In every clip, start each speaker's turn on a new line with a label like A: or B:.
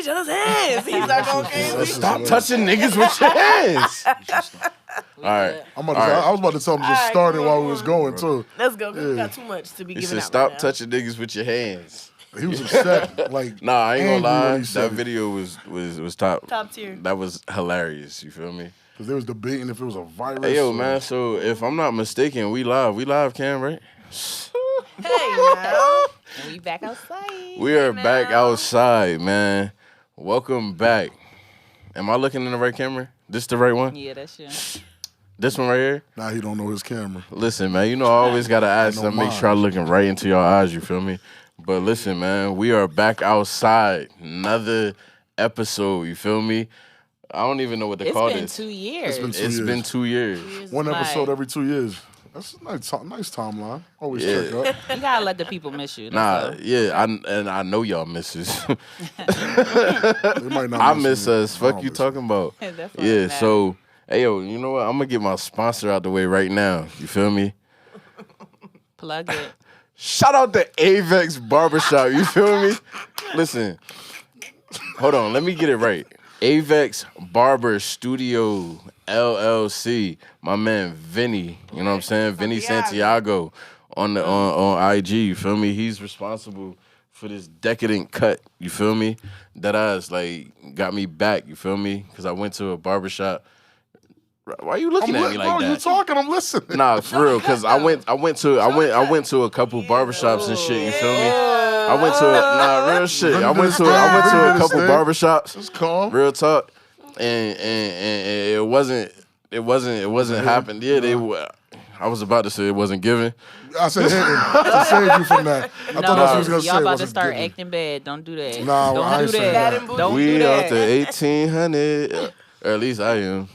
A: Each other's hands. He's not going crazy.
B: Stop touching niggas with your hands. All right.
C: I was about to tell him just start it while we was going, too.
A: Let's go, because we got too much to be
B: He
A: giving
B: said,
A: out
B: stop
A: right now.
B: touching niggas with your hands.
C: He was upset. Like,
B: Nah, I ain't gonna
C: angry
B: lie.
C: when he said
B: That
C: it.
B: video was top.
A: Top tier.
B: That was hilarious. You feel me?
C: Because they was debating if it was a virus.
B: Hey, yo,
C: or-
B: man. So if I'm not mistaken, we live. We live, Cam, right?
A: Hey, now.
D: And we back outside.
B: We are back outside, man. Welcome back. Am I looking in the right camera? This the right one?
D: Yeah, that's you.
B: This one right here?
C: Nah, he don't know his camera.
B: Listen, man, you know I always gotta ask
C: know
B: to make
C: mine.
B: sure I'm looking right into your eyes, you feel me? But listen, man, we are back outside. Another episode, you feel me? I don't even know what to call
D: It's been
B: this.
D: 2 years.
B: It's been 2 years.
C: One
D: Like,
C: episode every 2 years. That's a nice timeline. Always
B: Yeah.
C: check up.
D: You gotta let the people miss you.
B: Nah,
D: That's all.
B: yeah, I know y'all misses.
C: They might not
B: I miss
C: me.
B: us.
C: I
B: Fuck
C: don't
B: you
C: miss
B: talking about.
D: That's what
B: Yeah,
D: matters.
B: so, hey, yo, you know what? I'm gonna get my sponsor out the way right now. You feel me?
D: Plug it.
B: Shout out to Avex Barbershop. You feel me? Listen, hold on. Let me get it right. Avex Barber Studio LLC. My man Vinny. You know what I'm saying? Vinny Santiago on the on IG. You feel me? He's responsible for this decadent cut. You feel me? That ass like got me back. You feel me? Because I went to a barbershop. Why are you looking at me like
C: bro,
B: that?
C: you talking? I'm listening.
B: Nah, for real, cause I went to a couple barbershops and shit. You feel me? I went to real shit. I went to a couple barbershops.
C: It's calm.
B: Real talk, and it wasn't happening. Yeah, I was about to say it wasn't given.
C: I said hitting to save you from that. I thought that's what he was gonna say.
D: y'all about to
C: wasn't
D: start
C: giving.
D: acting bad. Don't do that.
C: Nah,
D: don't
C: I
D: do
C: ain't saying
D: that.
C: that.
D: Don't
B: We
D: do
B: out
D: that.
B: to 1800, or at least I am.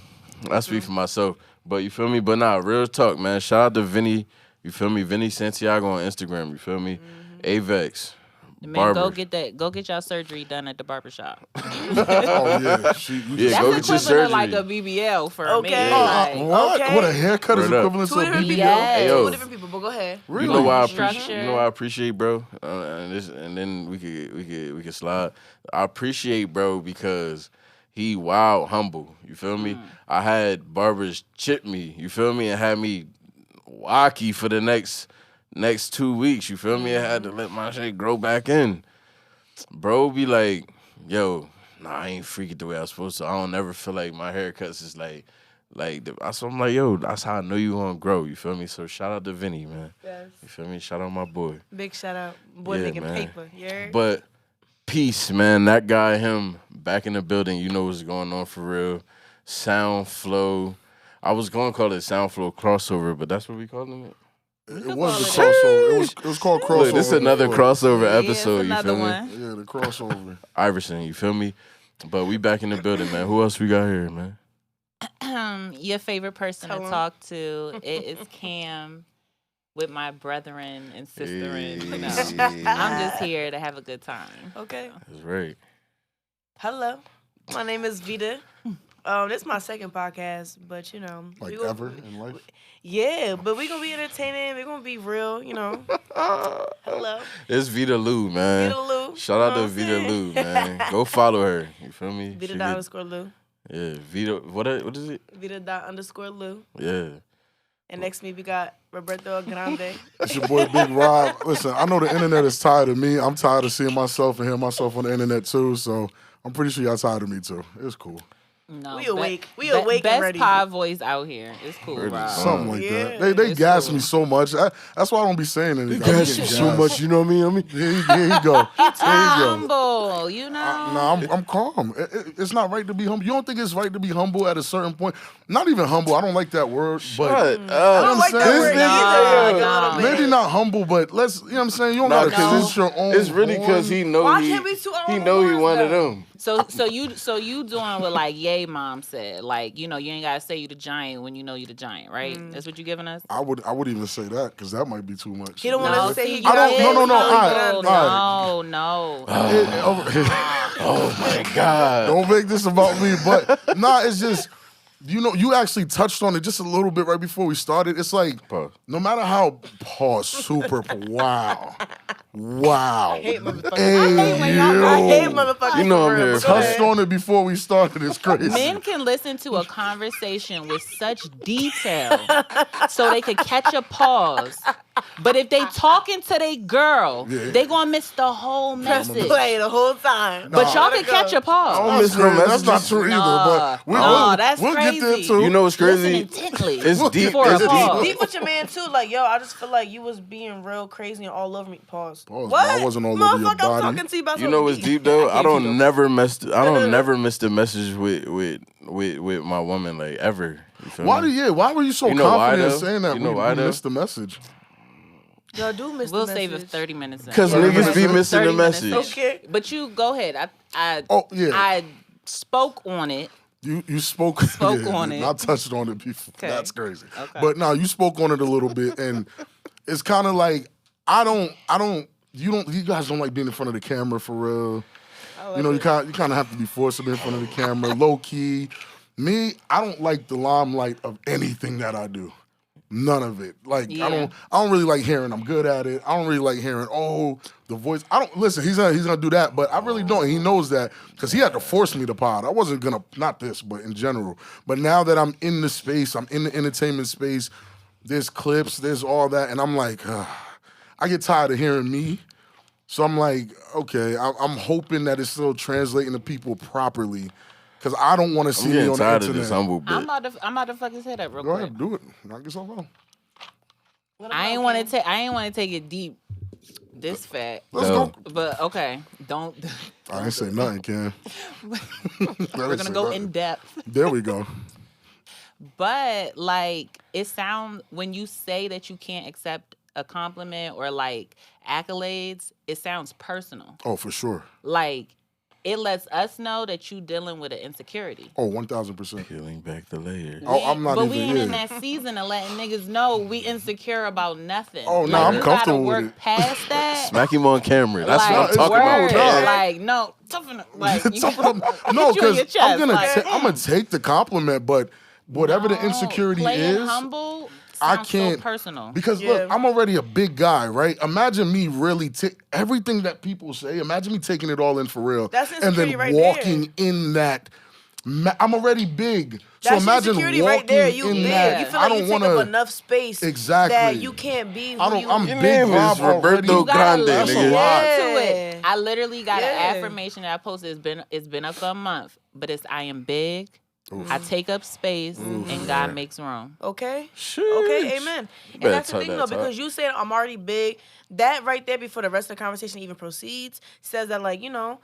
B: I speak for myself, but you feel me? But nah, real talk, man. Shout out to Vinny. You feel me? Vinny Santiago on Instagram. You feel me? Avex.
D: Man,
B: Barber.
D: go get y'all surgery done at the barbershop.
C: Oh yeah,
B: Yeah,
D: That's
B: go get your
D: equivalent
B: surgery.
D: of like a BBL for
A: Okay.
D: me. Like,
C: what?
A: Okay.
C: What a haircut is
B: Word up.
C: equivalent to a
A: Two different
C: BBL?
A: people.
D: Yes.
B: Hey, yo.
A: Two different people, but go ahead.
B: You know why I appreciate.
D: Structure.
B: You know why I appreciate, bro. And then we could slide. I appreciate, bro, because he wild humble. You feel me? I had barbers chip me. You feel me? And had me wacky for the next 2 weeks. You feel me? I had to let my shit grow back in. Bro, be like, yo, nah, I ain't freaking the way I was supposed to. I don't ever feel like my haircuts is so I'm like, yo, that's how I know you gonna grow. You feel me? So shout out to Vinny, man.
A: Yes.
B: You feel me? Shout out my boy.
A: Big shout out. Boy
B: Yeah,
A: making
B: man.
A: paper. You heard?
B: But peace, man. That guy, him, back in the building. You know what's going on for real. Sound flow. I was gonna call it sound flow crossover, but that's what we calling it.
C: It was the crossover. It was called crossover.
B: Look, this is another
C: before.
B: crossover
D: yeah, it's
B: episode. You
D: another
B: feel me?
D: one.
C: Yeah, the crossover.
B: Iverson, you feel me? But we back in the building, man. Who else we got here, man?
D: Your favorite person
A: Tell
D: to
A: 'em.
D: talk to it is Cam with my brethren and sisterin. You know,
B: Hey.
D: I'm just here to have a good time.
A: Okay.
B: That's right.
A: Hello. My name is Vida. This is my second podcast, but you know.
C: Like
A: we gonna-
C: ever in life.
A: Yeah, but we're gonna be entertaining. We're gonna be real, you know. Hello.
B: It's Vida Lou, man.
A: Vida Lou.
B: Shout out
A: You know
B: to
A: what I'm
B: Vida
A: saying?
B: Lou, man. Go follow her. You feel me? She
A: Vida
B: get-
A: underscore Lou.
B: Yeah, Vida. What is it?
A: Vida underscore Lou.
B: Yeah.
A: And next to me we got Roberto Grande.
C: It's your boy Big Rob. Listen, I know the internet is tired of me. I'm tired of seeing myself and hearing myself on the internet too. So I'm pretty sure y'all tired of me too. It's cool.
D: No,
A: We awake. We awake and
D: Best
A: ready.
D: pod voice out here. It's cool,
B: Word is
D: Rob.
C: Something like
A: Yeah.
C: that. They
D: It's
C: gas
D: cool.
C: me so much. That's why I don't be saying anything. I be
B: Gas
C: getting
B: you so
C: gassed.
B: much, you know what I mean?
C: Here you go. There you go.
D: Humble, you know.
C: No, I'm calm. It's not right to be humble. You don't think it's right to be humble at a certain point? Not even humble. I don't like that word. But
B: Shut
A: I
B: up.
A: don't like that
C: This
A: word
C: nigga-
A: either.
D: No,
A: A little bit.
C: maybe not humble, but let's. You know what I'm saying? You don't
B: Nah,
C: gotta
B: 'cause
C: toot your own.
B: It's really because
C: horn.
B: he know
A: Why
B: he
A: can't we toot our
B: he
A: own
B: know he
A: horns,
B: one of
A: though?
B: them.
D: So you doing what like Yay mom said, like you know you ain't gotta say you the giant when you know you the giant, right? That's what you giving us.
C: I would even say that because that might be too much.
A: He don't want
D: No,
A: to say
D: see,
A: he
D: you
C: I don't- no, no, no,
D: is
C: all
D: humble.
C: right.
D: No.
B: Oh my God.
C: Don't make this about me, but nah, it's just You know, you actually touched on it just a little bit right before we started. It's like,
B: Pause.
C: no matter how super, wow.
A: I hate motherfuckers. I hate motherfuckers.
B: You know
A: for
B: I'm
A: real,
B: here
A: but
B: for
A: go
B: that.
C: Touched
A: ahead.
C: on it before we started. It's crazy.
D: Men can listen to a conversation with such detail so they could catch a pause. But if they talking to their girl, they gonna miss the whole
A: Press
D: message.
A: play the whole time.
D: But y'all
A: Gotta
D: can catch a
A: go.
D: pause.
B: don't miss no
C: That's not
B: messages.
C: true either.
D: Nah.
C: But
D: No, that's
C: we'll get there
D: crazy.
C: too.
B: You know what's
D: Listen
B: crazy?
D: intently.
B: It's deep.
D: For a
B: It's
D: pause.
B: deep.
A: Deep with your man too. Like, yo, I just feel like you was being real crazy and all over me. Pause.
C: Pause,
A: What?
C: bro. I wasn't all over your
A: Motherfucker, I'm
C: body.
A: talking to you about
B: You know what's
A: something
B: deep though? I don't
D: you
B: never miss. I don't never miss the message with my woman like ever. You feel me?
C: Why were you so
B: You know why,
C: confident
B: though?
C: saying that?
B: You know
C: we
B: why, though?
C: missed the message.
A: Y'all do miss
D: We'll
A: the
D: save it
A: message.
D: 30 minutes in.
B: Because
C: Yeah,
B: niggas be
C: minutes.
B: missing the
D: 30 minutes.
B: message.
A: Okay.
D: But you go ahead.
C: Oh, yeah.
D: I spoke on it.
C: You spoke
D: on it.
C: I touched on it before.
D: Okay.
C: That's crazy.
D: Okay.
C: But no, you spoke on it a little bit, and it's kind of like you guys don't like being in front of the camera for real. You know, you kind of have to be forced to be in front of the camera, low key. Me, I don't like the limelight of anything that I do. None of it. Like
D: Yeah.
C: I don't really like hearing I'm good at it. I don't really like hearing the voice. I don't listen. He's gonna do that, but I really don't. He knows that because he had to force me to pod. I wasn't gonna, not this, but in general. But now that I'm in the space, I'm in the entertainment space. There's clips, there's all that, and I'm like, I get tired of hearing me. So I'm like, okay, I'm hoping that it's still translating to people properly. Because I don't want to see
B: I'm
C: me
B: getting
C: on the
B: tired of
C: internet.
B: this humble bit.
D: I'm about to fuck his head up real
C: Go
D: quick.
C: ahead, do it. Knock yourself out.
D: I ain't want to take it deep this fat.
C: Let's
B: No.
C: go.
D: But okay, don't.
C: I ain't say nothing, Ken.
D: We're gonna go in depth.
C: There we go.
D: But like, it sounds when you say that you can't accept a compliment or like accolades, it sounds personal.
C: Oh, for sure.
D: Like, it lets us know that you dealing with an insecurity.
C: Oh, 1,000%.
B: Peeling back the layers.
C: Oh, I'm not
D: but
C: even
D: we ain't in
C: here.
D: that season of letting niggas know we insecure about nothing.
C: Oh, no,
D: Like,
C: I'm
D: you
C: comfortable
D: gotta
C: with
D: work
C: it.
D: past that.
B: Smack him on camera. That's
D: like,
B: what I'm talking
D: word,
B: about.
C: Dog.
D: like, no, toughen up. Like, you
C: Toughen up.
D: hit
C: No,
D: you in your
C: because
D: chest,
C: I'm
D: like,
C: gonna take the compliment, but whatever the
D: no,
C: insecurity
D: playing
C: is,
D: humble
C: I
D: sounds
C: can't
D: so personal.
C: Because
A: Yeah.
C: look, I'm already a big guy, right? Imagine me really everything that people say. Imagine me taking it all in for real,
A: That's
C: and then
A: insecurity right
C: walking in that. I'm already big, so
A: That's
C: imagine
A: insecurity
C: walking
A: right there. You
C: in
A: big.
C: that.
A: You feel
C: I
A: like you
C: don't
A: take
C: want
A: up enough space
C: Exactly.
A: that you can't be who
C: I'm
A: you.
B: Your
C: big.
B: name
C: Rob
B: is Roberto
C: already.
D: You gotta
B: Grande,
D: look
C: That's a
B: nigga.
C: lot.
D: into
A: Yeah.
D: it. I literally got
A: Yeah.
D: an affirmation that I posted. It's been up for a month, but it's I am big. I take up space, and God makes room.
A: Okay.
B: Sheesh.
A: Okay, amen. And
B: better
A: that's the
B: talk
A: thing
B: that
A: though,
B: talk.
A: because you said I'm already big. That right there, before the rest of the conversation even proceeds, says that like, you know,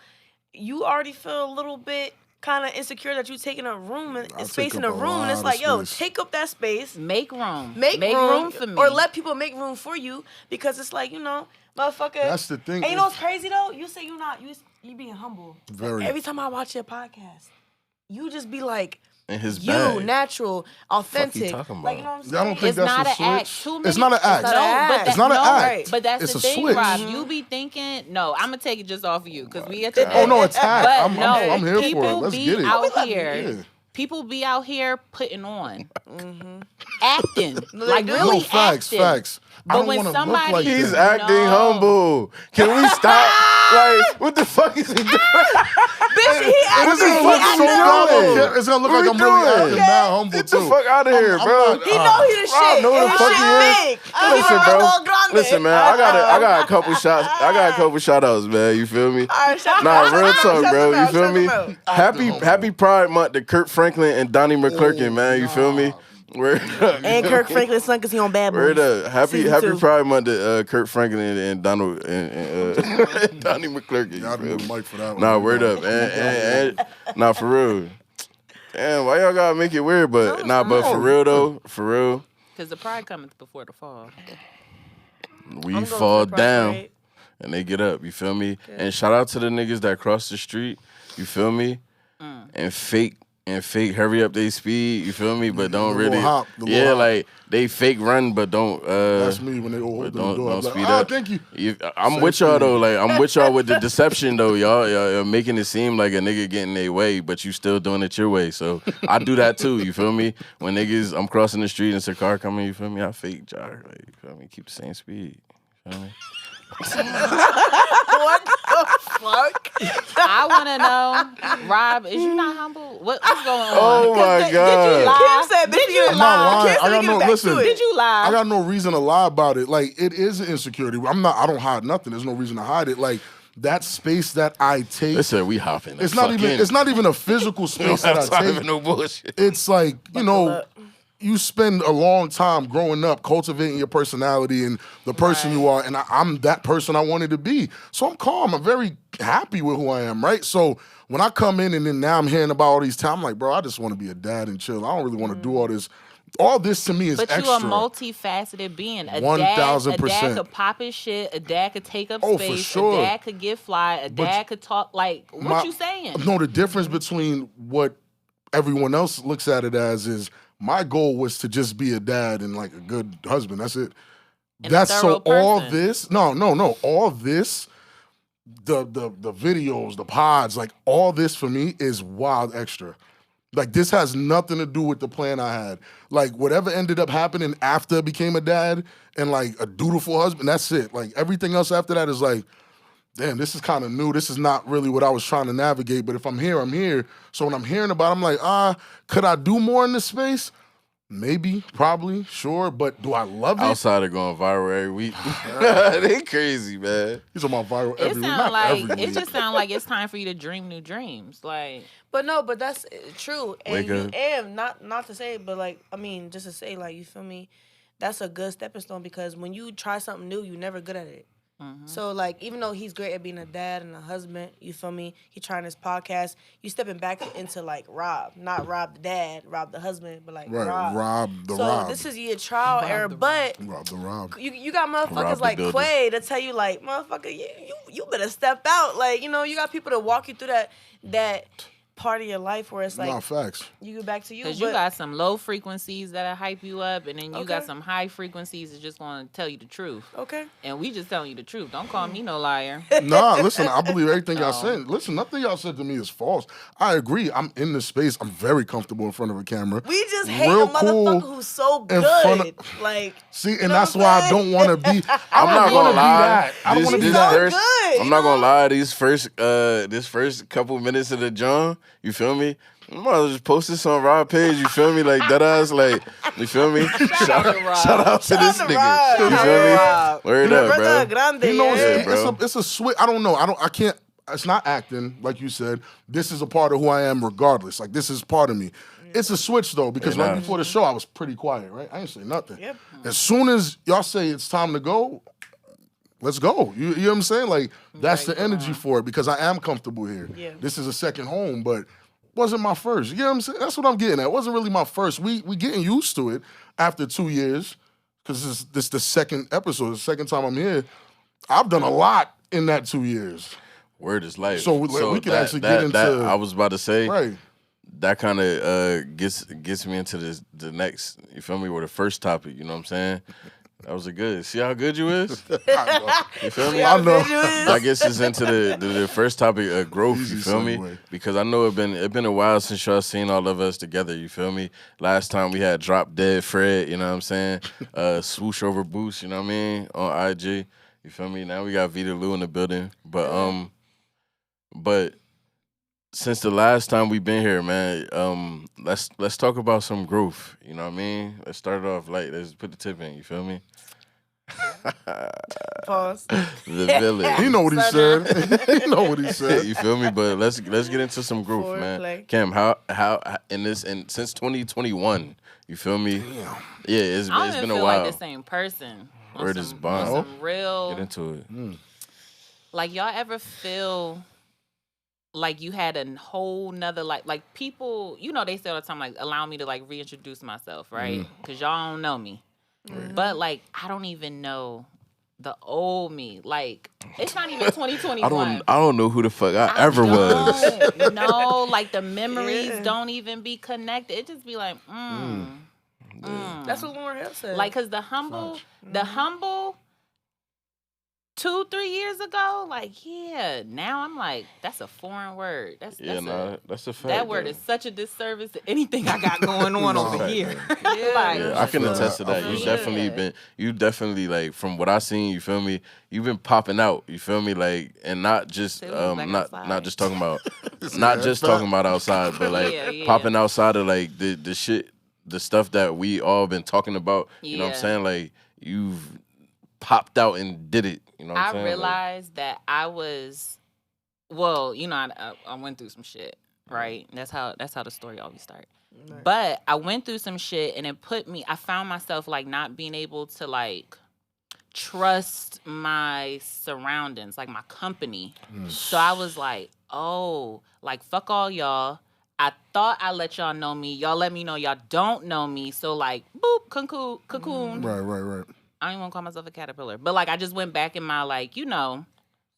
A: you already feel a little bit kind of insecure that you taking a room and
C: I
A: space
C: take
A: in
C: up
A: a
C: a
A: room, and it's
C: lot
A: like,
C: of
A: yo,
C: space.
A: take up that space,
D: Make room.
A: make
D: room for me.
A: or let people make room for you, because it's like, you know, motherfucker.
C: That's the thing.
A: And you know what's crazy though? You say you being humble.
C: Very.
A: Every time I watch your podcast, you just be like.
B: In his
A: You
B: bag.
A: natural, authentic.
B: talking
A: Like, you
B: about?
A: know what I'm
C: I
A: saying?
C: don't think
D: It's
C: that's
D: not
C: a
D: an act.
C: switch.
D: Too
C: It's
D: many-
C: not an act.
A: not an act.
C: It's not an act.
A: Right.
D: But that's
C: It's
D: the
C: a
D: thing,
C: switch.
D: Rob. You be thinking, no, I'm gonna take it just off of you because we at the
C: Oh no, attack.
D: But
C: I'm here for it.
D: people
C: Let's
D: be
C: get it.
D: out here.
C: Yeah.
D: People be out here putting on, acting,
A: they
D: like
A: do.
D: really
C: No, facts,
D: acting.
C: facts. I
D: But
C: don't
D: when
C: want to look
D: somebody-
C: like
B: He's
C: that.
B: acting
D: No.
B: humble. Can we stop? Like, what the fuck is he doing?
A: Bitch, he
C: It's
A: acting.
C: gonna look so
B: doing?
C: bad. It's gonna look
B: What
C: like
B: we
C: I'm really
B: doing?
C: acting mad humble
B: Get
C: too.
B: the fuck out of here,
C: I'm
B: bro.
C: not-
A: He know he the shit.
B: know who the
A: And
B: fuck
A: shit
B: he is?
A: big.
B: Listen, bro.
A: Roberto Grande.
B: Listen, man. I got a couple shots. I got a couple shout outs, man. You feel me?
A: All right, shut the
B: Nah,
A: mouth,
B: real
A: shut
B: talk,
A: the
B: bro. You
A: mouth,
B: feel
A: shut the
B: me?
A: mouth.
B: Happy Pride Month to Kurt Franklin and Donnie McClurkin, man. You feel me? Word up.
A: And Kirk Franklin's son, because he on Bad Boys.
B: Word up. Happy
A: Season 2.
B: Pride Month to Kurt Franklin and Donald and Donnie McClurkin.
C: Y'all
B: You feel
C: need
B: me?
C: the mic for that one.
B: Nah, word up. And nah, for real. Damn, why y'all gotta make it weird? But but for real though, for real,
D: Because the pride cometh before the fall.
B: we
A: I'm going
B: fall
A: to the
B: down
A: Pride
B: and they get up. You feel me? And shout out to the niggas that cross the street. You feel me? And fake and fake hurry up their speed, you feel me? But don't
C: The little
B: really,
C: hop, the little hop.
B: like they fake run, but don't.
C: That's me when they all
B: but
C: open the door.
B: don't
C: I'm like,
B: speed
C: oh,
B: up.
C: thank you.
B: I'm
C: Same
B: with y'all
C: speed.
B: though. Like I'm with y'all with the deception though. Y'all making it seem like a nigga getting their way, but you still doing it your way. So I do that too. You feel me? When niggas, I'm crossing the street and it's a car coming. You feel me? I fake jog. Like you feel me? Keep the same speed. You feel me?
A: What the fuck?
D: I want to know, Rob, is you not humble? What's going on?
B: Oh my
D: Did you
B: God.
D: lie?
A: Kim said,
D: Did you
C: I'm not
D: lie?
C: lying.
A: Kim
C: I
A: said
C: got
A: to
C: no
A: get back
C: listen.
A: to it.
D: Did you lie?
C: I got no reason to lie about it. Like it is an insecurity. I don't hide nothing. There's no reason to hide it. Like that space that I take.
B: Listen, we hopping.
C: It's not even a physical space that I take.
B: No bullshit.
C: It's like,
A: up.
C: you spend a long time growing up cultivating your personality and the person you are, and I'm that person I wanted to be. So I'm calm. I'm very happy with who I am, right? So when I come in and then now I'm hearing about all these times, I'm like, bro, I just want to be a dad and chill. I don't really want to do all this. All this to me is
D: But
C: extra.
D: you a multifaceted being. A
C: 1000%.
D: dad could pop his shit. A dad could take up
C: Oh, for
D: space.
C: sure.
D: A dad could get fly. A dad could talk. Like, what you saying?
C: No, the difference between what everyone else looks at it as is my goal was to just be a dad and like a good husband. That's it.
D: And a thorough
C: all
D: person.
C: this, all this, the videos, the pods, like all this for me is wild extra. Like this has nothing to do with the plan I had. Like whatever ended up happening after I became a dad and like a dutiful husband, that's it. Like everything else after that is like, damn, this is kind of new. This is not really what I was trying to navigate. But if I'm here, I'm here. So when I'm hearing about it, I'm like, could I do more in this space? Maybe, probably, sure. But do I love it?
B: Outside of going viral every week. They crazy, man.
C: He's talking about viral
D: It
C: every week.
D: sound
C: Not
D: like
C: every
D: it
C: week.
D: just sounds like it's time for you to dream new dreams. Like,
A: But no, but that's true. And
B: Wake
A: you
B: up.
A: and not to say, but like I mean, just to say, like you feel me, that's a good stepping stone because when you try something new, you're never good at it. So like even though he's great at being a dad and a husband, you feel me? He trying his podcast. You stepping back into like Rob, not Rob the dad, Rob the husband, but like
C: Right,
A: Rob.
C: so
A: So this is your trial error, but
C: Rob the Rob.
A: you got
B: Rob
A: motherfuckers
B: the
A: like
B: builder.
A: Quay to tell you like, motherfucker, you better step out. Like, you got people to walk you through that part of your life where it's like
C: No, facts.
A: you get back to you.
D: because
A: But
D: you got some low frequencies that'll hype you up, and then you got
A: Okay.
D: some high frequencies that's just going to tell you the truth.
A: okay.
D: And we just telling you the truth. Don't call me no liar.
C: Nah, listen, I believe everything y'all
D: No.
C: said. Listen, nothing y'all said to me is false. I agree. I'm in this space. I'm very comfortable in front of a camera.
A: We just hate
C: Real
A: a motherfucker
C: cool
A: who's so
C: in front
A: good. Like,
C: See,
A: you
C: and
A: know
C: that's
A: what
C: why
A: I'm
C: I
A: saying?
C: don't want to be.
B: I'm not
C: wanna
B: gonna lie.
C: I don't want to be
A: He's
C: that.
A: so
B: first,
A: good,
B: I'm
A: you
B: not gonna
A: know?
B: lie. This first couple minutes of the John, you feel me? I might as well just post this on Rob page. You feel me? Like that ass, like you feel me?
D: out to Rob.
B: Shout out to this
A: out to
B: nigga.
A: Rob.
B: You
A: Shout
B: feel
A: out
B: me?
A: to Rob.
B: Word up,
A: Brother
B: bro.
A: Grande,
C: You know,
A: yeah.
B: bro.
C: it's a switch. I don't know. I can't. It's not acting, like you said. This is a part of who I am regardless. Like, this is part of me. It's a switch, though, because
B: Yeah,
C: right
B: nah.
C: before the show, I was pretty quiet, right? I ain't say nothing.
A: Yep.
C: As soon as y'all say it's time to go, let's go. You know what I'm saying? Like, that's
D: Right,
C: the energy for it, because I am comfortable here.
A: Yeah.
C: This is a second home, but wasn't my first. You know what I'm saying? That's what I'm getting at. It wasn't really my first. We getting used to it after 2 years, because this is the second episode, the second time I'm here. I've done a lot in that 2 years.
B: Word is life.
C: So we could actually get into-
B: I was about to say
C: Right.
B: that kind of gets me into the next. You feel me? With the first topic. You know what I'm saying? That was a good. See how good you is. You feel me?
C: I know.
B: That gets us into the first topic, growth.
C: Easy
B: You feel me?
C: segue.
B: Because I know it been a while since y'all seen all of us together. You feel me? Last time we had Drop Dead Fred. You know what I'm saying? Swoosh over Boost. You know what I mean? On IG. You feel me? Now we got Vida Lou in the building. But since the last time we've been here, man, let's talk about some growth. You know what I mean? Let's start it off light. Let's put the tip in. You feel me?
A: Pause.
B: The village.
C: He know what he said. He know what he said.
B: You feel me? But let's get into some growth, man.
A: Foreplay.
B: Cam, how since 2021, you feel me?
C: Damn.
B: Yeah, it's
D: I don't
B: been
D: even
B: a
D: feel
B: while.
D: like the same person. On
B: Word is
D: some-
B: bond.
D: on some real.
B: Get into it.
D: Like, y'all ever feel like you had a whole nother, like people, they say all the time, like, allow me to, like, reintroduce myself, right? Because y'all don't know me. But, like, I don't even know the old me. Like, it's not even 2021.
B: I don't know who the fuck I ever was.
D: No, like the memories don't even be connected. It just be like,
A: That's what Lauren Hill said.
D: Like, cause the humble 2-3 years ago, like, now I'm like, that's a foreign word. That's
B: a fact.
D: That word is such a disservice to anything I got going on over here.
B: I can attest to that. You definitely like, from what I seen, you feel me? You've been popping out, you feel me? Like, and not just not just talking about talking about outside, but like popping outside of like the shit, the stuff that we all been talking about. You know what I'm saying? Like, you've popped out and did it. You know what I'm saying?
D: I realized that I was, well, you know, I went through some shit, right? That's how the story always starts. Right. But I went through some shit, and I found myself like not being able to like trust my surroundings, like my company. So I was like, oh, like fuck all y'all. I thought I let y'all know me. Y'all let me know y'all don't know me. So like, boop, cocoon.
C: Right.
D: I don't even want to call myself a caterpillar. But, like, I just went back in my, like, you know.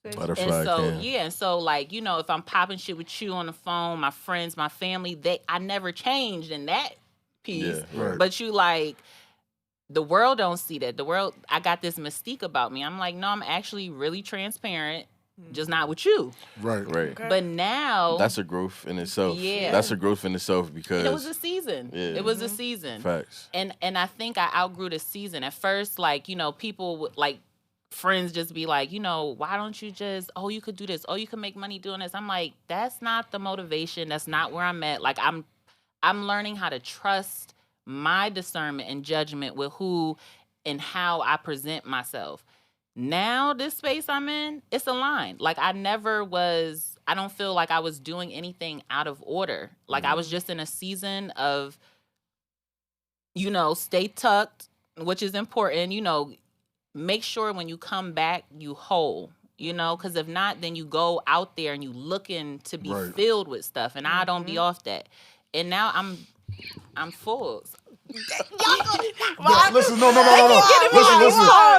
B: Butterfly.
D: And so, and so, like, you know, if I'm popping shit with you on the phone, my friends, my family, I never changed in that piece.
C: Yeah, right.
D: But you, like, the world don't see that. The world, I got this mystique about me. I'm like, no, I'm actually really transparent. Just not with you.
C: Right.
A: Okay.
D: But now.
B: That's a growth in itself.
D: Yeah.
B: That's a growth in itself because.
D: It was a season.
B: Yeah.
D: It was a season.
B: Facts.
D: And I think I outgrew the season. At first, like, you know, people would, like, friends just be like, you know, why don't you just, oh, you could do this. Oh, you can make money doing this. I'm like, that's not the motivation. That's not where I'm at. Like, I'm learning how to trust my discernment and judgment with who and how I present myself. Now, this space I'm in, it's aligned. Like, I don't feel like I was doing anything out of order. Like, I was just in a season of, you know, stay tucked, which is important. You know, make sure when you come back, you whole, you know, because if not, then you go out there and you looking to be filled with stuff. And I don't be off that. And now I'm full.
C: Listen, no. Listen.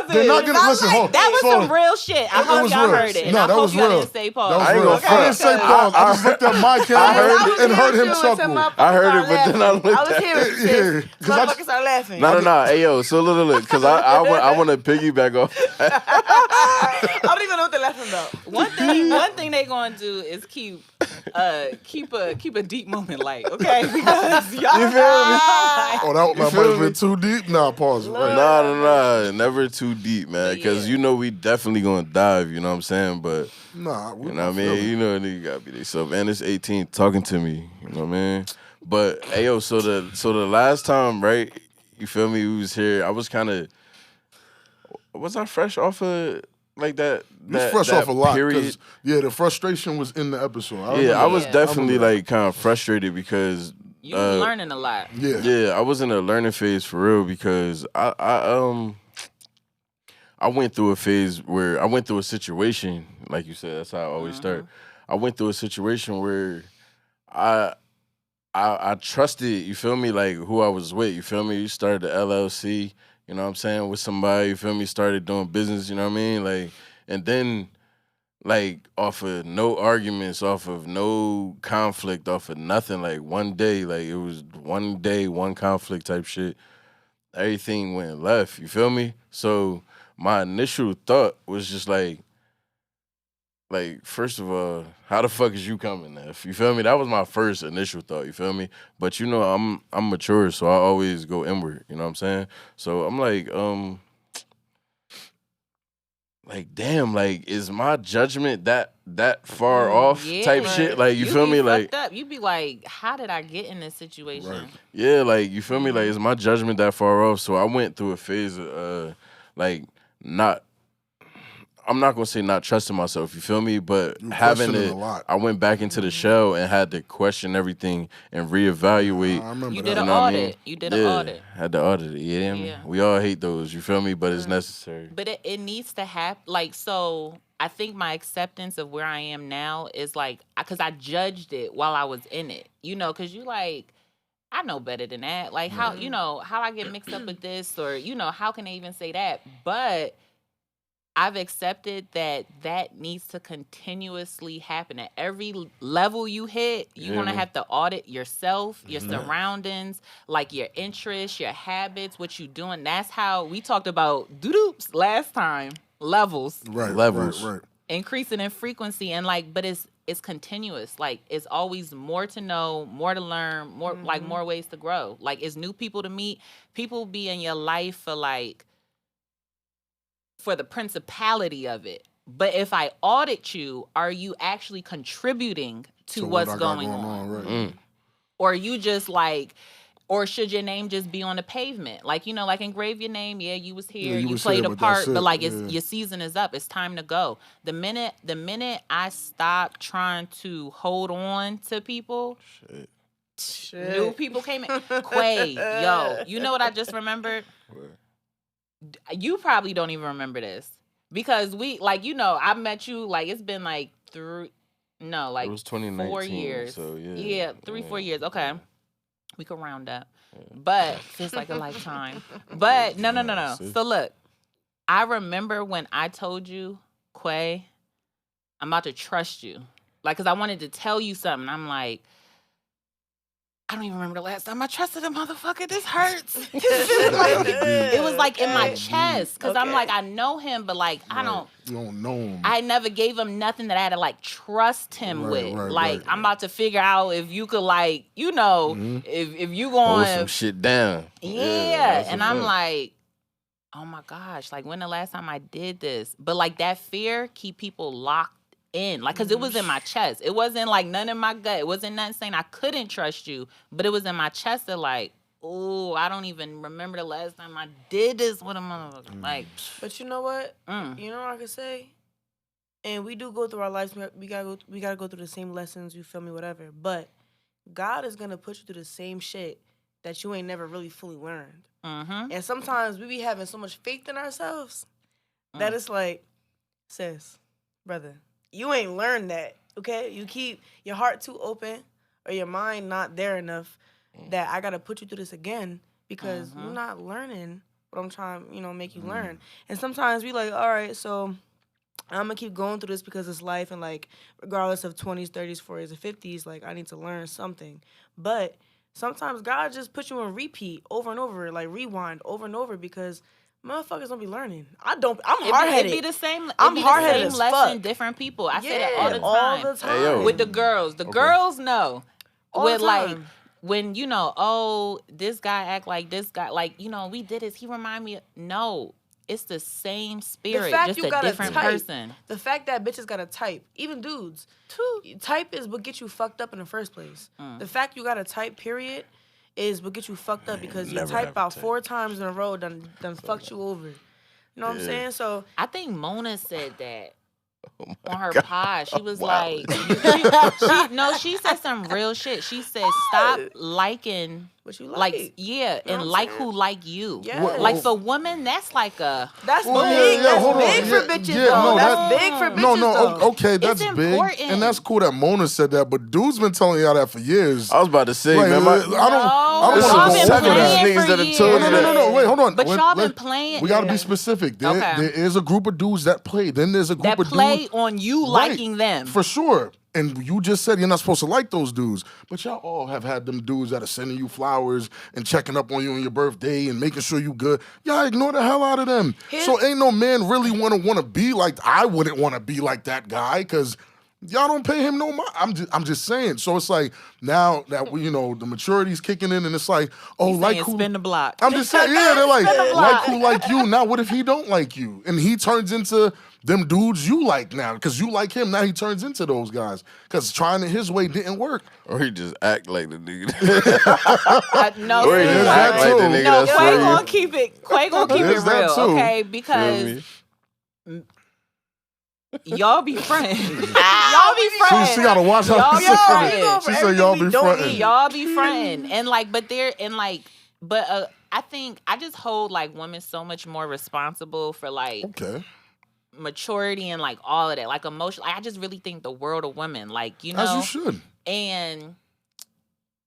C: They're not gonna listen. Hold.
D: That was some real shit. I hope y'all heard it.
C: No, that was real.
D: Didn't say pause.
C: That was real. I didn't say pause. I just looked at my camera and heard him chuckle.
B: I heard it, but then I looked
A: I was hearing it. Motherfuckers started laughing.
B: No. Hey, yo, so look, because I want to piggyback off.
A: I don't even know what they're laughing about.
D: One thing they gonna do is keep a deep moment light, okay? Because y'all,
B: you feel me?
C: Oh, that might have been too deep. Nah, pause. Right.
B: Nah, never too deep, man. Because you know we definitely gonna dive. You know what I'm saying? But
C: nah,
B: you know what I mean. You know, nigga gotta be themselves. And it's 18 talking to me. You know what I mean? But hey, yo, so the last time, right? You feel me? We was here. I was kind of. Was I fresh off of like that?
C: You was fresh off a lot. Period. Yeah, the frustration was in the episode.
B: I was definitely like kind of frustrated because.
D: You was learning a lot.
B: Yeah, I was in a learning phase for real because I went through a phase where I went through a situation, like you said, that's how I always start. I went through a situation where I trusted, you feel me, like who I was with, you feel me? You started the LLC, you know what I'm saying, with somebody, you feel me, started doing business, you know what I mean? Like, and then like off of no arguments, off of no conflict, off of nothing. Like one day, like it was one day, one conflict type shit. Everything went left. You feel me? So my initial thought was just like first of all, how the fuck is you coming, F? You feel me? That was my first initial thought. You feel me? But you know, I'm mature, so I always go inward. You know what I'm saying? So I'm like, damn, like, is my judgment that far off type shit? Like, you feel me? Like,
D: up. You be like, how did I get in this situation?
C: Right.
B: Yeah, like, you feel me? Like, is my judgment that far off? So I went through a phase of, I'm not gonna say not trusting myself, you feel me? But having it, I went back into the shell and had to question everything and reevaluate.
C: I remember
D: you
C: that.
D: did an audit. I mean? You did an audit.
B: Had to audit it. Yeah. We all hate those, you feel me? But it's necessary.
D: But it needs to happen. Like, so I think my acceptance of where I am now is like, because I judged it while I was in it, you know, because you like, I know better than that. Like, how, you know, how I get mixed up with this, or, you know, how can they even say that? But I've accepted that needs to continuously happen. At every level you hit, you're going to have to audit yourself, your surroundings, like your interests, your habits, what you're doing. That's how we talked about doo-doops last time. Levels.
C: Right.
D: Increasing in frequency and but it's continuous. Like it's always more to know, more to learn, more more ways to grow. Like it's new people to meet. People be in your life for the principality of it. But if I audit you, are you actually contributing to what's going on?
C: Right.
D: Or you just or should your name just be on the pavement? Like engrave your name. Yeah, you was here, you played a part, but your season is up. It's time to go. The minute I stop trying to hold on to people, new people came in. Quay, yo, you know what I just remembered? You probably don't even remember this because I met you it's been it was
B: 2019,
D: 4 years.
B: So
D: yeah, 4 years. Okay, we could round up, but feels like a lifetime. But no. So look, I remember when I told you, Quay, I'm about to trust you, because I wanted to tell you something. I'm like, I don't even remember the last time I trusted a motherfucker. This hurts. It was in my chest because I'm I know him, but I don't.
C: You don't know him.
D: I never gave him nothing that I had to trust him with. I'm about to figure out if you could if you going
B: hold some shit down.
D: Yeah, and I'm oh my gosh, when the last time I did this? But that fear keep people locked in, because it was in my chest. It wasn't none in my gut. It wasn't nothing saying I couldn't trust you, but it was in my chest that oh, I don't even remember the last time I did this with a motherfucker.
A: But you know what? You know what I could say? And we do go through our lives. We gotta go through the same lessons. You feel me? Whatever. But God is gonna put you through the same shit that you ain't never really fully learned. And sometimes we be having so much faith in ourselves that it's sis, brother, you ain't learned that, okay? You keep your heart too open or your mind not there enough that I got to put you through this again because you're not learning what I'm trying, make you learn. And sometimes we all right, so I'm going to keep going through this because it's life and, regardless of 20s, 30s, 40s, or 50s, I need to learn something. But sometimes God just puts you on repeat over and over, rewind over and over because motherfuckers don't be learning. I'm hard-headed.
D: It be the same.
A: I'm hard-headed as
D: lesson,
A: fuck.
D: different people. I say that all the time.
A: Hey, yo.
D: With the girls. The girls know.
A: All the time.
D: When, this guy act like this guy, we did this. He remind me. No, it's the same spirit, just a different person.
A: The fact that bitches got to type, even dudes, type is what gets you fucked up in the first place. The fact you got to type, period, is what get you fucked up because you type about 4 times in a row done fucked you over. You know what I'm saying? So
D: I think Mona said that on her
B: God.
D: pod. She was she said some real shit. She said stop liking
A: what you like.
D: Who like you.
A: Yes.
D: For women, that's
A: that's big.
C: That's
A: big for bitches though. That's big for bitches though.
C: Okay, that's big. And that's cool that Mona said that, but dude's been telling y'all that for years.
B: I was about to say, man.
C: I don't
B: There's
C: want
B: some
C: to go over
B: seven
C: that.
B: niggas that have told you that.
C: No, wait, hold on.
D: But y'all been playing.
C: We got to be specific. There is a group of dudes that play. Then there's a group
D: that
C: of dudes
D: play on you liking them.
C: For sure. And you just said you're not supposed to like those dudes. But y'all all have had them dudes that are sending you flowers and checking up on you on your birthday and making sure you good. Y'all ignore the hell out of them. So ain't no man really want to be like, I wouldn't want to be like that guy because y'all don't pay him no mind. I'm just saying. So it's now that we, the maturity's kicking in and it's
D: spin the block.
C: I'm just saying, they're like who like you. Now what if he don't like you? And he turns into them dudes you like now because you like him. Now he turns into those guys because trying it his way didn't work.
B: Or he just act like the nigga.
D: No,
B: or he just act like the nigga that's for
D: Quay
B: you.
D: gonna keep it real, okay? Because y'all be friends. Y'all be friends.
C: She gotta watch how she said. She said y'all be friends.
D: Y'all be friends, and I think I just hold women so much more responsible for maturity and all of that, emotion. I just really think the world of women,
C: as you should.
D: And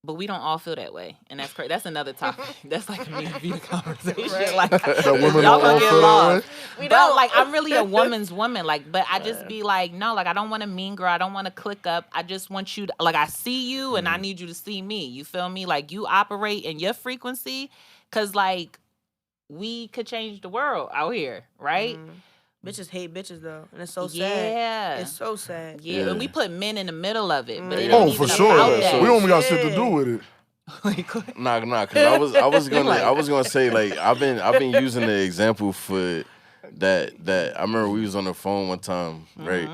D: But we don't all feel that way, and that's crazy. That's another topic. That's like a me and Vida conversation. Like
C: That women
D: y'all
C: don't all
D: gonna get
C: feel that
D: lost.
C: way?
D: We don't like. I'm really a woman's woman. Like, but I just be like, no, like I don't want to mean girl. I don't want to click up. I just want you to like. I see you, and I need you to see me. You feel me? Like you operate in your frequency, cause like we could change the world out here, right?
A: Bitches hate bitches though, and it's so sad.
D: Yeah,
A: It's so sad.
D: yeah. And we put men in the middle of it, but it
C: Oh,
D: ain't
C: for
D: even
C: sure.
D: about that.
C: We only got shit to do with it.
B: Nah, cause I was gonna say like I've been using the example for that I remember we was on the phone one time, right?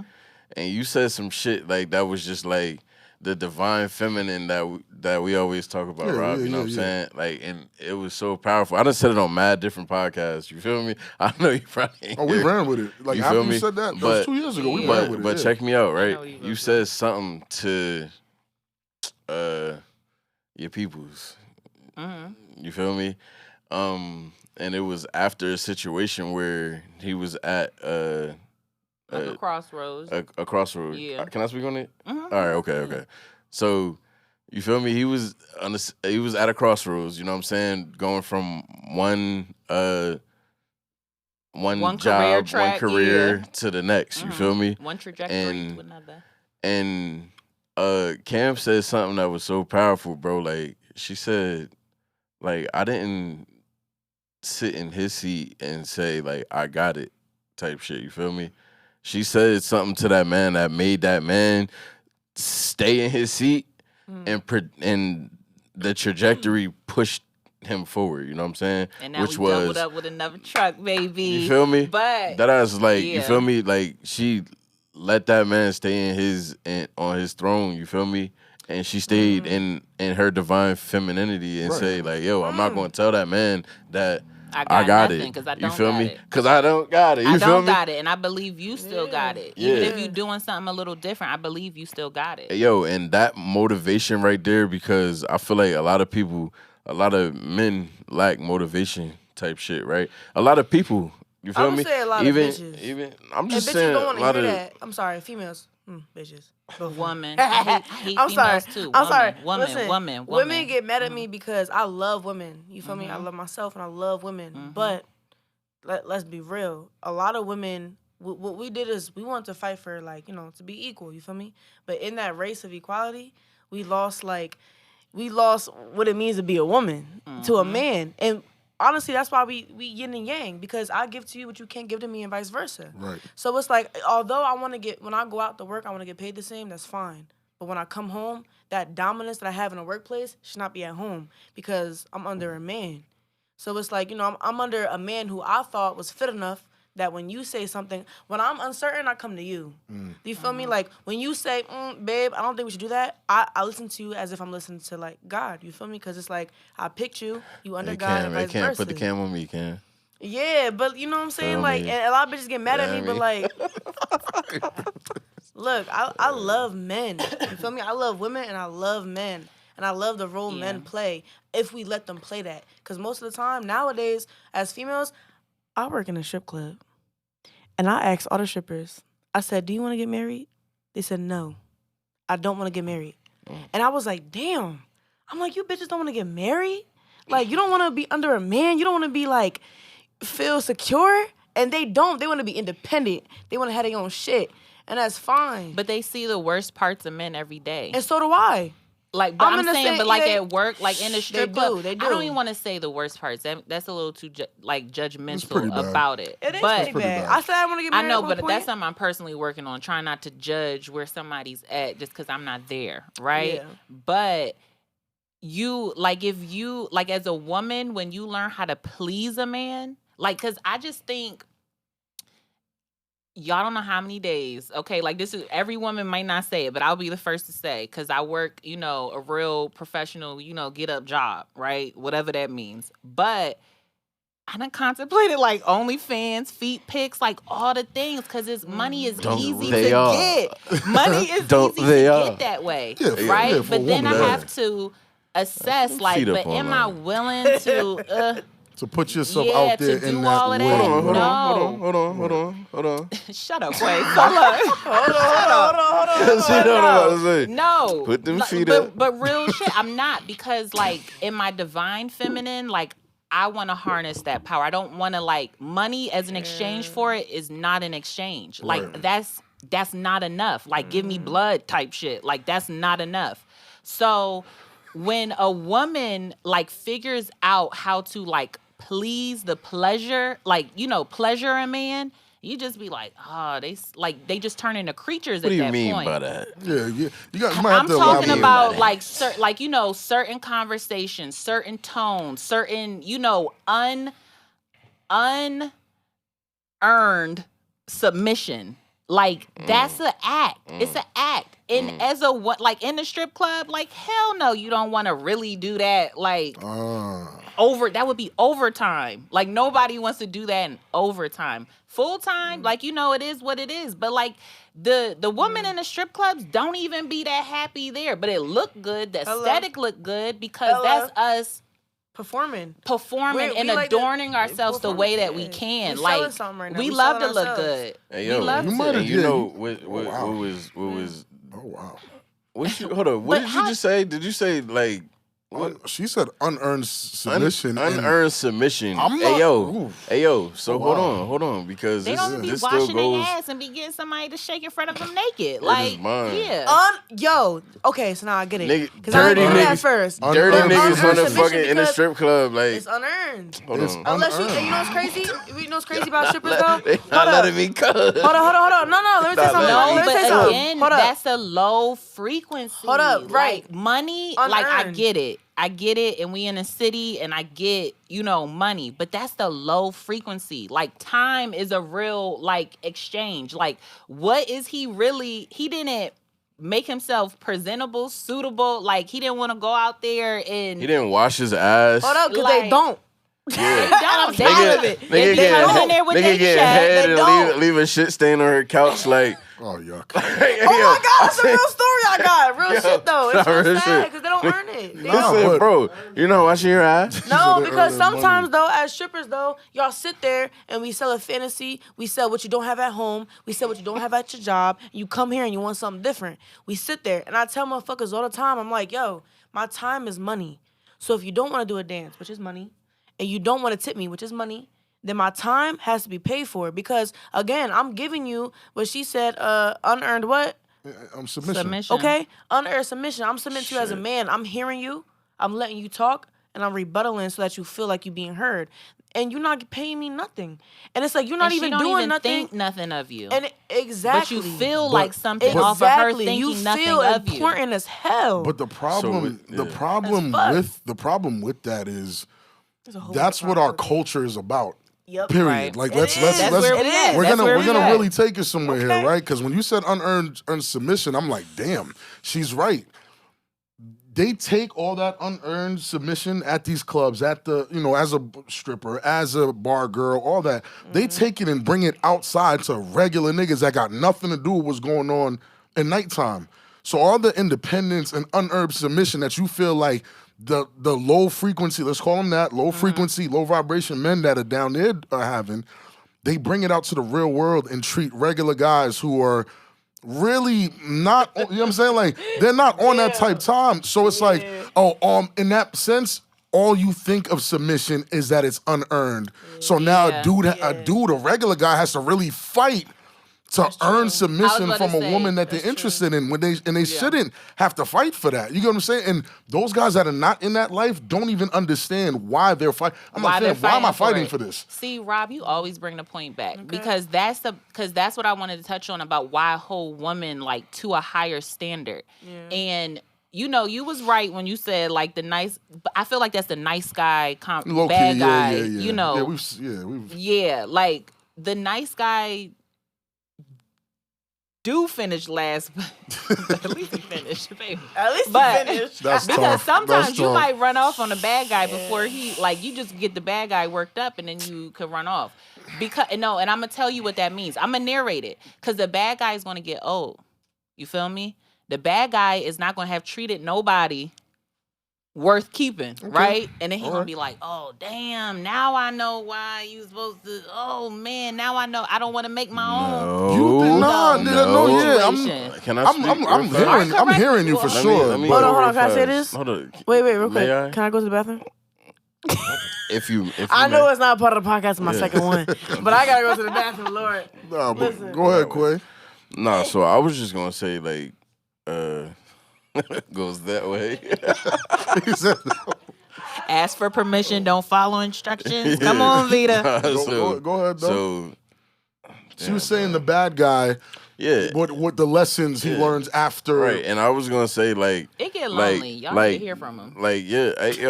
B: And you said some shit like that was just like the divine feminine that we always talk about, Rob. You know what I'm saying? Like, and it was so powerful. I done said it on mad different podcasts. You feel me? I know you probably ain't
C: We
B: hear.
C: ran with it. Like
B: You
C: after
B: feel
C: you
B: me?
C: said that was 2 years ago. We ran with it.
B: But check me out, right?
D: what you
B: You said something to your peoples. You feel me? And it was after a situation where he was at
D: Like a crossroads.
B: a crossroad.
D: Yeah.
B: Can I speak on it? All right. Okay. So you feel me? He was at a crossroads. You know what I'm saying? Going from one job,
D: track,
B: one career
D: yeah.
B: to the next. You feel me?
D: One trajectory to another.
B: And Cam said something that was so powerful, bro. Like she said, like I didn't sit in his seat and say like I got it type shit. You feel me? She said something to that man that made that man stay in his seat and the trajectory pushed him forward. You know what I'm saying?
D: And now
B: Which
D: we
B: was
D: doubled up with another truck, baby.
B: you feel me?
D: But
B: that ass like
D: yeah.
B: you feel me? Like she let that man stay on his throne. You feel me? And she stayed in her divine femininity and say like, yo, I'm not going to tell that man that I got
D: nothing,
B: it.
D: 'cause I
B: You
D: don't
B: feel
D: got
B: me?
D: it.
B: Because I don't got it. You
D: I
B: feel
D: don't
B: me?
D: got it, and I believe you still got it.
B: Yeah.
D: Even if you're doing something a little different, I believe you still got it.
B: Yo, and that motivation right there, because I feel like a lot of men lack motivation type shit, right? A lot of people, you feel
A: I'ma
B: me?
A: say a lot of bitches.
B: Even I'm
A: And
B: just
A: bitches
B: saying
A: don't
B: a
A: want to
B: lot
A: hear
B: of
A: that. I'm sorry, females. Bitches.
D: Woman, I hate
A: I'm sorry.
D: females too.
A: I'm sorry.
D: Woman,
A: Listen,
D: woman.
A: Women get mad at me because I love women. You feel me? I love myself and I love women. But let's be real. A lot of women, what we did is we wanted to fight for like, you know, to be equal. You feel me? But in that race of equality, we lost what it means to be a woman to a man. And honestly, that's why we yin and yang, because I give to you what you can't give to me and vice versa.
C: Right.
A: So it's like, although when I go out to work, I want to get paid the same, that's fine. But when I come home, that dominance that I have in the workplace should not be at home because I'm under a man. So it's like, you know, I'm under a man who I thought was fit enough that when you say something, when I'm uncertain, I come to you. Do you feel me? Like, when you say, babe, I don't think we should do that, I listen to you as if I'm listening to, like, God. You feel me? Because it's like, I picked you under God and vice versa.
B: Put the cam on me, Cam.
A: Yeah, but you know what I'm saying?
B: Feel
A: Like,
B: me?
A: and a lot of bitches get mad at me,
B: Feel
A: but
B: me?
A: like, look, I love men. You feel me? I love women and I love men. And I love the role men play if we let them play that. Because most of the time, nowadays, as females, I work in a strip club. And I asked all the strippers, I said, do you want to get married? They said, no, I don't want to get married. And I was like, damn. I'm like, you bitches don't want to get married? Like, you don't want to be under a man? You don't want to be, like, feel secure? And they don't. They want to be independent. They want to have their own shit. And that's fine.
D: But they see the worst parts of men every day.
A: And so do I.
D: Like, but I'm saying, but like
A: yeah,
D: at work, like in the strip club,
A: they
D: I
A: do.
D: don't even want to say the worst parts. That's a little too
C: pretty
D: judgmental
C: bad.
D: about it.
A: It is
D: but
A: pretty bad. I said I want to get married.
D: I know,
A: at one
D: but
A: point.
D: that's something I'm personally working on, trying not to judge where somebody's at just because I'm not there, right?
A: Yeah.
D: But you, like, if you, like, as a woman, when you learn how to please a man, like, because I just think, y'all don't know how many days, okay, like this is, every woman might not say it, but I'll be the first to say, because I work, you know, a real professional, you know, get up job, right? Whatever that means. But I done contemplated like OnlyFans, feet pics, like all the things, because money is easy to get. Money is easy to get that way, right?
C: Yeah,
D: but then I
C: woman,
D: have to assess, like,
B: Feet up
D: but am I
B: online.
D: willing to...
C: to put yourself out there
D: to
C: in
D: do
C: that
D: all of
C: way.
D: that.
B: Hold
D: No.
B: on.
D: Shut up, Quay. Hold on.
B: See what I'm about to say?
D: No.
B: Put them feet
D: but,
B: up.
D: But real shit, I'm not, because like in my divine feminine, like I want to harness that power. I don't want to like money as an exchange for it is not an exchange. Like that's not enough. Like give me blood type shit. Like that's not enough. So when a woman like figures out how to like please the pleasure, like, you know, pleasure a man, you just be like, oh, they just turn into creatures
B: What do
D: at
B: you
D: that
B: mean
D: point.
B: by that?
C: Yeah. You might have
D: I'm
C: to
D: talking
C: elaborate.
D: about like you know, certain conversations, certain tones, certain, you know, unearned submission. Like that's an act. It's an act. And as a what, like in the strip club, like hell no, you don't want to really do that. Like that would be overtime. Like nobody wants to do that in overtime. Full time, like, you know, it is what it is. But like the women in the strip clubs don't even be that happy there. But it looked good. The aesthetic looked good because that's us
A: performing
D: and
A: like
D: adorning ourselves the way that we can. Like we love to look good.
B: Hey, yo,
D: we love to.
B: You know what was
C: Oh wow.
B: hold on. What did you just say? Did you say like
C: She said unearned submission.
B: Unearned submission.
C: I'm
B: Hey
C: not-
B: yo. So hold on, because
D: They
B: this,
D: don't be
B: this
D: washing
B: still
D: their
B: goes.
D: ass and be getting somebody to shake in front of them naked.
B: is
D: Like,
B: mine.
D: yeah.
A: Okay, so now I get it.
B: Nigga,
A: I
B: dirty
A: didn't get it
B: niggas-
A: at first.
B: Dirty
C: Unearned
B: niggas on the
A: submission
B: fucking in the
A: because
B: strip club, like
A: It's unearned.
B: hold
C: It's
B: on.
A: Unless you,
C: unearned.
A: and you know what's crazy? You know what's crazy about strippers though?
B: They not letting me cut.
A: Hold on. No, let me say
B: Nah,
A: something.
B: let me-
A: Let me say
D: But
A: something.
D: again,
A: Hold up.
D: that's a low frequency.
A: Hold up, right.
D: Like, money, like, I
A: Unearned.
D: get it. And we in a city, and I get, you know, money. But that's the low frequency. Like, time is a real, like, exchange. Like, what is he really... He didn't make himself presentable, suitable. Like, he didn't want to go out there and...
B: He didn't wash his ass.
A: Hold up, because
D: Like-
A: they don't.
D: They don't. They
A: tired
D: out
A: of it.
B: Nigga
D: They come in there with
B: nigga
D: their
B: get
D: check.
B: head
A: They
B: and
A: don't.
B: leave a shit stain on her couch like.
C: Oh yuck.
A: Oh my God, that's a real story I got. Real shit though. It's
B: nah,
A: real
B: real
A: sad
B: shit.
A: because they don't earn it. They
C: Nah,
A: don't.
B: Said,
C: but-
B: bro, you know washing your ass?
A: No,
C: they
A: because
C: earn their
A: sometimes
C: money.
A: though, as strippers though, y'all sit there and we sell a fantasy. We sell what you don't have at home. We sell what you don't have at your job. You come here and you want something different. We sit there and I tell motherfuckers all the time, I'm like, yo, my time is money. So if you don't want to do a dance, which is money, and you don't want to tip me, which is money, then my time has to be paid for. Because again, I'm giving you what she said, unearned what?
C: Submission.
A: Okay? Unearned submission. I'm submitting to you as a man. I'm hearing you. I'm letting you talk. And I'm rebuttaling so that you feel like you're being heard. And you're not paying me nothing. And it's like you're not
D: And
A: even
D: she don't
A: doing
D: even
A: nothing.
D: think nothing of you.
A: And exactly.
D: But you feel like something off
A: exactly.
D: of her thinking
A: you
D: nothing
A: feel
D: of you.
A: important as hell.
C: But the problem,
B: So,
A: That's fucked.
C: with that is
A: There's a whole
C: that's
A: different
C: what our
A: problem.
C: culture is about.
A: Yep.
C: Period.
D: Right.
C: Like
A: It
C: let's
A: is.
C: let's
A: That's
C: let's
A: where we at.
C: we're
A: That's
C: gonna
A: where
C: we're
A: we
C: gonna
A: at.
C: really take it somewhere here,
A: Okay.
C: right? Because when you said unearned submission, I'm like, damn, she's right. They take all that unearned submission at these clubs, at the, you know, as a stripper, as a bar girl, all that. They take it and bring it outside to regular niggas that got nothing to do with what's going on at nighttime. So all the independence and unearned submission that you feel like the low frequency, let's call them that, low frequency, low vibration men that are down there are having, they bring it out to the real world and treat regular guys who are really not, you know what I'm saying? Like, they're not on that type time. So it's like, in that sense, all you think of submission is that it's unearned. So now a regular guy has to really fight to earn submission
D: about
C: from
D: to
C: a
D: say,
C: woman that they're interested in when they shouldn't have to fight for that. You get what I'm saying? And those guys that are not in that life don't even understand why they're fighting. I'm like, fam, why am I fighting for this?
D: See, Rob, you always bring the point back because that's what I wanted to touch on about why hold women like to a higher standard. And you know, you was right when you said like the nice. I feel like that's the nice guy,
C: Low
D: bad
C: key,
D: guy.
C: yeah.
D: You know, like the nice guy do finish last, but at least he finished, baby.
A: At least
D: But-
A: he finished.
C: That's
D: Because
C: tough.
D: sometimes
C: That's
D: you
C: tough.
D: might run off on the bad guy before he, like, you just get the bad guy worked up and then you could run off. And I'm gonna tell you what that means. I'm gonna narrate it because the bad guy is gonna get old. You feel me? The bad guy is not gonna have treated nobody worth keeping, right? And then he gonna be like, oh damn, now I know why you supposed to. Oh man, now I know I don't want to make my own.
C: You think
B: Can I speak?
C: I'm hearing you for sure.
B: Let me
A: Hold
B: go
A: on.
B: real
A: Can I say
B: fast.
A: this?
B: Hold on.
A: Wait, real quick.
B: May I?
A: Can I go to the bathroom?
B: If you
A: I know
B: may.
A: it's not part of the podcast, my second one, but I gotta go to the bathroom, Lord.
C: Nah, but
A: Listen.
C: go ahead, Quay.
B: Nah, so I was just gonna say like, goes that way.
C: He said,
D: Ask for permission, don't follow instructions. Come on, Vida.
C: go ahead, though.
B: So
C: She was saying the bad guy.
B: yeah,
C: What the lessons he learns after.
B: right. And I was gonna say like,
D: It get lonely. Y'all need to hear from him.
B: Like yeah, I ain't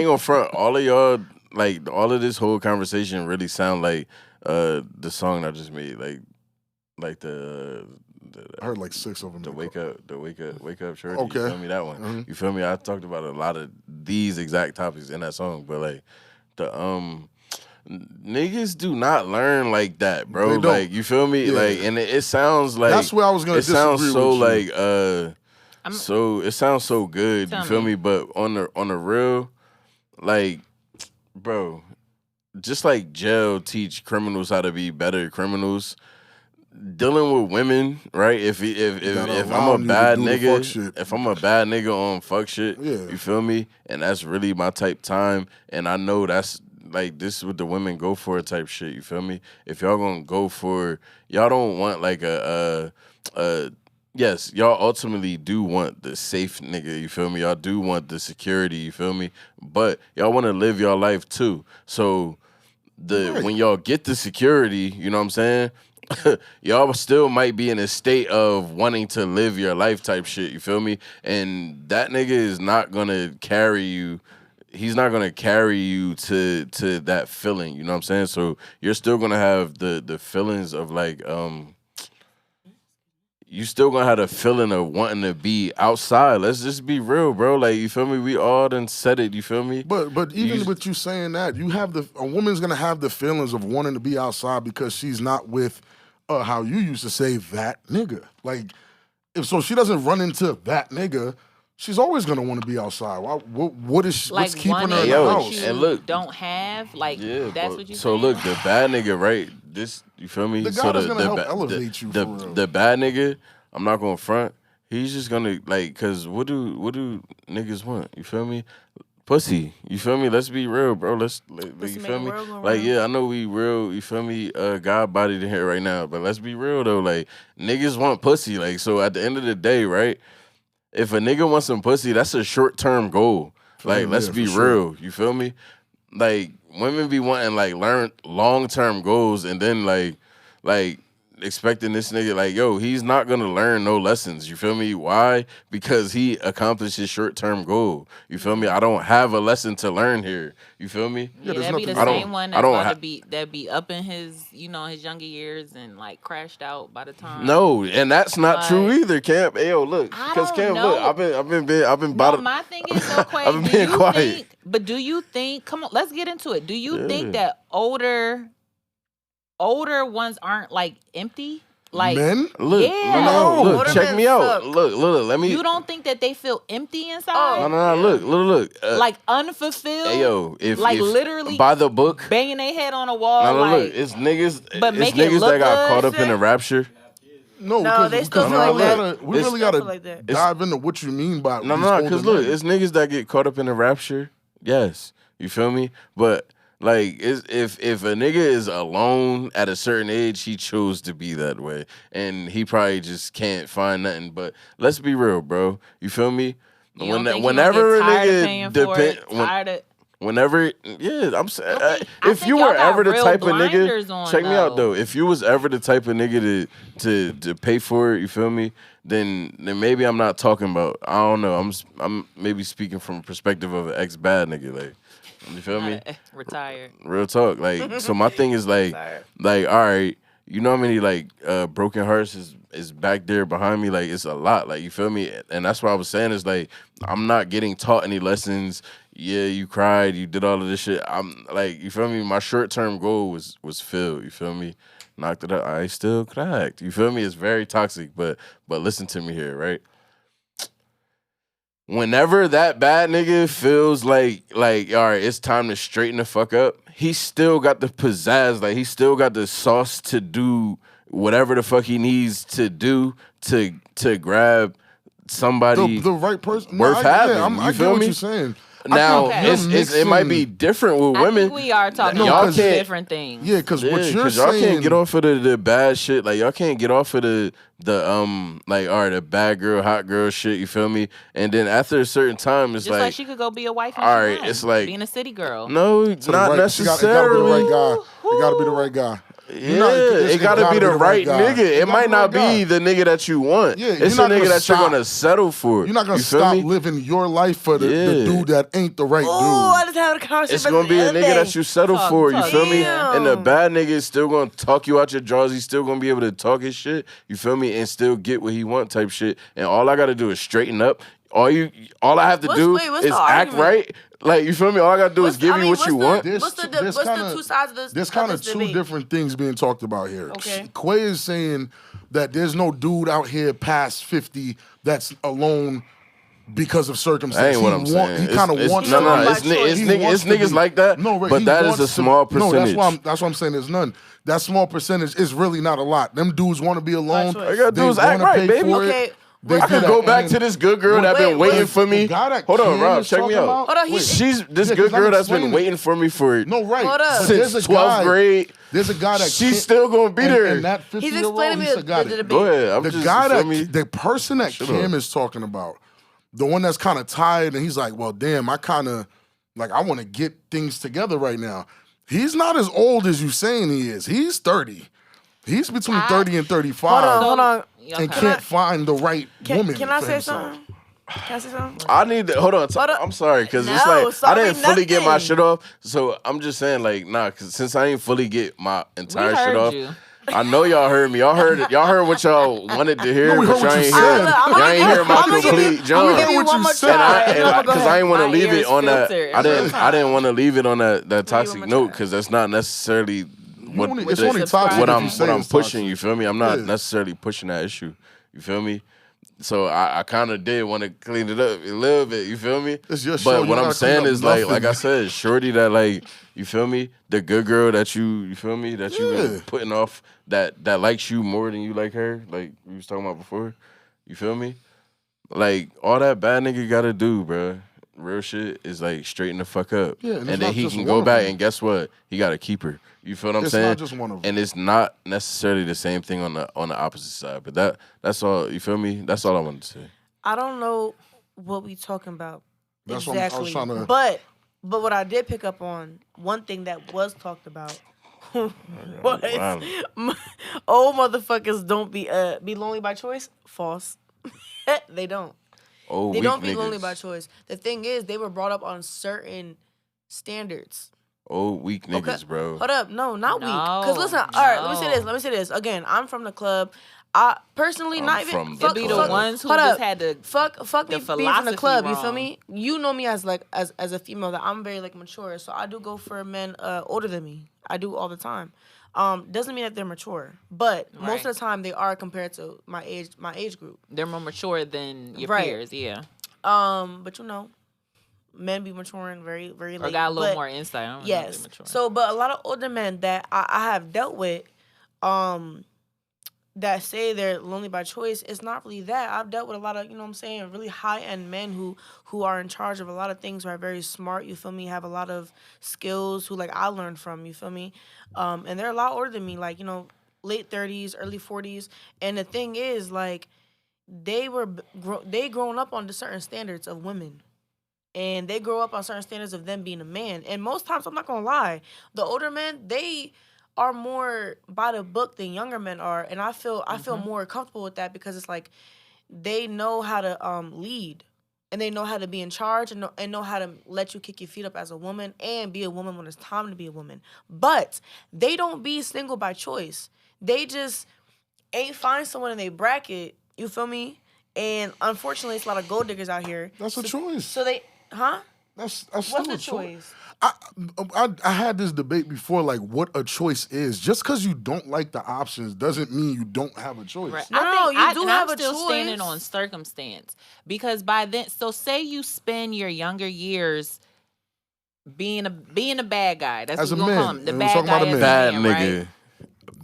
B: gonna front. All of y'all, like all of this whole conversation really sound like the song I just made, like the
C: I heard like 6 of them.
B: The wake up, shorty.
C: Okay.
B: You feel me? That one.
C: Mm-hmm.
B: You feel me? I talked about a lot of these exact topics in that song, but like the niggas do not learn like that, bro.
C: They don't.
B: Like you feel me?
C: Yeah.
B: Like, and it sounds like
C: That's where I was gonna
B: It sounds
C: disagree
B: so
C: with you.
B: like so it sounds so good. You feel me? But on the real, like, bro, just like jail teach criminals how to be better criminals. Dealing with women, right? If I'm a bad nigga, if I'm a bad nigga on fuck shit, you feel me? And that's really my type time, and I know that's like this is what the women go for type shit. You feel me? If y'all gonna go for, y'all don't want like yes, y'all ultimately do want the safe nigga. You feel me? Y'all do want the security. You feel me? But y'all want to live your life too. So when y'all get the security, you know what I'm saying? Y'all still might be in a state of wanting to live your life type shit, you feel me? And that nigga is not gonna carry you. He's not gonna carry you to that feeling, you know what I'm saying? So you're still gonna have the feelings of like you still gonna have the feeling of wanting to be outside. Let's just be real, bro. Like, you feel me? We all done said it, you feel me?
C: But even with you saying that, you have a woman's gonna have the feelings of wanting to be outside because she's not with how you used to say that nigga. Like, if so she doesn't run into that nigga, she's always gonna want to be outside. What's keeping her in the house?
B: And look,
D: don't have like that's what you.
B: So look, the bad nigga, right? This, you feel me?
C: The guy that's gonna help elevate you.
B: The bad nigga, I'm not gonna front. He's just gonna like, cause what do niggas want? You feel me? Pussy. You feel me? Let's be real, bro. You feel me? Like, yeah, I know we real. You feel me? God bodied in here right now, but let's be real though. Like, niggas want pussy. Like, so at the end of the day, right? If a nigga wants some pussy, that's a short-term goal. Like, let's be real. You feel me? Like, women be wanting like learn long-term goals, and then like expecting this nigga like, yo, he's not gonna learn no lessons. You feel me? Why? Because he accomplished his short-term goal. You feel me? I don't have a lesson to learn here. You feel me?
D: Yeah, that'd be the same one that's about to be up in his, his younger years and like crashed out by the time.
B: No, and that's not true either, Camp. Hey, yo, look, because Camp, look, I've been bottom.
D: My thing is so quiet.
B: I've been being quiet.
D: But do you think? Come on, let's get into it. Do you think that older ones aren't like empty? Like
C: men?
B: Look, look, check me out. Look, let me.
D: You don't think that they feel empty inside?
B: No, look.
D: Like unfulfilled?
B: Hey, yo, if
D: literally
B: by the book,
D: banging their head on a wall.
B: Look, it's niggas. It's niggas that got caught up in the rapture.
C: No,
A: they still feel like that.
C: We really gotta dive into what you mean by
B: because look, it's niggas that get caught up in the rapture. Yes, you feel me? But like, if a nigga is alone at a certain age, he chose to be that way, and he probably just can't find nothing. But let's be real, bro. You feel me? Whenever a nigga whenever, yeah, I'm saying, if you were ever the type of nigga, check me out though. If you was ever the type of nigga to pay for it, you feel me? Then maybe I'm not talking about. I don't know. I'm maybe speaking from a perspective of an ex bad nigga, like. You feel me?
D: Retired.
B: Real talk. Like, so my thing is like, all right, you know how many like broken hearts is back there behind me? Like, it's a lot. Like, you feel me? And that's what I was saying is like, I'm not getting taught any lessons. Yeah, you cried, you did all of this shit. I'm like, you feel me? My short-term goal was filled. You feel me? Knocked it out. I still cracked. You feel me? It's very toxic, but listen to me here, right? whenever that bad nigga feels like, all right, it's time to straighten the fuck up, he still got the pizzazz, like he still got the sauce to do whatever the fuck he needs to do to grab somebody
C: the right person
B: worth having.
C: I
B: You feel
C: get what
B: me?
C: you're saying.
B: Now,
D: Okay.
B: it might be different with
D: I
B: women.
D: think we are talking
B: Y'all
D: about two
B: can't-
D: different things.
C: Yeah, because what you're
B: y'all
C: saying,
B: can't get off of the bad shit. Like y'all can't get off of the like, all right, the bad girl, hot girl shit. You feel me? And then after a certain time, it's
D: Just like she could go be a wife.
B: all right, it's like
D: being a city girl.
B: no,
C: to the
B: not
C: right,
B: necessarily.
C: It gotta be the right guy. It gotta be the right guy.
B: Yeah, it gotta be the right
C: guy.
B: nigga. It might not be the nigga that you want.
C: Yeah,
B: it's
C: you're
B: a
C: not
B: nigga
C: gonna
B: that you're
C: stop.
B: gonna settle for.
C: You're not gonna
B: You feel
C: stop
B: me?
C: living your life for the dude that ain't the right
A: Oh, I
C: dude.
A: just had a conversation.
B: It's gonna be a nigga that you settle
D: Talk,
B: for. You
D: talk.
B: feel me?
A: Damn.
B: And the bad nigga is still gonna talk you out your jaws. He's still gonna be able to talk his shit. You feel me? And still get what he want type shit. And all I gotta do is straighten up. All I have to do
A: what's
B: is
A: the
B: act
A: argument?
B: right. Like, you feel me? All I gotta do is give you what you want.
A: What's the two sides of this?
C: There's kind of
A: this
C: two
A: debate?
C: different things being talked about here.
A: Okay.
C: Quay is saying that there's no dude out here past 50 that's alone because of circumstance.
B: That ain't what I'm saying.
C: He kind of wants to.
B: It's niggas like that.
C: No, right,
B: but
C: he
B: that is
C: wants
B: a small
C: to, No,
B: percentage.
C: that's why I'm saying there's none. That small percentage is really not a lot. Them dudes want to be alone.
A: choice.
B: All you gotta do
C: They
B: is act
C: wanna
B: right,
C: pay
B: baby.
C: for it.
A: Okay,
C: They
B: I
C: do
B: could
C: that.
B: go
C: And
B: back
C: then-
B: to this good girl that been
A: wait,
B: waiting for me.
C: The guy that
B: Hold on,
C: Kim
B: Rob,
C: is
B: check me
C: talking
B: out.
C: about-
A: Hold on,
C: Wait.
B: She's this
C: Yeah,
B: good
C: 'cause I'm
B: girl that's been
C: explaining.
B: waiting for me for
C: No, right.
A: Hold up.
C: But there's
B: since
C: a
B: 12th
C: guy-
B: grade.
C: There's a guy that
B: She's
C: can't-
B: still gonna be there.
C: And that
A: He's
C: 50-year-old,
A: explaining
C: he
A: me
C: got
A: the
C: it.
A: debate.
B: Go ahead. I'm
C: The
B: just,
C: guy
B: you feel
C: that
B: me?
C: the person that
B: Shut
C: Kim
B: up.
C: is talking about, the one that's kind of tired, and he's like, well, damn, I kind of like I want to get things together right now. He's not as old as you saying he is. He's 30. He's between 30 and 35.
A: Hold on.
C: And can't find the right woman.
A: Can I
C: for
A: say
C: himself.
A: something? Can I say something?
B: I need to hold on.
A: Hold up.
B: I'm sorry because it's
A: No,
B: like I
A: sorry,
B: didn't fully get my
A: nothing.
B: shit off. So I'm just saying like nah, because since I ain't fully get my entire
D: We
B: shit
D: heard
B: off,
D: you.
B: I know y'all heard me. Y'all heard what y'all wanted to hear,
C: No, we
B: but
C: heard
B: y'all
C: what you
B: ain't
C: said.
B: hear.
A: Look, I'm
B: Y'all
A: gonna
B: ain't
A: give
B: hear
A: you-
B: my
A: I'm gonna give
B: complete
A: you
B: John.
C: heard what
A: one
C: you
A: more
C: said.
A: try, and then I'm gonna go
B: Because I
A: ahead.
B: didn't want to
D: My
B: leave it
D: ears
B: on that.
D: filtered.
B: I didn't want to leave it on that
A: one
B: toxic
A: more
B: note
A: try.
B: because that's not necessarily what
C: It's
B: the-
C: only toxic
B: what
C: if
B: I'm
C: you say
B: what I'm
C: it's
B: pushing.
C: toxic.
B: You feel me? I'm not
C: Yeah.
B: necessarily pushing that issue. You feel me? So I kind of did want to clean it up a little bit. You feel me?
C: It's your show.
B: But
C: You
B: what
C: don't
B: I'm
C: gotta clean
B: saying
C: up
B: is like
C: nothing.
B: I said, shorty that like you feel me, the good girl that you feel me that you been
C: Yeah.
B: putting off that likes you more than you like her, like we was talking about before. You feel me? Like all that bad nigga gotta do, bro. Real shit is like straighten the fuck up,
C: Yeah, and it's
B: and then
C: not
B: he
C: just
B: can
C: one
B: go
C: of
B: back
C: them.
B: and guess what? He gotta keep her. You feel what I'm
C: It's
B: saying?
C: not just one of them.
B: And it's not necessarily the same thing on the opposite side. But that's all. You feel me? That's all I wanted to say.
A: I don't know what we talking about
C: That's what I was
A: exactly,
C: trying to-
A: but what I did pick up on one thing that was talked about was
B: Wow.
A: old motherfuckers don't be lonely by choice. False. They don't.
B: Oh,
A: They
B: weak
A: don't be
B: niggas.
A: lonely by choice. The thing is, they were brought up on certain standards.
B: Oh, weak niggas, bro.
A: Hold up, no, not weak.
D: No,
A: Cause listen, all right,
D: no.
A: let me say this. Again, I'm from the club. I personally
B: I'm
A: not even
B: from the
A: fuck,
B: club.
D: It be the
B: Fuck-
D: ones who
A: hold
D: just
A: up.
D: had to.
A: Fuck
D: the
A: me being from the
D: philosophy
A: club. You feel
D: wrong.
A: me? You know me as a female that I'm very like mature, so I do go for men older than me. I do all the time. Doesn't mean that they're mature, but most
D: Right.
A: of the time they are compared to my age group.
D: They're more mature than your
A: Right.
D: peers, yeah.
A: But you know, men be maturing very very late.
D: Or got a little
A: But-
D: more insight. I don't know if
A: Yes.
D: they're mature.
A: So, but a lot of older men that I have dealt with, that say they're lonely by choice, it's not really that. I've dealt with a lot of, you know what I'm saying, really high end men who are in charge of a lot of things, who are very smart, you feel me, have a lot of skills, who like I learned from, you feel me? And they're a lot older than me, like, you know, late 30s, early 40s. And the thing is, like, they grown up on the certain standards of women. And they grow up on certain standards of them being a man. And most times, I'm not gonna lie, the older men, they are more by the book than younger men are. And I feel more comfortable with that because it's like they know how to lead. And they know how to be in charge and know how to let you kick your feet up as a woman and be a woman when it's time to be a woman. But they don't be single by choice. They just ain't find someone in their bracket, you feel me? And unfortunately, it's a lot of gold diggers out here.
C: That's a choice.
A: So they, huh?
C: That's
A: What's
C: still
A: the
C: a choice.
A: choice?
C: I had this debate before, like what a choice is. Just because you don't like the options doesn't mean you don't have a choice.
D: Right.
A: No, you do have
D: I'm
A: a
D: still
A: choice.
D: standing on circumstance because by then, so say you spend your younger years being a bad guy. That's
C: As
D: what
C: a
D: we're gonna call
C: man.
D: him. The
C: We're
D: bad
C: talking
D: guy
C: about a
D: as
C: man.
B: Bad
D: man,
B: nigga.
D: right?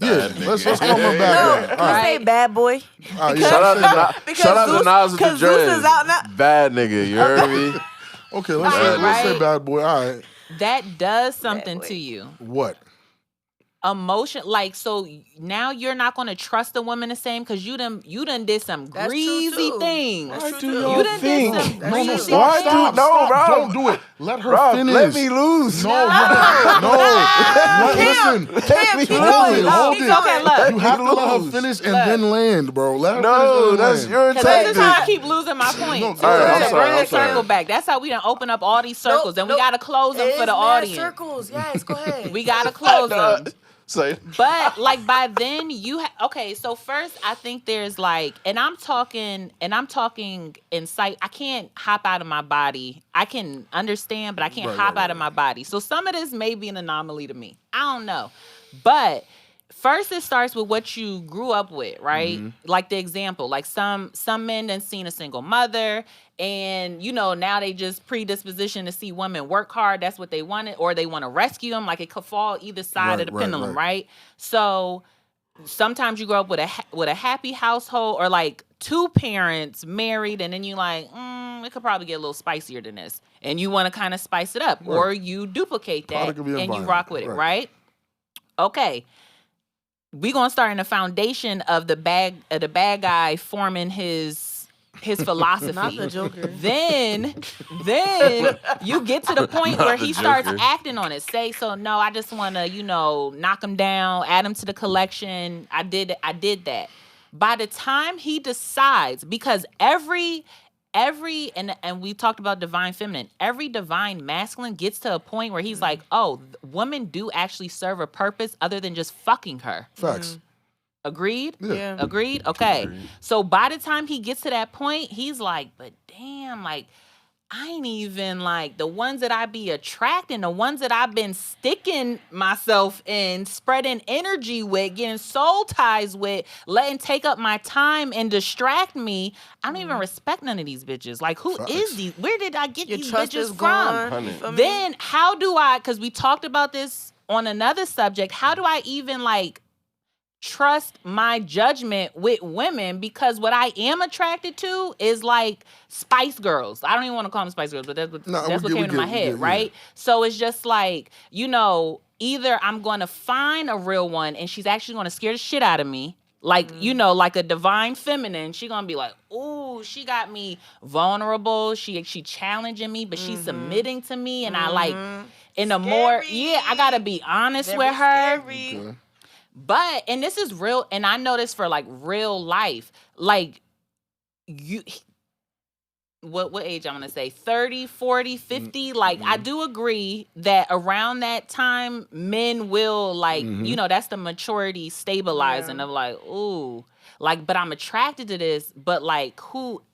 C: Yeah, let's call him a
A: No,
C: bad guy.
A: can you say bad boy?
C: All right,
B: Shout out to
A: Because
B: shout out to
A: Zeus-
B: Nas with the
A: because Zeus is
B: dreads.
A: out now.
B: Bad nigga, you heard me?
C: Okay,
D: Right,
C: let's say
D: right.
C: bad boy. All right.
D: That does something
A: boy.
D: to you.
C: What?
D: Emotion, like, so now you're not gonna trust a woman the same because you done did some
A: That's true,
D: greasy
A: too.
D: things.
A: That's
B: Why
A: true,
B: do
A: too.
B: y'all
D: You done did
B: think?
D: some
A: That's
C: No,
A: true.
D: greasy
B: Why
D: things.
B: do- no, Rob.
C: Don't do it. Let her
B: Rob,
C: finish.
B: let me lose.
C: No, listen.
B: Let me
A: keep
B: lose.
A: going.
C: Hold
A: Keep
C: it.
A: going.
D: Okay, look.
C: You have to let her
B: lose.
C: finish and then land, bro. Let her
B: No,
C: finish and
B: that's
C: land.
B: your
D: Because this is how I
B: tactic.
D: keep losing my points.
C: No,
B: All right, I'm
A: Bring
B: sorry.
A: it
B: I'm sorry.
D: Circle back. That's how we done open up all these circles, and we
A: Nope.
D: gotta close them
A: It
D: for
A: is
D: the
A: mad
D: audience.
A: circles. Yes, go ahead.
D: We gotta close them.
B: Say,
D: But like by then okay, so first I think there's like, and I'm talking in sight. I can't hop out of my body. I can understand, but I can't hop out of my body. So some of this may be an anomaly to me. I don't know. But first it starts with what you grew up with, right? Like the example, like some men done seen a single mother, and now they just predisposition to see women work hard. That's what they wanted, or they want to rescue them. Like it could fall either side of the pendulum, right? So sometimes you grow up with a happy household, or like two parents married, and then you like, it could probably get a little spicier than this, and you want to kind of spice it up, or you duplicate that
C: Product of the
D: and you
C: environment,
D: rock with it, right? Okay. We're gonna start in the foundation of the bad guy forming his philosophy.
A: Not the Joker.
D: Then you get to the point
B: Not
D: where
B: the
D: he starts
B: Joker.
D: acting on it. Say, so no, I just want to, knock him down, add him to the collection. I did that. By the time he decides, because every and we talked about divine feminine, every divine masculine gets to a point where he's like, oh, women do actually serve a purpose other than just fucking her.
C: Facts.
D: Agreed?
A: Yeah.
D: Agreed? Okay. So by the time he gets to that point, he's like, but damn, like, I ain't even like the ones that I be attracting, the ones that I've been sticking myself in, spreading energy with, getting soul ties with, letting take up my time and distract me. I don't even respect none of these bitches. Like, who is these? Where did I get
A: Your
D: these
A: trust
D: bitches
A: is
D: from?
A: gone. You feel me?
D: Then how do I, because we talked about this on another subject, how do I even like trust my judgment with women? Because what I am attracted to is like Spice Girls. I don't even want to call them Spice Girls, but that's what came into my head, right? So it's just like, either I'm going to find a real one and she's actually going to scare the shit out of me. Like, like a divine feminine, she going to be like, ooh, she got me vulnerable. She challenging me, but she's submitting to me. And I like, in a more, I got to be honest with her.
C: Okay.
D: But, and this is real, and I know this for like real life, like what age I'm going to say, 30, 40, 50, like I do agree that around that time, men will like, that's the maturity stabilizing of like, ooh, like, but I'm attracted to this, but like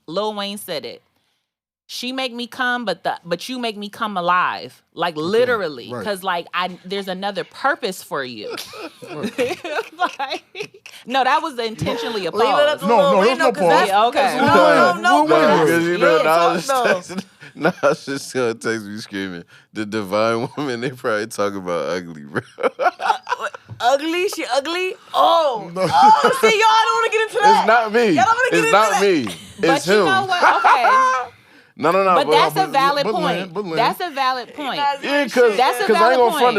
D: Lil Wayne said it. She make me come, but you make me come alive, like literally, because like there's another purpose for you. Like, no, that was intentionally a pause.
A: Leave it up to
C: No,
A: Lil
C: no,
A: Wayne,
C: there's no
A: 'cause
C: pause.
A: that's-
D: Yeah, okay.
A: No.
B: Because
A: talk though.
B: Nas just gonna text me screaming. The divine woman, they probably talk about ugly, bro.
A: Ugly? She ugly? Oh, see, y'all don't want to get into that.
B: It's not me.
A: Y'all don't want to get
B: It's
A: into
B: not
A: that.
B: me.
D: But
B: It's
D: you
B: him.
D: know what? Okay.
B: No.
D: But that's a valid
C: but
D: point.
C: land, but land.
D: That's a valid point.
B: Yeah, because
D: That's a
B: I ain't
D: valid
B: gonna front
D: point.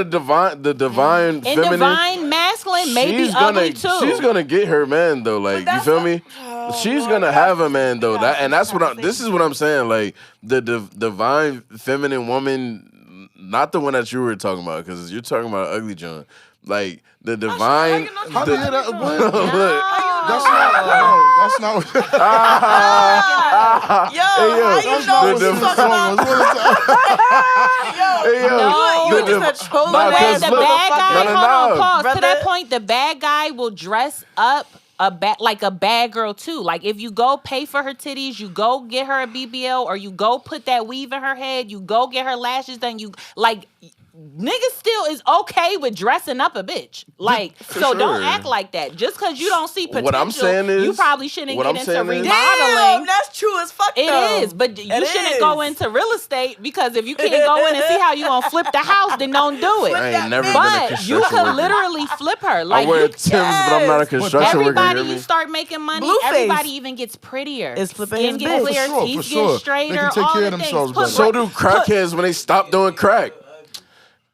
B: the divine
D: And
B: feminine.
D: divine masculine may be ugly too.
B: She's gonna get her man though. Like, you
A: that's
B: feel
A: what-
B: me?
A: Oh,
B: She's
A: Lord,
B: gonna have a man though.
A: God,
B: This is what I'm saying. Like the divine feminine woman, not the one that you were talking about, because you're talking about ugly John. Like the divine.
C: How do you hear that? What?
B: Look.
C: That's not.
A: Yo,
B: Hey,
A: how you know
B: the
A: she's talking about?
B: Hey, yo,
D: No.
A: You
B: the
A: just a trolling
D: But
B: Nah,
D: when
A: ass
D: the
B: look-
D: bad guy,
B: no,
D: hold on,
B: no.
D: pause. To
A: Brother.
D: that point, the bad guy will dress up a bad girl too. Like if you go pay for her titties, you go get her a BBL, or you go put that weave in her head, you go get her lashes done. You like. Niggas still is okay with dressing up a bitch. Like, so don't act like that. Just because you don't see potential,
B: what I'm saying is,
D: you probably shouldn't get into remodeling.
A: Damn, that's true as fuck,
D: It is, but you shouldn't go into real estate, because if you can't go in and see how you gonna flip the house, then don't do it.
B: I ain't never been a
D: But
B: construction
D: you could
B: worker.
D: literally flip her. Like,
B: I wear Timbs, but I'm not a construction worker.
D: everybody,
B: You hear
D: you
B: me?
D: start making money,
A: Blueface
D: everybody even gets prettier.
A: It's flipping
D: Skin
A: his
D: gets
A: bitch.
D: clear,
C: For
D: teeth
C: sure.
D: get straighter,
C: They can take
D: all
C: care
D: the
C: of
D: things.
C: themselves
D: Put
C: better.
B: So do crackheads when they stop doing crack.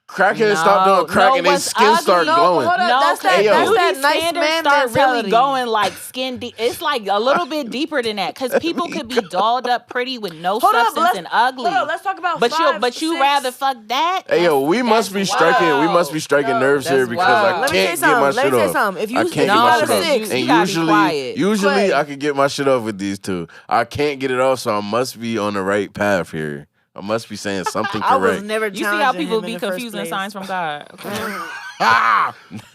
B: Crackheads stop doing crack and their
D: what's
B: skin
D: ugly-
B: start glowing.
A: hold on.
D: No,
A: That's that-
D: hey,
B: that's
A: that nice
D: standards
A: man
D: start
A: mentality.
D: really going like skin deep. It's like a little bit deeper than that, because people could be dolled up pretty with no
A: Hold up,
D: substance and ugly.
A: Hold on, let's talk about
D: But
A: five,
D: you
A: six.
D: rather fuck that?
B: Hey yo, we must be striking. We must be striking nerves here
D: That's
B: because
D: wild.
B: I
A: Let me
B: can't
A: say
B: get my
A: something. Let
B: shit
A: me say
B: off.
A: something. If you
B: I can't get
A: no,
B: my
A: out
B: shit
A: of
B: off.
A: six,
B: And
D: you gotta be
B: usually,
D: quiet.
B: usually
A: Quiet.
B: I could get my shit off with these two. I can't get it off, so I must be on the right path here. I must be saying something
A: I was
B: correct.
A: never
D: You see how
A: challenging
D: people
A: him in
D: be
A: the first
D: confusing
A: place.
D: signs from God. Okay?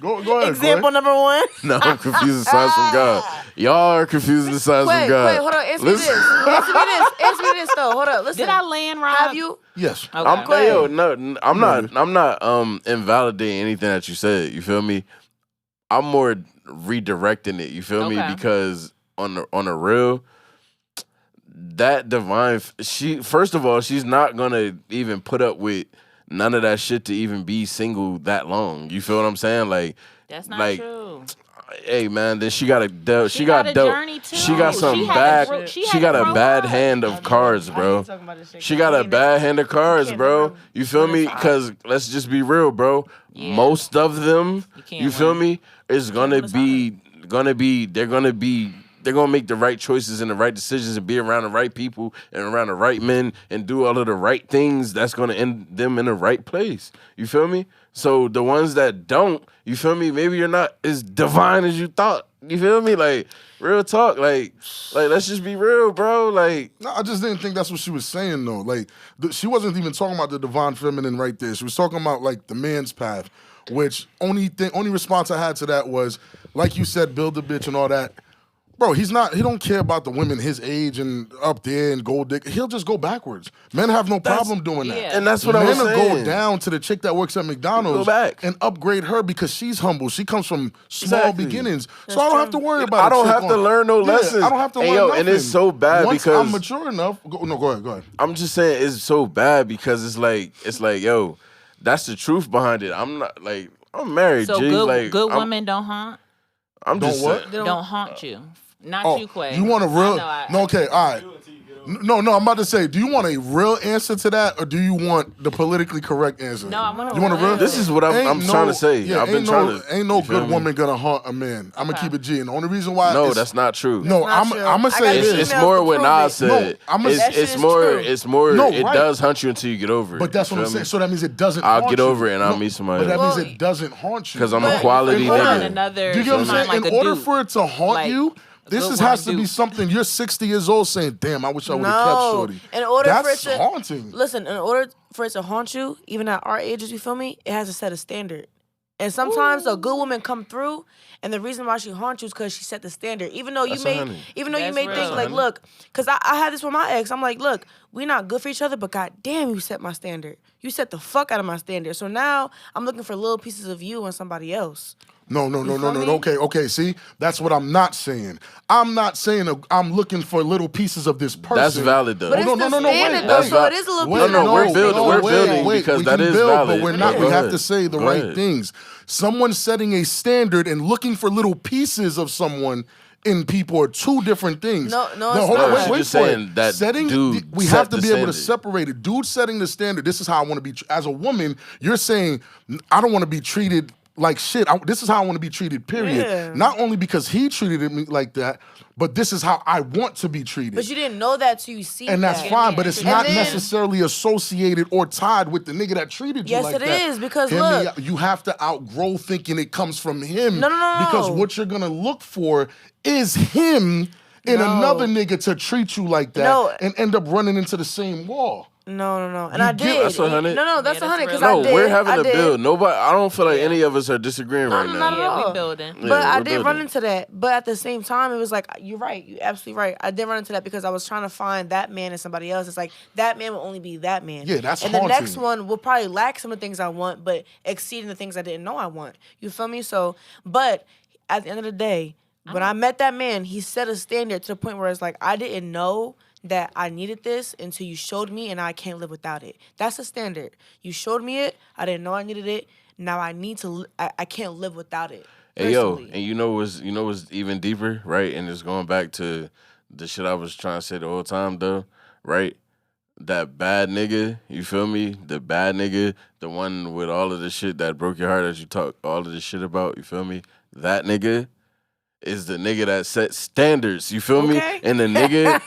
C: Go ahead.
A: Example number one.
B: No, I'm confusing signs from God. Y'all are confusing the signs from God.
A: Wait, hold on. Answer me this. Answer me this though. Hold on. Listen.
D: Did I land wrong?
A: Have you?
C: Yes.
D: Okay.
B: I'm,
A: Go ahead.
B: yo, no, I'm not invalidating anything that you said. You feel me? I'm more redirecting it. You feel me?
D: Okay.
B: Because on the real, that divine, first of all, she's not gonna even put up with none of that shit to even be single that long. You feel what I'm saying? Like,
D: That's not
B: like,
D: true.
B: hey man, then she got a
D: She got a journey, too.
B: She got some
D: She had
B: bad.
D: to grow- she
B: She
D: had
B: got
D: to
B: a
D: grow
B: bad
D: up.
B: hand of cards, bro. She got a bad hand of cards, bro. You feel me? Because let's just be real, bro.
D: Yeah.
B: Most of them,
D: can't
B: you feel
D: win.
B: me, is gonna be. They're gonna make the right choices and the right decisions and be around the right people and around the right men and do all of the right things that's gonna end them in the right place. You feel me? So the ones that don't, you feel me? Maybe you're not as divine as you thought. You feel me? Like, real talk. Like let's just be real, bro. Like,
C: No, I just didn't think that's what she was saying though. Like she wasn't even talking about the divine feminine right there. She was talking about like the man's path, which only response I had to that was, like you said, build a bitch and all that. Bro, he don't care about the women his age and up there and gold dick. He'll just go backwards. Men have no problem doing that.
D: yeah.
B: and that's what I was
C: Men will
B: saying.
C: go down to the chick that works at McDonald's
B: Go back.
C: and upgrade her because she's humble. She comes from small
B: Exactly.
C: beginnings. So I don't have to worry about
B: I
C: a
B: don't
C: chick
B: have to
C: on-
B: learn no
C: Yeah,
B: lessons.
C: I don't have to
B: Hey,
C: learn
B: yo,
C: nothing.
B: and it's so bad
C: Once
B: because
C: I'm mature enough. Go ahead.
B: I'm just saying it's so bad because it's like, yo, that's the truth behind it. I'm not like I'm married,
D: So
B: G.
D: good,
B: Like,
D: good
B: I'm,
D: women don't haunt.
B: I'm
C: Don't
B: just
C: what?
B: saying.
D: Don't haunt you. Not
C: Oh,
D: you, Quay.
C: you want a real?
D: I know,
C: No, okay, all right. No, I'm about to say, do you want a real answer to that, or do you want the politically correct answer?
D: No, I want a
C: You want a
D: real
C: real?
D: answer.
B: This is what I'm trying to say.
C: Yeah,
B: I've been
C: ain't
B: trying to.
C: Ain't no
B: you feel
C: good
B: me?
C: woman gonna haunt a man. I'm gonna
D: Okay.
C: keep it G, and the only reason why
B: No,
C: it's-
B: that's not true.
C: No,
A: Not
C: I'm
A: true.
C: gonna
A: I
C: say
A: got
C: this.
B: It's
A: emails
B: more
A: to
B: what
A: prove
B: Nas
A: it.
B: said.
C: No,
A: That shit
B: it's
A: is
B: more.
A: true.
B: It's more.
C: No,
B: It
C: right.
B: does hunt you until you get over it.
C: But that's
B: You
C: what I'm
B: feel
C: saying.
B: me?
C: So that means it doesn't.
B: I'll
C: haunt
B: get
C: you.
B: over it and I'll
C: No,
B: meet somebody
C: But that
B: else.
C: means it doesn't haunt you.
B: 'Cause I'm a
A: But-
B: quality
C: Hold
B: nigga.
C: on.
D: Another
C: Do you get what I'm saying?
D: like
C: In
D: a
C: order
D: dude.
C: for it to haunt
D: Like,
C: you, this
D: good
C: has to
D: one,
C: be
D: dude.
C: something. You're 60 years old saying, "Damn, I wish I would have kept
A: No.
C: shorty."
A: In order
C: That's
A: for it to
C: haunting.
A: Listen, in order for it to haunt you, even at our ages, you feel me? It has to set a standard. And sometimes a good woman come through, and the reason why she haunts you is because she set the standard. Even though
B: That's
A: you
B: a
A: may,
B: honey.
A: even though you
D: That's
A: may
D: real.
A: think like,
B: honey.
A: look, because I had this with my ex. I'm like, look, we're not good for each other, but goddamn, you set my standard. You set the fuck out of my standard. So now I'm looking for little pieces of you and somebody else.
C: No.
A: feel me?
C: Okay. See, that's what I'm not saying. I'm not saying I'm looking for little pieces of this person.
B: That's valid though.
A: But
C: Oh,
A: it's
C: no,
A: the
C: no,
A: standard
C: wait,
A: though,
C: wait.
A: so it is a little
C: Wait,
A: bit.
B: No, we're building- we're building
C: wait,
B: because
C: we
B: that
C: can
B: is
C: build,
B: valid.
C: but we're
B: Yeah,
C: not.
B: go
C: We have
B: ahead.
C: to say the
B: Go
C: right
B: ahead.
C: things. Someone setting a standard and looking for little pieces of someone in people are two different things.
A: No, it's
C: hold on,
A: not.
C: wait
B: She's just
C: for
B: saying
C: it.
B: that
C: Setting,
B: dude
C: we
B: set
C: have to
B: the
C: be able to
B: standard.
C: separate it. Dude setting the standard. This is how I want to be. As a woman, you're saying I don't want to be treated like shit. This is how I want to be treated, period.
A: Yeah.
C: Not only because he treated me like that, but this is how I want to be treated.
A: But you didn't know that till you see
C: And that's
A: that.
C: fine, but it's
A: And
C: not
A: then-
C: necessarily associated or tied with the nigga that treated you
A: Yes,
C: like
A: it
C: that.
A: is, because
C: Hear me
A: look.
C: out. You have to outgrow thinking it comes from him.
A: No.
C: Because what you're gonna look for is him in
A: No.
C: another nigga to treat you like that
A: No.
C: and end up running into the same wall.
A: No. And
C: You
A: I
C: do-
A: did.
B: That's 100?
A: No, that's
D: Yeah,
A: 100
D: that's
A: because
D: real.
A: I
B: No,
A: did.
B: we're having
A: I
B: a
A: did.
B: build. Nobody. I don't feel like any of us are disagreeing right now.
A: not at all.
D: We building.
B: Yeah,
A: But I
B: we're
A: did run
B: building.
A: into that. But at the same time, it was like, you're right. You're absolutely right. I did run into that because I was trying to find that man and somebody else. It's like, that man will only be that man.
C: Yeah, that's
A: And the next
C: haunting.
A: one will probably lack some of the things I want, but exceeding the things I didn't know I want. You feel me? So, but at the end of the day, when I met that man, he set a standard to the point where it's like, I didn't know that I needed this until you showed me, and I can't live without it. That's the standard. You showed me it. I didn't know I needed it. Now I need to. I can't live without it.
B: Hey yo,
A: personally.
B: and you know what's even deeper, right? And it's going back to the shit I was trying to say the whole time, though, right? That bad nigga, you feel me? The bad nigga, the one with all of the shit that broke your heart that you talk all of this shit about, you feel me? That nigga is the nigga that set standards, you feel me?
A: Okay.
B: And the nigga,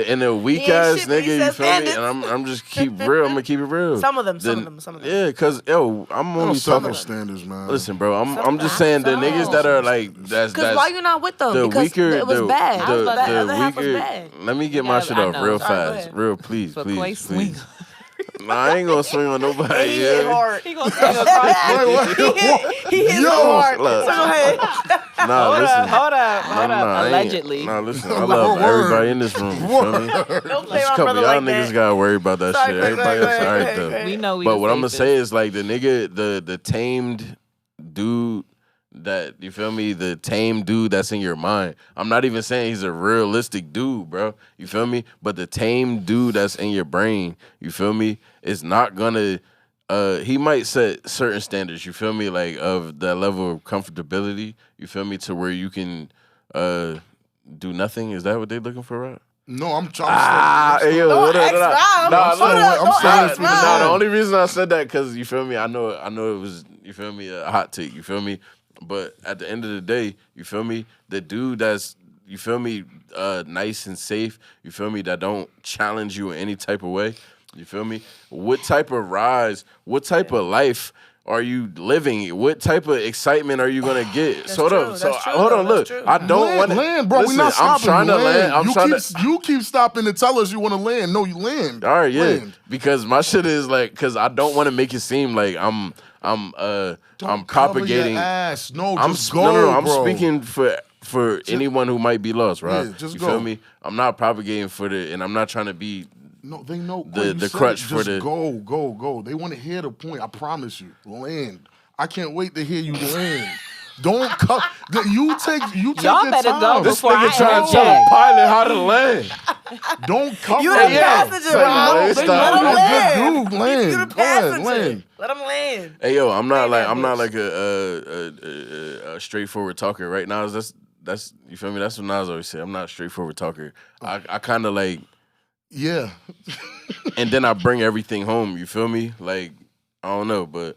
B: and the weak
A: ain't
B: ass
A: shit, but he
B: nigga, you
A: set
B: feel me?
A: standards.
B: And I'm just keep real. I'm gonna keep it real.
A: Some of them.
B: Yeah, cause yo, I'm
C: I
B: only
C: don't set no
B: talking.
C: standards, man.
B: Listen, bro, I'm
A: Some
B: just
A: of
B: saying the
D: them.
B: niggas that are like that's
A: Because why you not with them?
B: the
A: Because
B: weaker,
A: it was
B: the,
A: bad.
D: I was
B: the,
D: about to-
A: the other half was
B: weaker.
A: bad.
B: Let me get
D: You
B: my
D: gotta-
B: shit
D: I
B: off
D: know.
B: real
A: Sorry, go
B: fast,
A: ahead.
B: real please,
D: So
B: please,
D: Quay
B: please.
D: swing.
B: Nah, I ain't gonna swing on nobody.
A: He hit
B: Yeah.
A: hard.
D: He gonna swing across.
A: He hit
C: Yo,
A: hard.
B: look.
A: So go ahead.
B: Nah, listen.
D: Hold up.
B: I ain't-
D: Allegedly.
B: Nah, listen. I
C: Word.
B: love everybody in this room. You feel me?
A: Don't play
B: Just
A: my
B: a couple
A: brother
B: y'all
A: like
B: niggas
A: that.
B: gotta worry about that
A: Sorry,
B: shit.
A: go
B: Everybody
A: ahead,
B: else
A: go
B: alright
A: ahead,
B: though.
A: go ahead.
D: We know we
B: But
D: the
B: what I'm gonna
D: safest.
B: say is like the nigga, the tamed dude that you feel me, the tame dude that's in your mind. I'm not even saying he's a realistic dude, bro. You feel me? But the tame dude that's in your brain, you feel me, is not gonna. He might set certain standards. You feel me, like of that level of comfortability. You feel me, to where you can do nothing. Is that what they're looking for, right?
C: No, I'm trying.
B: Hey, yo,
A: Don't
B: hold up,
A: ask
B: hold up.
A: Rob.
B: Nah,
A: Hold
B: look,
A: up,
C: I'm
A: don't
C: saying
A: ask
C: for the
A: Rob.
B: Nah, the
C: man.
B: only reason I said that because you feel me, I know it was, you feel me, a hot take, you feel me, but at the end of the day, you feel me, the dude that's, you feel me, nice and safe, you feel me, that don't challenge you in any type of way, you feel me, what type of rise, what type of life are you living? What type of excitement are you gonna get?
A: That's
B: So
A: true,
B: hold
A: that's true,
B: on,
A: though,
B: look,
A: that's true.
B: I don't want to
C: land, bro.
B: Listen,
C: We're not stopping.
B: I'm trying to land.
C: You keep stopping to tell us you want to land. No, you land.
B: All right, yeah.
C: Land.
B: Because my shit is like, because I don't want to make it seem like I'm
C: Don't
B: propagating.
C: cover your ass. No,
B: I'm
C: just go,
B: no. I'm
C: bro.
B: speaking for anyone who might be lost, right?
C: Yeah, just
B: you
C: go.
B: feel me? I'm not propagating for the, and I'm not trying to be.
C: No, they know
B: The
C: you said
B: crutch
C: it.
B: for
C: Just
B: the-
C: go. They want to hear the point. I promise you. Land. I can't wait to hear you land. Don't cut. You take
D: Y'all
C: your
D: better
C: time.
D: go
B: This
D: before I
B: nigga trying to tell
D: interject.
B: a pilot how to land.
C: Don't cover.
A: You the
C: it.
A: passenger,
B: Say,
A: Rob.
B: man,
C: They
B: stop.
C: know
A: Let him
C: you're a
A: land.
C: good dude. Land.
A: You the
C: Go ahead,
A: passenger.
C: land.
A: Let him land.
B: Hey yo, I'm not
A: Say that
B: like
A: bitch.
B: a straightforward talker. Right now, that's you feel me. That's what Nas always say. I'm not a straightforward talker. I kind of like.
C: Yeah.
B: And then I bring everything home. You feel me? Like I don't know, bro.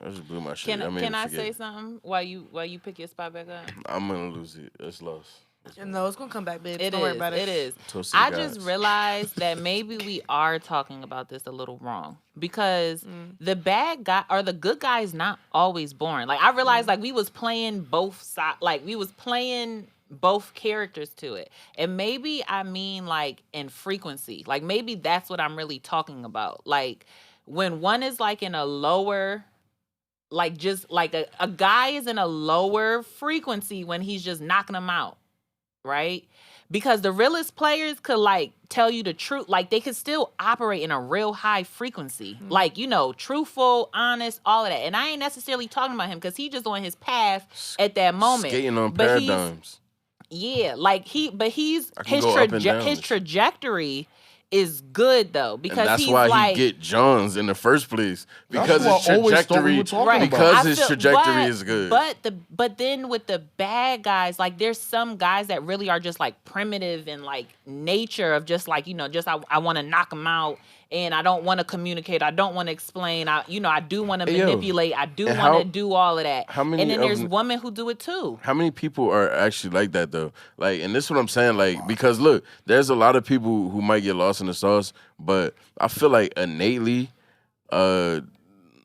B: I just blew my shit.
D: Can I say something while you pick your spot back up?
B: I'm gonna lose it. It's lost.
A: No, it's gonna come back, babe.
D: It
A: Don't worry
D: is.
A: about it.
D: It is.
B: Toast to the
D: I
B: gods.
D: just realized that maybe we are talking about this a little wrong because the bad guy or the good guy is not always born. Like I realized, like we was playing both sides. Like we was playing both characters to it, and maybe I mean like in frequency. Like maybe that's what I'm really talking about. Like when one is like in a lower. Like just like a guy is in a lower frequency when he's just knocking them out, right? Because the realest players could like tell you the truth. Like they could still operate in a real high frequency. Like, you know, truthful, honest, all of that. And I ain't necessarily talking about him because he's just on his path at that moment.
B: Skating on
D: But he's-
B: paradigms.
D: Yeah, like he's
B: I can
D: his
B: go up and down.
D: his trajectory is good though because
B: And that's
D: he's
B: why
D: like
B: he get Johns in the first place.
C: That's
B: Because
C: what
B: his
C: I always thought we
B: trajectory
C: were talking
D: Right.
C: about.
B: because
D: I
B: his
D: feel-
B: trajectory is good.
D: But then with the bad guys, like there's some guys that really are just like primitive and like nature of just like, you know, just I want to knock them out and I don't want to communicate. I don't want to explain. I do want to
B: Hey, yo,
D: manipulate. I do
B: and
D: want
B: how-
D: to do all of that.
B: how many
D: and then
B: of
D: there's
B: them-
D: women who do it too.
B: How many people are actually like that though? Like, and this is what I'm saying. Like, because look, there's a lot of people who might get lost in the sauce, but I feel like innately,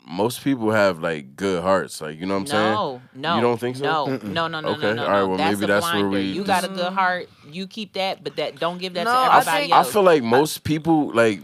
B: most people have like good hearts. Like, you know what I'm saying?
D: No.
B: You don't think so?
D: No.
B: Okay.
D: No.
B: All right. Well,
D: That's
B: maybe
D: a
B: that's where
D: blinder.
B: we.
D: You got a good heart. You keep that, but don't give that
A: No,
D: to
A: I
D: everybody
A: think-
D: else.
B: I feel like most people like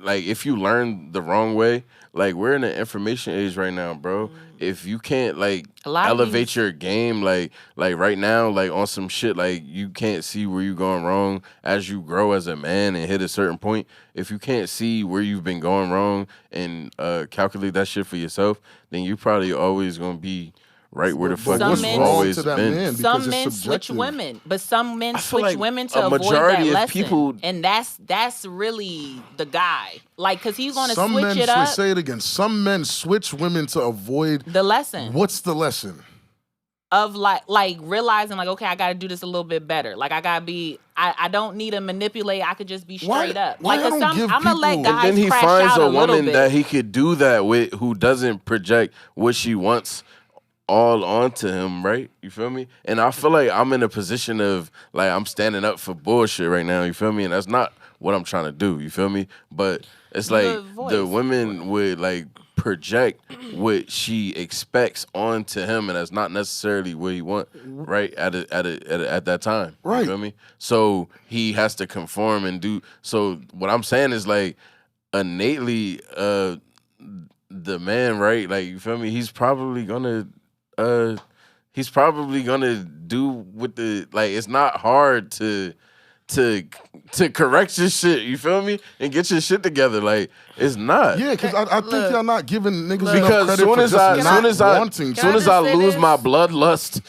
B: if you learn the wrong way, like we're in an information age right now, bro. If you can't like
D: A lot of
B: elevate
D: these-
B: your game, like right now, like on some shit, like you can't see where you're going wrong as you grow as a man and hit a certain point. If you can't see where you've been going wrong and calculate that shit for yourself, then you probably always gonna be right where the fuck
D: Some
B: you've
D: men-
B: always
C: to that
B: been.
C: man?
D: Some
C: Because
D: men
C: it's
D: switch
C: subjective.
D: women, but some men
B: I feel
D: switch
B: like
D: women
B: a
D: to avoid
B: majority
D: that
B: of
D: lesson.
B: people-
D: And that's really the guy. Like, because he's going to
C: Some
D: switch
C: men
D: it up.
C: say it again. Some men switch women to avoid.
D: The lesson
C: What's the lesson?
D: of like realizing like, okay, I got to do this a little bit better. Like, I got to be. I don't need to manipulate. I could just be straight up.
C: why
D: Like, 'cause
C: don't give
D: I'm gonna let
C: people-
D: guys
B: And then he
D: crash
B: finds
D: out
B: a
D: a little
B: woman
D: bit.
B: that he could do that with who doesn't project what she wants all onto him, right? You feel me? And I feel like I'm in a position of like I'm standing up for bullshit right now, you feel me? And that's not what I'm trying to do, you feel me? But it's like
D: Good voice.
B: the women would like project what she expects onto him, and that's not necessarily what he want, right? At that time,
C: Right.
B: You feel me? So he has to conform and do. So what I'm saying is like innately, the man, right? Like you feel me? He's probably gonna do with the like. It's not hard to correct your shit. You feel me? And get your shit together. Like it's not.
C: Yeah, because I think
A: Look.
C: y'all not giving niggas enough
B: Because
C: credit
B: soon
C: for
B: as
C: just
B: I,
C: not
B: soon as I,
C: wanting.
B: soon as
A: just
B: I
A: say
B: lose
A: this?
B: my bloodlust,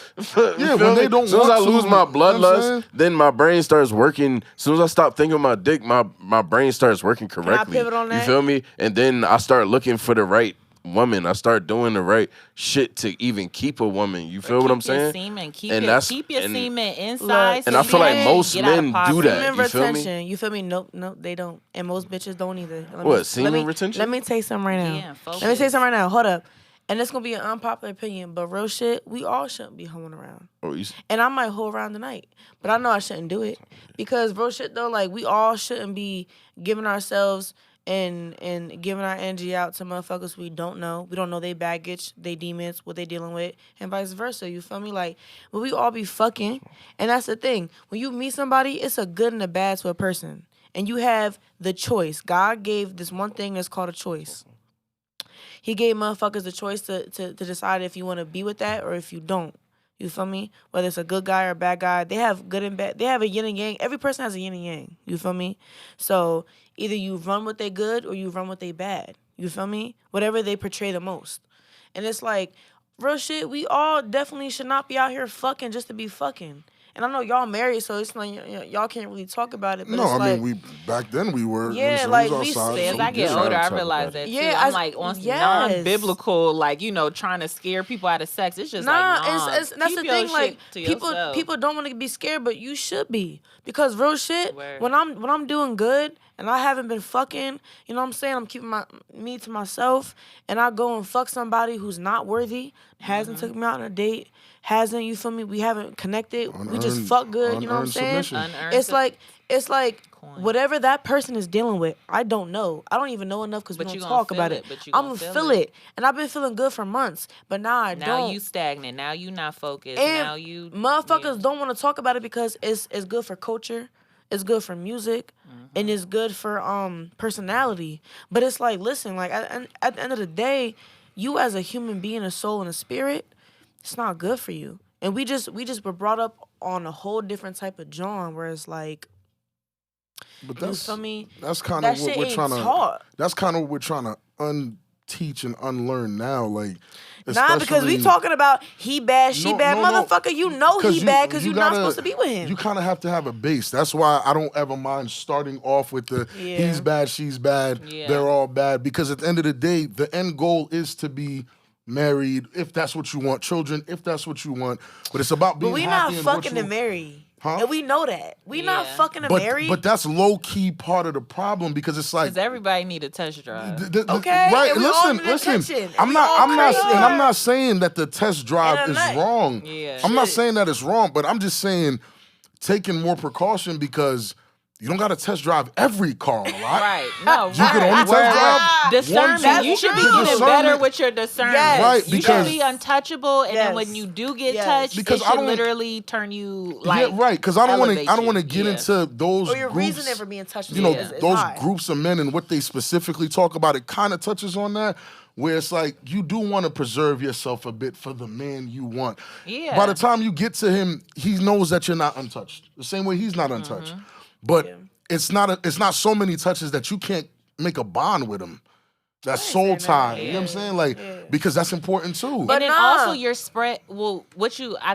C: Yeah, when they don't
B: soon as
C: want
B: I lose
C: to,
B: my
C: you know what I'm saying?
B: bloodlust, then my brain starts working. Soon as I stop thinking of my dick, my brain starts working
A: I
B: correctly.
A: pivot on
B: You
A: that?
B: feel me? And then I start looking for the right woman. I start doing the right shit to even keep a woman. You feel what I'm
D: Keep your
B: saying?
D: semen, keep
B: And
D: your
B: that's-
D: semen inside.
A: Look,
B: And I feel like most
D: get out of
B: men
D: pocket.
B: do that.
A: Semen
B: You feel me?
A: retention. You feel me? Nope, they don't. And most bitches don't either.
B: What, semen retention?
A: Let me tell you something right now.
D: Yeah,
A: Let me tell you
D: focus.
A: something right now. Hold up. And it's gonna be an unpopular opinion, but real shit, we all shouldn't be hoeing around.
B: Oh,
A: And I might hoe around tonight, but I know I shouldn't do it because real shit though, like we all shouldn't be giving ourselves and giving our energy out to motherfuckers we don't know. We don't know they baggage, they demons, what they dealing with, and vice versa. You feel me? Like, but we all be fucking, and that's the thing. When you meet somebody, it's a good and a bad to a person, and you have the choice. God gave this one thing that's called a choice. He gave motherfuckers the choice to decide if you want to be with that or if you don't. You feel me? Whether it's a good guy or a bad guy, they have good and bad. They have a yin and yang. Every person has a yin and yang. You feel me? So either you run with they good or you run with they bad. You feel me? Whatever they portray the most. And it's like, real shit, we all definitely should not be out here fucking just to be fucking. And I know y'all married, so it's like y'all can't really talk about it. But
C: No,
A: it's
C: I
A: like,
C: mean back then we were.
A: Yeah,
C: so
A: like,
C: it was
A: we
C: outside,
A: stay-
D: As
C: so
D: I get
B: trying
D: older,
B: to
D: I
B: talk
D: realize
B: about
D: that too.
A: Yeah,
D: I'm like on some
A: yes.
D: non-biblical, like trying to scare people out of sex. It's just
A: nah,
D: like
A: it's that's
D: keep
A: the
D: your
A: thing.
D: shit
A: Like
D: to
A: people
D: yourself.
A: don't want to be scared, but you should be because real shit.
D: Word.
A: When I'm doing good and I haven't been fucking, you know what I'm saying? I'm keeping me to myself, and I go and fuck somebody who's not worthy, hasn't took me out on a date, hasn't, you feel me? We haven't connected. We just
C: Unearned-
A: fuck good. You know what I'm
C: unearned
A: saying?
C: submission.
D: Unearned
A: It's like
D: Coin.
A: whatever that person is dealing with, I don't know. I don't even know enough because we
D: But
A: don't
D: you gonna
A: talk
D: feel
A: about
D: it,
A: it.
D: but you
A: I'm
D: gonna
A: gonna
D: feel
A: feel
D: it.
A: it, and I've been feeling good for months, but now I
D: Now
A: don't.
D: you stagnant. Now you not focused.
A: And
D: now you
A: motherfuckers don't want to talk about it because it's good for culture, it's good for music, and it's good for personality. But it's like, listen, like at the end of the day, you as a human being, a soul and a spirit, it's not good for you. And we just were brought up on a whole different type of John where it's like,
C: But
A: you
C: that's
A: feel me?
C: that's kind
A: That
C: of what
A: shit
C: we're
A: ain't
C: trying to.
A: taught.
C: That's kind of what we're trying to unteach and unlearn now. Like,
A: Nah, because we
C: especially-
A: talking about he bad, she
C: No,
A: bad.
C: no, no.
A: Motherfucker, you know he bad because you're not
C: gotta-
A: supposed to be with him.
C: You kind of have to have a base. That's why I don't ever mind starting off with the
A: Yeah.
C: he's bad, she's bad,
D: Yeah.
C: they're all bad. Because at the end of the day, the end goal is to be married, if that's what you want, children, if that's what you want. But it's about being
A: But we
C: happy
A: not
C: in what
A: fucking
C: you-
A: to marry.
C: Huh?
A: And we know that. We not
D: Yeah.
A: fucking to
C: But,
A: marry.
C: but that's low key part of the problem because it's like
D: because everybody need a test drive.
A: Okay,
C: right?
A: and we all
C: Listen,
A: need
C: listen.
A: attention,
C: I'm
A: and
C: not,
A: we all
C: I'm not,
A: crazy.
C: and I'm not saying that the test drive
A: And
C: is
A: a nut.
C: wrong.
D: Yeah.
C: I'm not
A: Shit.
C: saying that it's wrong, but I'm just saying taking more precaution because You don't got to test drive every car on the lot.
D: Right. No,
C: You can only test drive
D: discernment.
C: one,
D: You should be
C: the
D: getting better with your discernment.
A: Yes.
C: Right,
D: You
C: because
D: should be untouchable, and then
A: Yes.
D: when you do get
A: Yes.
D: touched,
C: Because
D: it
C: I
D: should
C: don't-
D: literally turn you like.
C: yeah, right. Because I don't want
D: elevate
C: to. I don't
D: you.
C: want to get
D: Yeah.
C: into those
A: Or your
C: groups.
A: reasoning for being touched.
C: You know,
A: is
C: those
A: high.
C: groups of men and what they specifically talk about. It kind of touches on that, where it's like you do want to preserve yourself a bit for the man you want.
D: Yeah.
C: By the time you get to him, he knows that you're not untouched. The same way he's not untouched. But it's not so many touches that you can't make a bond with him. That's soul tie. You know what I'm saying? Like, because that's important too.
A: But
D: and then
A: nah.
D: also your spread. Well,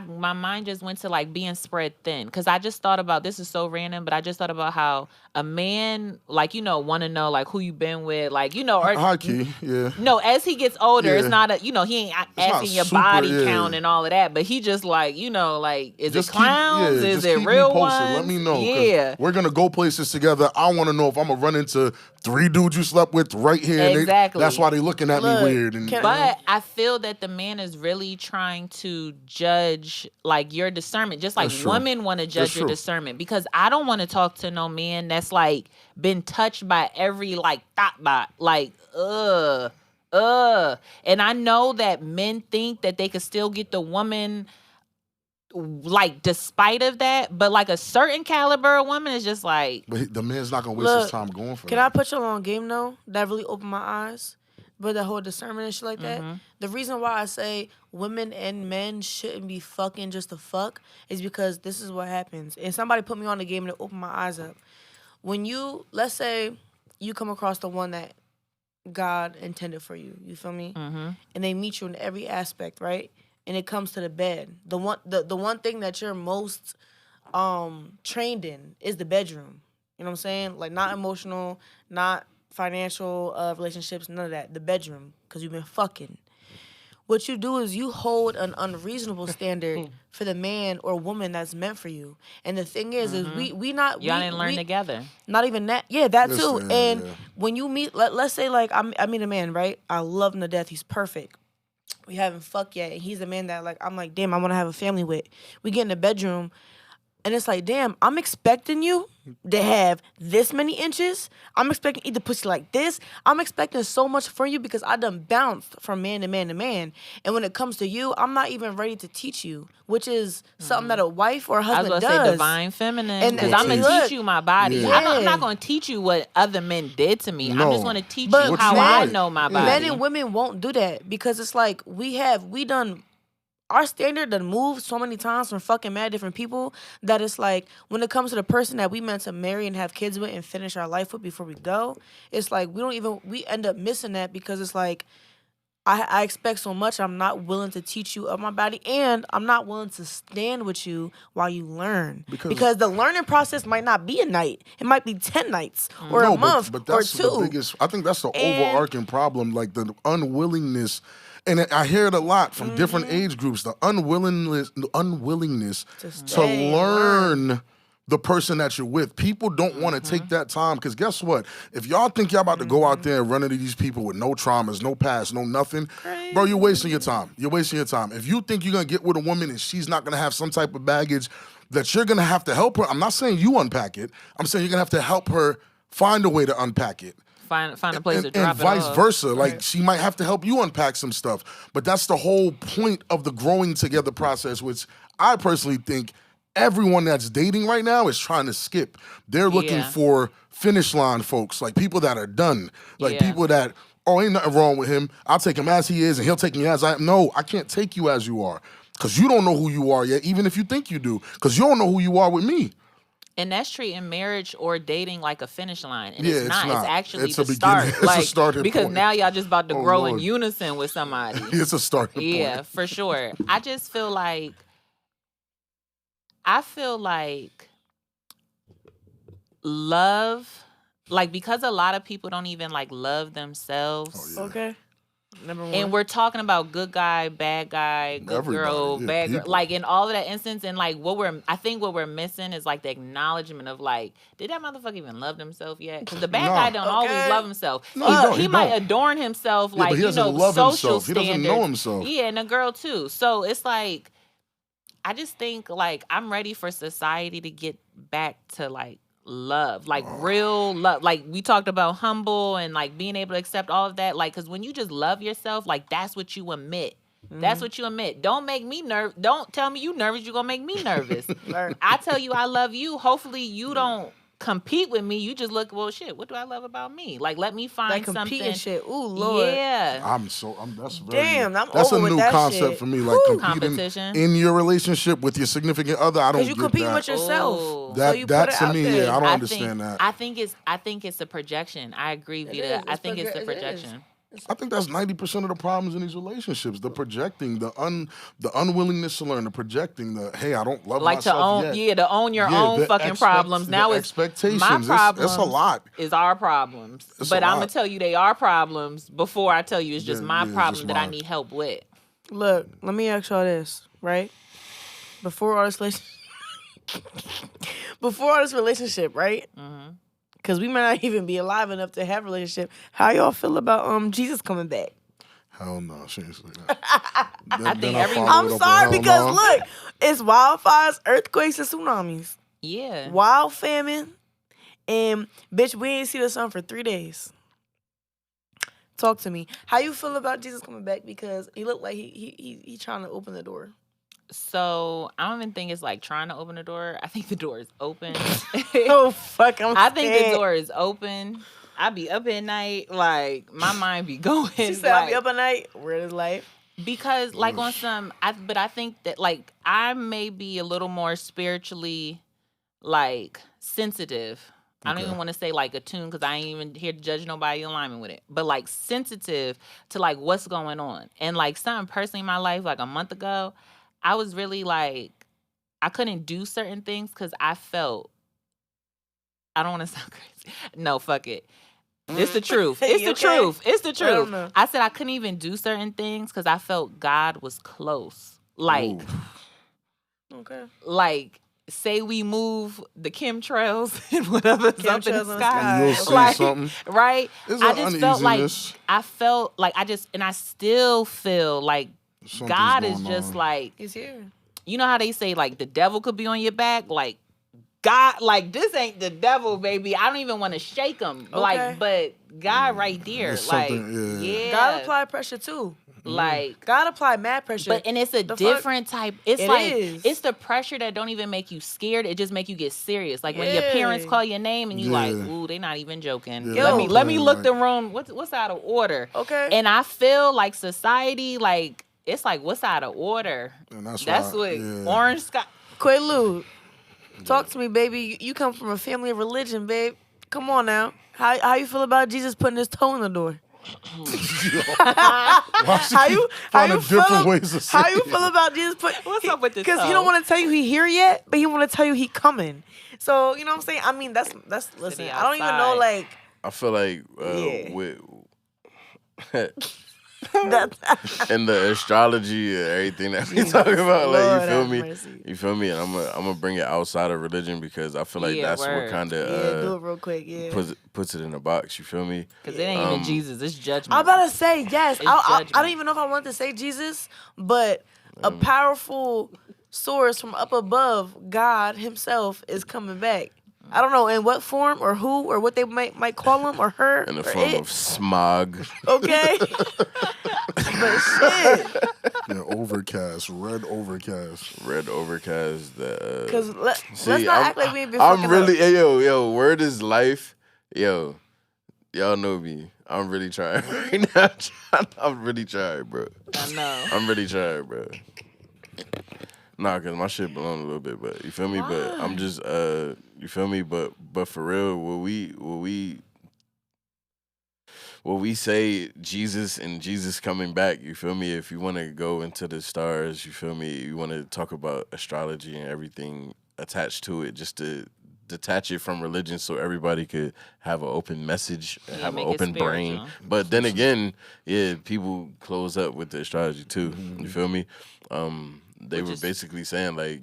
D: my mind just went to like being spread thin because I just thought about this is so random, but I just thought about how a man like want to know like who you been with, like or
C: High key, yeah.
D: no, as he gets older,
C: Yeah.
D: it's not a he ain't asking your
C: super,
D: body
C: yeah.
D: count and all of that, but he just like like is
C: Just
D: it clowns?
C: keep,
D: Is
C: just
D: it
C: keep
D: real
C: me posted.
D: ones?
C: Let me know. 'Cause
D: Yeah.
C: we're gonna go places together. I want to know if I'm gonna run into 3 dudes you slept with right here. and
D: Exactly.
C: that's why they looking at
A: Look,
C: me weird. And
D: But I feel that the man is really trying to judge like your discernment, just like
C: That's true.
D: women want to
C: That's
D: judge your
C: true.
D: discernment. Because I don't want to talk to no man that's like been touched by every like thought bot, like and I know that men think that they could still get the woman like despite of that, but like a certain caliber of woman is just like
C: But the man's not gonna waste his
A: Look,
C: time going for
A: Can I
C: that.
A: put you on game though? That really opened my eyes. But that whole discernment and shit like that. The reason why I say women and men shouldn't be fucking just to fuck is because this is what happens. And somebody put me on the game and it opened my eyes up. When let's say you come across the one that God intended for you, you feel me? And they meet you in every aspect, right? And it comes to the bed. The one thing that you're most trained in is the bedroom. You know what I'm saying? Like not emotional, not financial relationships, none of that. The bedroom, because you've been fucking. What you do is you hold an unreasonable standard for the man or woman that's meant for you. And the thing is we not
D: y'all didn't learn together.
A: Not even that. Yeah, that too.
C: Listen,
A: And
C: yeah.
A: when you meet, let's say like I meet a man, right? I love him to death. He's perfect. We haven't fucked yet. And he's a man that like I'm like, damn, I want to have a family with. We get in the bedroom. And it's like, damn, I'm expecting you to have this many inches. I'm expecting either pussy like this. I'm expecting so much from you because I done bounced from man to man to man. And when it comes to you, I'm not even ready to teach you, which is something that a wife or a
D: I was
A: husband
D: gonna say
A: does.
D: divine feminine,
A: And
D: because I'm gonna
A: look,
D: teach you my body.
C: Yeah.
D: I'm not gonna teach you what other men did to me. I'm
C: No.
D: just gonna teach
A: But
D: you how
C: men-
D: I know my body.
A: Men and women won't do that because it's like we done our standard done moved so many times from fucking mad different people that it's like when it comes to the person that we meant to marry and have kids with and finish our life with before we go, it's like we end up missing that because it's like I expect so much. I'm not willing to teach you of my body, and I'm not willing to stand with you while you learn. Because the learning process might not be a night; it might be 10 nights or a month
C: but
A: or
C: that's
A: 2.
C: the biggest. I think that's the
A: And-
C: overarching problem, like the unwillingness. And I hear it a lot from different age groups. The unwillingness to
A: stay and
C: learn the person that you're with. People don't want to take that time because guess what? If y'all think y'all about to go out there and run into these people with no traumas, no past, no nothing, bro, you're wasting your time. You're wasting your time. If you think you're gonna get with a woman and she's not gonna have some type of baggage that you're gonna have to help her, I'm not saying you unpack it. I'm saying you're gonna have to help her find a way to unpack it.
D: Find a place to
C: And
D: drop it
C: vice
D: off.
C: versa. Like she might have to help you unpack some stuff. But that's the whole point of the growing together process, which I personally think everyone that's dating right now is trying to skip. They're looking
D: Yeah.
C: for finish line folks, like people that are done. Like
D: Yeah.
C: people that, oh, ain't nothing wrong with him. I'll take him as he is and he'll take me as I am. No, I can't take you as you are. Because you don't know who you are yet, even if you think you do. Because you don't know who you are with me.
D: And that's treating marriage or dating like a finish line. And
C: Yeah,
D: it's
C: it's
D: not.
C: not.
D: It's actually
C: It's a
D: the start.
C: beginning. It's a
D: Like,
C: starting
D: because
C: point.
D: now y'all just about to
C: Oh,
D: grow in
C: Lord.
D: unison with somebody.
C: It's a starting
D: Yeah,
C: point.
D: for sure. I just feel like love, like because a lot of people don't even like love themselves.
A: Okay. Number one.
D: And we're talking about good guy, bad guy, good girl,
C: Everybody, yeah,
D: bad girl.
C: people.
D: Like in all of that instance, and like I think what we're missing is like the acknowledgement of like, did that motherfucker even love himself yet? Because the bad
C: No.
D: guy don't always
A: Okay.
D: love himself.
C: No, he don't,
D: he
C: he
D: might
C: don't.
D: adorn himself,
C: Yeah,
D: like
C: but he doesn't love
D: social
C: himself. He doesn't know
D: standards.
C: himself.
D: Yeah, and a girl too. So it's like, I just think like I'm ready for society to get back to like love, like real love. Like we talked about humble and like being able to accept all of that. Like, because when you just love yourself, like that's what you admit. That's what you admit. Don't make me nervous. Don't tell me you nervous. You're going to make me nervous. I tell you I love you. Hopefully you don't compete with me. You just look, well, shit, what do I love about me? Like, let me find
A: like
D: something.
A: And shit. Ooh, Lord.
D: Yeah.
C: That's very,
A: damn, I'm
C: that's
A: over
C: a new
A: with that
C: concept
A: shit.
C: for me. Like competing
D: Competition.
C: in your relationship with your significant other. I don't
A: Because you
C: get
A: competing
C: that.
A: with yourself.
D: Ooh.
A: So you
C: That
A: put it
C: to
A: out
C: me,
A: there.
C: yeah, I don't understand that.
D: I think it's a projection. I agree, Vida. I think it's the projection.
C: I think that's 90% of the problems in these relationships. The projecting, the unwillingness to learn, the projecting, the hey, I don't love
D: like
C: myself
D: to own,
C: yet.
D: to own your own fucking problems. Now it's
C: expectations.
D: My problems.
C: It's a lot.
D: Is our problems,
C: It's
D: but
C: a
D: I'm
C: lot.
D: gonna tell you they are problems before I tell you it's just my
C: it's
D: problem
C: just
D: that I
C: mine.
D: need help with.
A: Look, let me ask y'all this, right? Before all this relationship, right? Because we might not even be alive enough to have a relationship. How y'all feel about Jesus coming back?
C: Hell no, she ain't say that.
D: I think
A: I'm sorry because look, it's wildfires, earthquakes, and tsunamis.
D: Yeah.
A: Wild famine, and bitch, we ain't see the sun for 3 days. Talk to me. How you feel about Jesus coming back? Because he looked like he trying to open the door.
D: So I don't even think it's like trying to open the door. I think the door is open.
A: Oh fuck!
D: I think the door is open. I be up at night, like my mind be going.
A: She said,
D: like,
A: "I be up at night. Where is life?"
D: Because like on some, but I think that like I may be a little more spiritually like sensitive. I don't even want to say like attuned because I ain't even here to judge nobody in alignment with it. But like sensitive to like what's going on. And like something personally in my life, like a month ago, I was really like, I couldn't do certain things because I felt, I don't want to sound crazy. No, fuck it. It's the truth. It's the truth. It's the truth. I said I couldn't even do certain things because I felt God was close. Like, like, say we move the chemtrails and whatever's up in the sky.
C: You'll see
D: like,
C: something.
D: Right?
C: There's
D: I
C: an
D: just felt like, and I still feel like
C: Something's
D: God is
C: going
D: just
C: on.
D: like,
A: He's here.
D: you know how they say like the devil could be on your back? Like, God, like this ain't the devil, baby. I don't even want to shake him. Like, but God right there.
C: It's
D: Like,
C: something,
D: yeah.
A: God apply pressure too.
D: Like,
A: God apply mad pressure.
D: and it's a different type. It's it's the pressure that don't even make you scared. It just make you get serious. Like when your parents call your name and you like, ooh, they not even joking.
C: Yeah,
D: let me look the room. What's out of order?
A: Okay.
D: And I feel like society, like it's like what's out of order.
C: And that's
D: what Orange Sky.
A: Quaalude, talk to me, baby. You come from a family of religion, babe. Come on now. How you feel about Jesus putting his toe in the door? How you feel about Jesus
D: What's up with this?
A: Because he don't want to tell you he here yet, but he want to tell you he coming. So you know what I'm saying? I mean, that's listen. I don't even know like.
B: I feel like with and the astrology and everything that we talk about, like you feel me?
A: Mercy.
B: You feel me? And I'm gonna bring it outside of religion because I feel like that's what kind of
A: do it real quick.
B: puts it in a box. You feel me?
D: Because it ain't even Jesus, it's judgment.
A: I'm about to say yes. I don't
D: judgment.
A: even know if I want to say Jesus, but a powerful source from up above, God Himself, is coming back. I don't know in what form or who or what they might call him or her.
B: In the
A: or
B: form
A: it.
B: of smog.
A: Okay. But shit.
C: Yeah, overcast, red overcast.
B: Red overcast.
A: Because let's not act like we ain't been fucking
B: I'm really,
A: up.
B: yo, word is life. Yo, y'all know me. I'm really trying right now. I'm really trying, bro.
D: I know.
B: I'm really trying, bro. Nah, cause my shit blown a little bit, but you feel me?
D: Why?
B: But I'm just you feel me? But for real, when we say Jesus and Jesus coming back, you feel me? If you want to go into the stars, you feel me? You want to talk about astrology and everything attached to it, just to detach it from religion so everybody could have an open message and have an open brain. But then again, people close up with the astrology too. You feel me? They were basically saying like,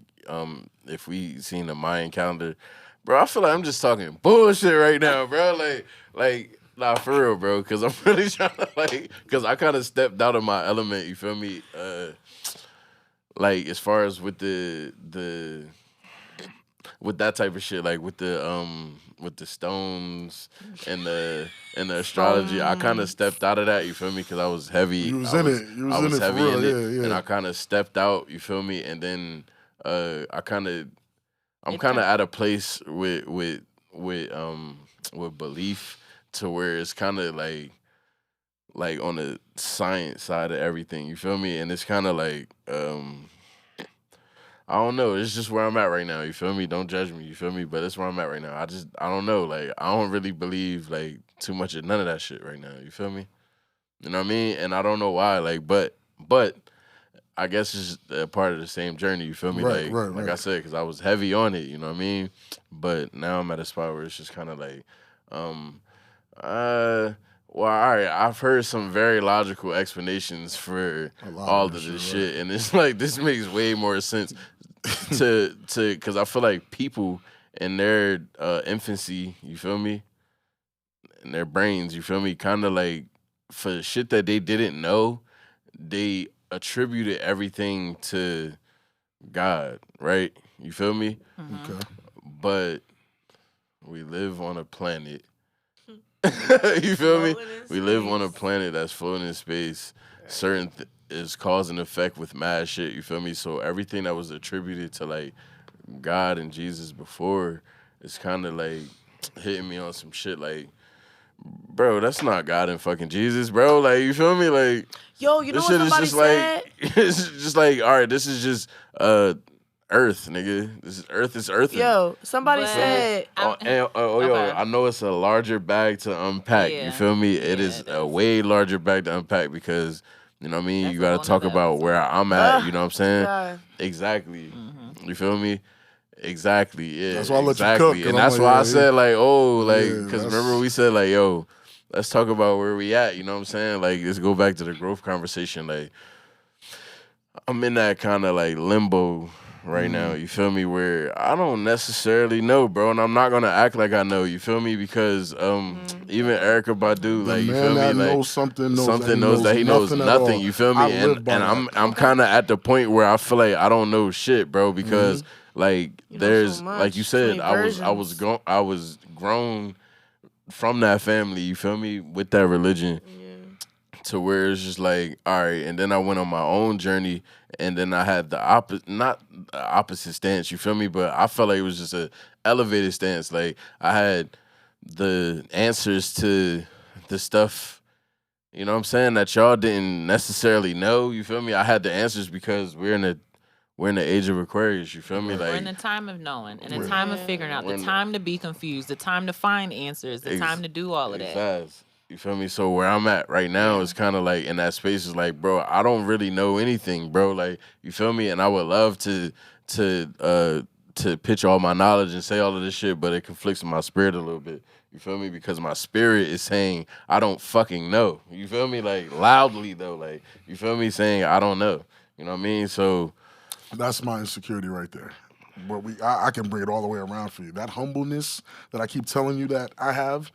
B: if we seen the Mayan calendar, bro, I feel like I'm just talking bullshit right now, bro. Like, nah, for real, bro. Because I'm really trying to because I kind of stepped out of my element. You feel me? Like as far as with the with that type of shit, like with the stones and the astrology. I kind of stepped out of that. You feel me? Because I was heavy.
C: You was in it. You was in it for real. Yeah.
B: And I kind of stepped out. You feel me? And then I'm kind of at a place with belief to where it's kind of like on the science side of everything. You feel me? And it's kind of like I don't know. It's just where I'm at right now. You feel me? Don't judge me. You feel me? But it's where I'm at right now. I don't know. Like, I don't really believe like too much of none of that shit right now. You feel me? You know what I mean? And I don't know why. Like, but I guess it's just a part of the same journey. You feel me?
C: Right.
B: Like I said, because I was heavy on it. You know what I mean? But now I'm at a spot where it's just kind of like, well, all right, I've heard some very logical explanations for all of this shit, and it's like this makes way more sense to because I feel like people in their infancy, you feel me, in their brains, you feel me, kind of like for shit that they didn't know, they attributed everything to God, right? You feel me?
C: Okay.
B: But we live on a planet. You feel me? We live on a planet that's floating in space. Certain is cause and effect with mad shit. You feel me? So everything that was attributed to like God and Jesus before is kind of like hitting me on some shit. Like, bro, that's not God and fucking Jesus, bro. Like, you feel me? Like,
A: yo, you know
B: this
A: what
B: shit is
A: somebody
B: just
A: said?
B: like it's just like, all right, this is just Earth, nigga. This is Earth is Earth.
A: Yo, somebody
D: But-
A: said.
B: Yo,
D: Okay.
B: I know it's a larger bag to unpack.
D: Yeah.
B: You feel me? It
D: Yeah,
B: is
D: it
B: a
D: is.
B: way larger bag to unpack because, you know what I mean?
D: That's
B: You
D: a
B: got
D: whole
B: to talk
D: nother
B: about
D: episode.
B: where I'm at. You know what I'm saying?
A: God.
B: Exactly.
D: Mm-hmm.
B: You feel me? Exactly. Yeah.
C: That's why I let you
B: exactly.
C: cook, 'cause
B: And
C: I'm
B: that's
C: like,
B: why I
C: yeah,
B: said like, oh, like,
C: yeah,
B: because
C: that's-
B: remember we said like, yo, let's talk about where we at. You know what I'm saying? Like, let's go back to the growth conversation. Like, I'm in that kind of like limbo right now. You feel me? Where I don't necessarily know, bro, and I'm not gonna act like I know. You feel me? Because even Erica Badu,
C: The
B: like, you
C: man
B: feel me?
C: that
B: Like,
C: knows something knows
B: something
C: that
B: that he knows
C: at
B: nothing.
C: all.
B: You feel me?
C: I
B: And
C: live by that.
B: I'm kind of at the point where I feel like I don't know shit, bro, because like
A: You know
B: there's
A: so
B: like you
A: much, so
B: said,
A: many
B: I was grown from that family. You feel me? With that religion. To where it's just like, all right, and then I went on my own journey, and then I had the opposite stance, you feel me? But I felt like it was just a elevated stance. Like, I had the answers to the stuff, you know what I'm saying, that y'all didn't necessarily know, you feel me? I had the answers because we're in the age of Aquarius, you feel me?
D: We're in
B: Like,
D: the time of knowing, and the time of figuring out, the time to be confused, the time to find answers, the time to do all of that.
B: fast. You feel me? So where I'm at right now is kind of like in that space is like, bro, I don't really know anything, bro. Like, you feel me? And I would love to pitch all my knowledge and say all of this shit, but it conflicts with my spirit a little bit. You feel me? Because my spirit is saying I don't fucking know. You feel me? Like, loudly though. Like, you feel me? Saying I don't know. You know what I mean? So
C: That's my insecurity right there. But I can bring it all the way around for you. That humbleness that I keep telling you that I have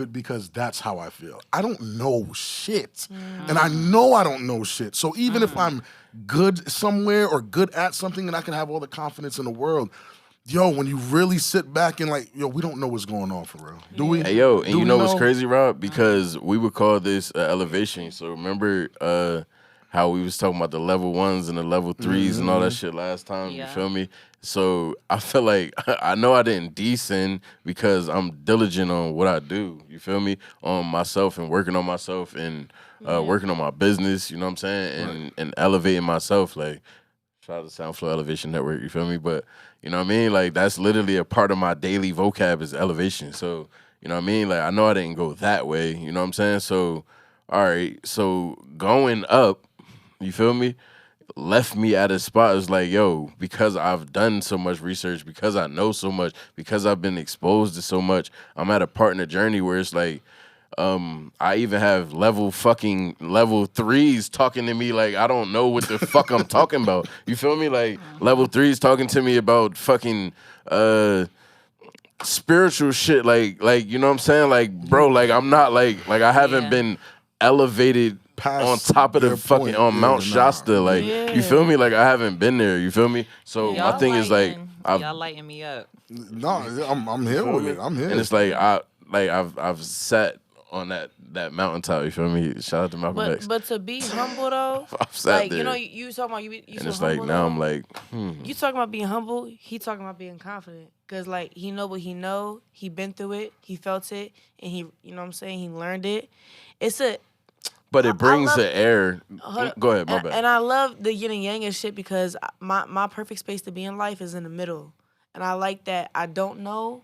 C: it because that's how I feel. I don't know shit. And I know I don't know shit. So even if I'm good somewhere or good at something and I can have all the confidence in the world, yo, when you really sit back and like, yo, we don't know what's going on for real. Do we?
B: hey, yo, and
C: Do
B: you
C: we
B: know what's crazy, Rob? Because we would call this elevation. So remember how we was talking about the level 1s and the level 3s and all that shit last time? You
D: Yeah.
B: feel me? So I feel like I know I didn't descend because I'm diligent on what I do. You feel me? On myself and working on myself and working on my business. You know what I'm saying? And elevating myself. Like, shout out to Soundflow Elevation Network. You feel me? But you know what I mean? Like, that's literally a part of my daily vocab is elevation. So you know what I mean? Like, I know I didn't go that way. You know what I'm saying? So all right. So going up, you feel me? Left me at a spot is like, yo, because I've done so much research, because I know so much, because I've been exposed to so much, I'm at a part in the journey where it's like, I even have level 3s talking to me like I don't know what the fuck I'm talking about. You feel me? Like, level 3s talking to me about fucking spiritual shit. Like you know what I'm saying? Like, bro, like I'm not like I haven't been elevated
C: past
B: on top of the
C: their
B: fucking
C: point.
B: on Mount
C: Yeah, nah.
B: Shasta. Like you feel me? Like I haven't been there. You feel me? So my
D: Y'all
B: thing is like
D: y'all lighting me up.
C: No, I'm here with it. I'm here.
B: and it's like I've sat on that mountaintop. You feel me? Shout out to Malcolm X.
A: But to be humble though,
B: I've sat
A: like
B: there.
A: you know, you talking about you
B: and
A: so
B: it's like
A: humble,
B: now
A: though.
B: I'm like,
A: You talking about being humble, he talking about being confident. Cause like he know what he know, he been through it, he felt it, and he, you know what I'm saying, he learned it. It's a
B: but it brings
A: love-
B: the air. Go ahead, my
A: and,
B: bad.
A: and I love the yin and yang and shit because my perfect space to be in life is in the middle. And I like that I don't know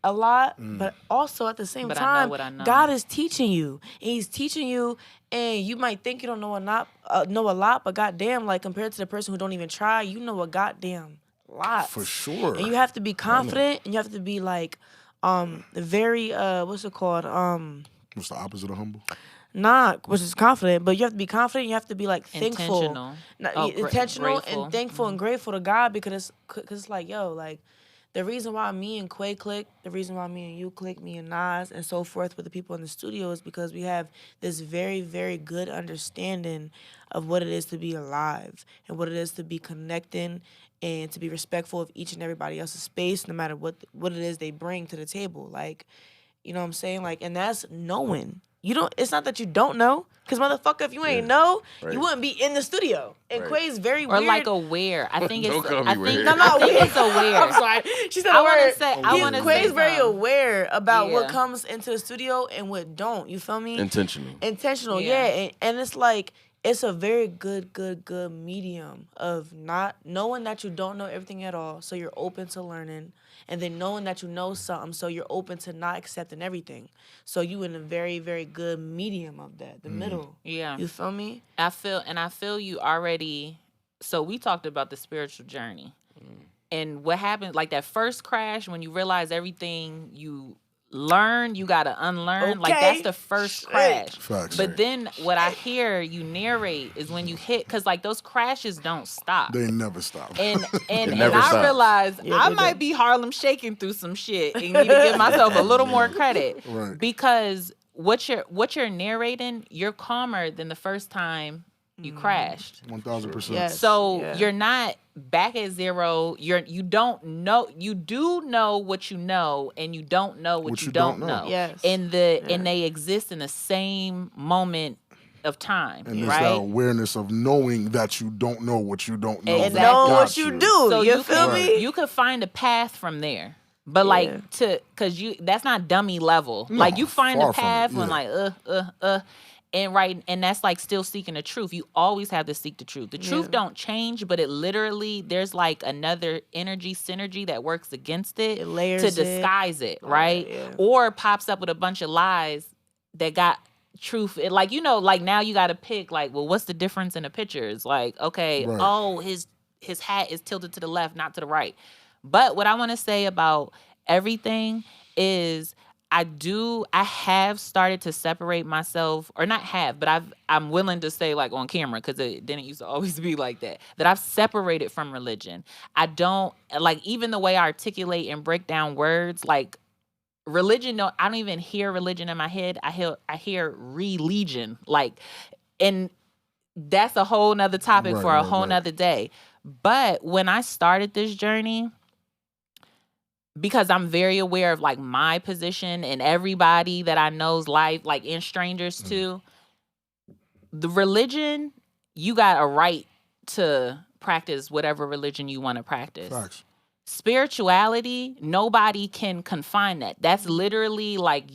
A: a lot, but also at the same
D: But I know
A: time,
D: what I know.
A: God is teaching you. And he's teaching you, and you might think you don't know know a lot, but goddamn, like compared to the person who don't even try, you know a goddamn lot.
C: For sure.
A: And you have to be confident, and you have to be like, very what's it called?
C: What's the opposite of humble?
A: Not which is confident, but you have to be confident. You have to be like thankful,
D: Intentional.
A: intentional,
D: Grateful.
A: and thankful and grateful to God because it's like yo, like the reason why me and Quay click, the reason why me and you click, me and Nas and so forth with the people in the studio is because we have this very, very good understanding of what it is to be alive and what it is to be connecting and to be respectful of each and everybody else's space, no matter what it is they bring to the table. Like, you know what I'm saying? Like, and that's knowing. You don't. It's not that you don't know, because motherfucker, if you ain't know,
B: Right.
A: you wouldn't be in the studio. And
B: Right.
A: Quay's very
D: Or
A: weird.
D: like aware. I think it's.
B: Don't call me
D: I think,
B: weird.
D: I
A: not
D: think
A: weird.
D: it's aware.
A: I'm sorry. She said
D: I
A: a
D: wanna
A: word.
D: say- I wanna
A: Quay's
D: say
A: very
D: something.
A: aware about what
D: Yeah.
A: comes into the studio and what don't. You feel me? Intentional,
D: Yeah.
A: And it's like it's a very good medium of not knowing that you don't know everything at all, so you're open to learning, and then knowing that you know something, so you're open to not accepting everything. So you in a very, very good medium of that, the middle.
D: Yeah.
A: You feel me?
D: I feel you already. So we talked about the spiritual journey. And what happened, like that first crash when you realize everything you learn, you got to unlearn. Like
A: Okay.
D: that's the first crash.
C: Facts.
D: But then what I hear you narrate is when you hit, because like those crashes don't stop.
C: They never stop.
D: And
B: never
D: I
B: stops.
D: realized
A: Yeah,
D: I
A: they
D: might
A: do.
D: be Harlem shaking through some shit and need to give myself a little more credit.
C: Right.
D: Because what you're narrating, you're calmer than the first time you crashed.
C: 1,000%.
A: Yes.
D: So
A: Yeah.
D: you're not back at zero. You don't know. You do know what you know, and you don't know what you don't know.
A: Yes.
D: And they exist in the same moment of time,
C: And there's
D: right?
C: that awareness of knowing that you don't know what you don't know.
D: And
C: that
A: knowing
C: got
A: what you do.
D: So
A: you feel
D: can,
A: me?
D: You could find a path from there. But because that's not dummy level.
C: No,
D: like you find
C: far
D: a
C: from it,
D: path when
C: yeah.
D: and that's like still seeking the truth. You always have to seek the truth. The truth don't change, but it literally there's like another energy synergy that works against it,
A: It layers
D: to
A: it.
D: disguise it, right?
A: yeah.
D: Or pops up with a bunch of lies that got truth. It, like like now you got to pick like, well, what's the difference in the pictures? Like, okay,
C: Right.
D: oh, his hat is tilted to the left, not to the right. But what I want to say about everything is I have started to separate myself, or not have, but I'm willing to say like on camera, because it didn't used to always be like that I've separated from religion. I don't like, even the way I articulate and break down words, like religion, I don't even hear religion in my head. I hear religion, like, and that's a whole nother topic for a whole nother day. But when I started this journey, because I'm very aware of like my position and everybody that I know's life, like in strangers too, the religion, you got a right to practice whatever religion you want to practice.
C: Facts.
D: Spirituality, nobody can confine that. That's literally like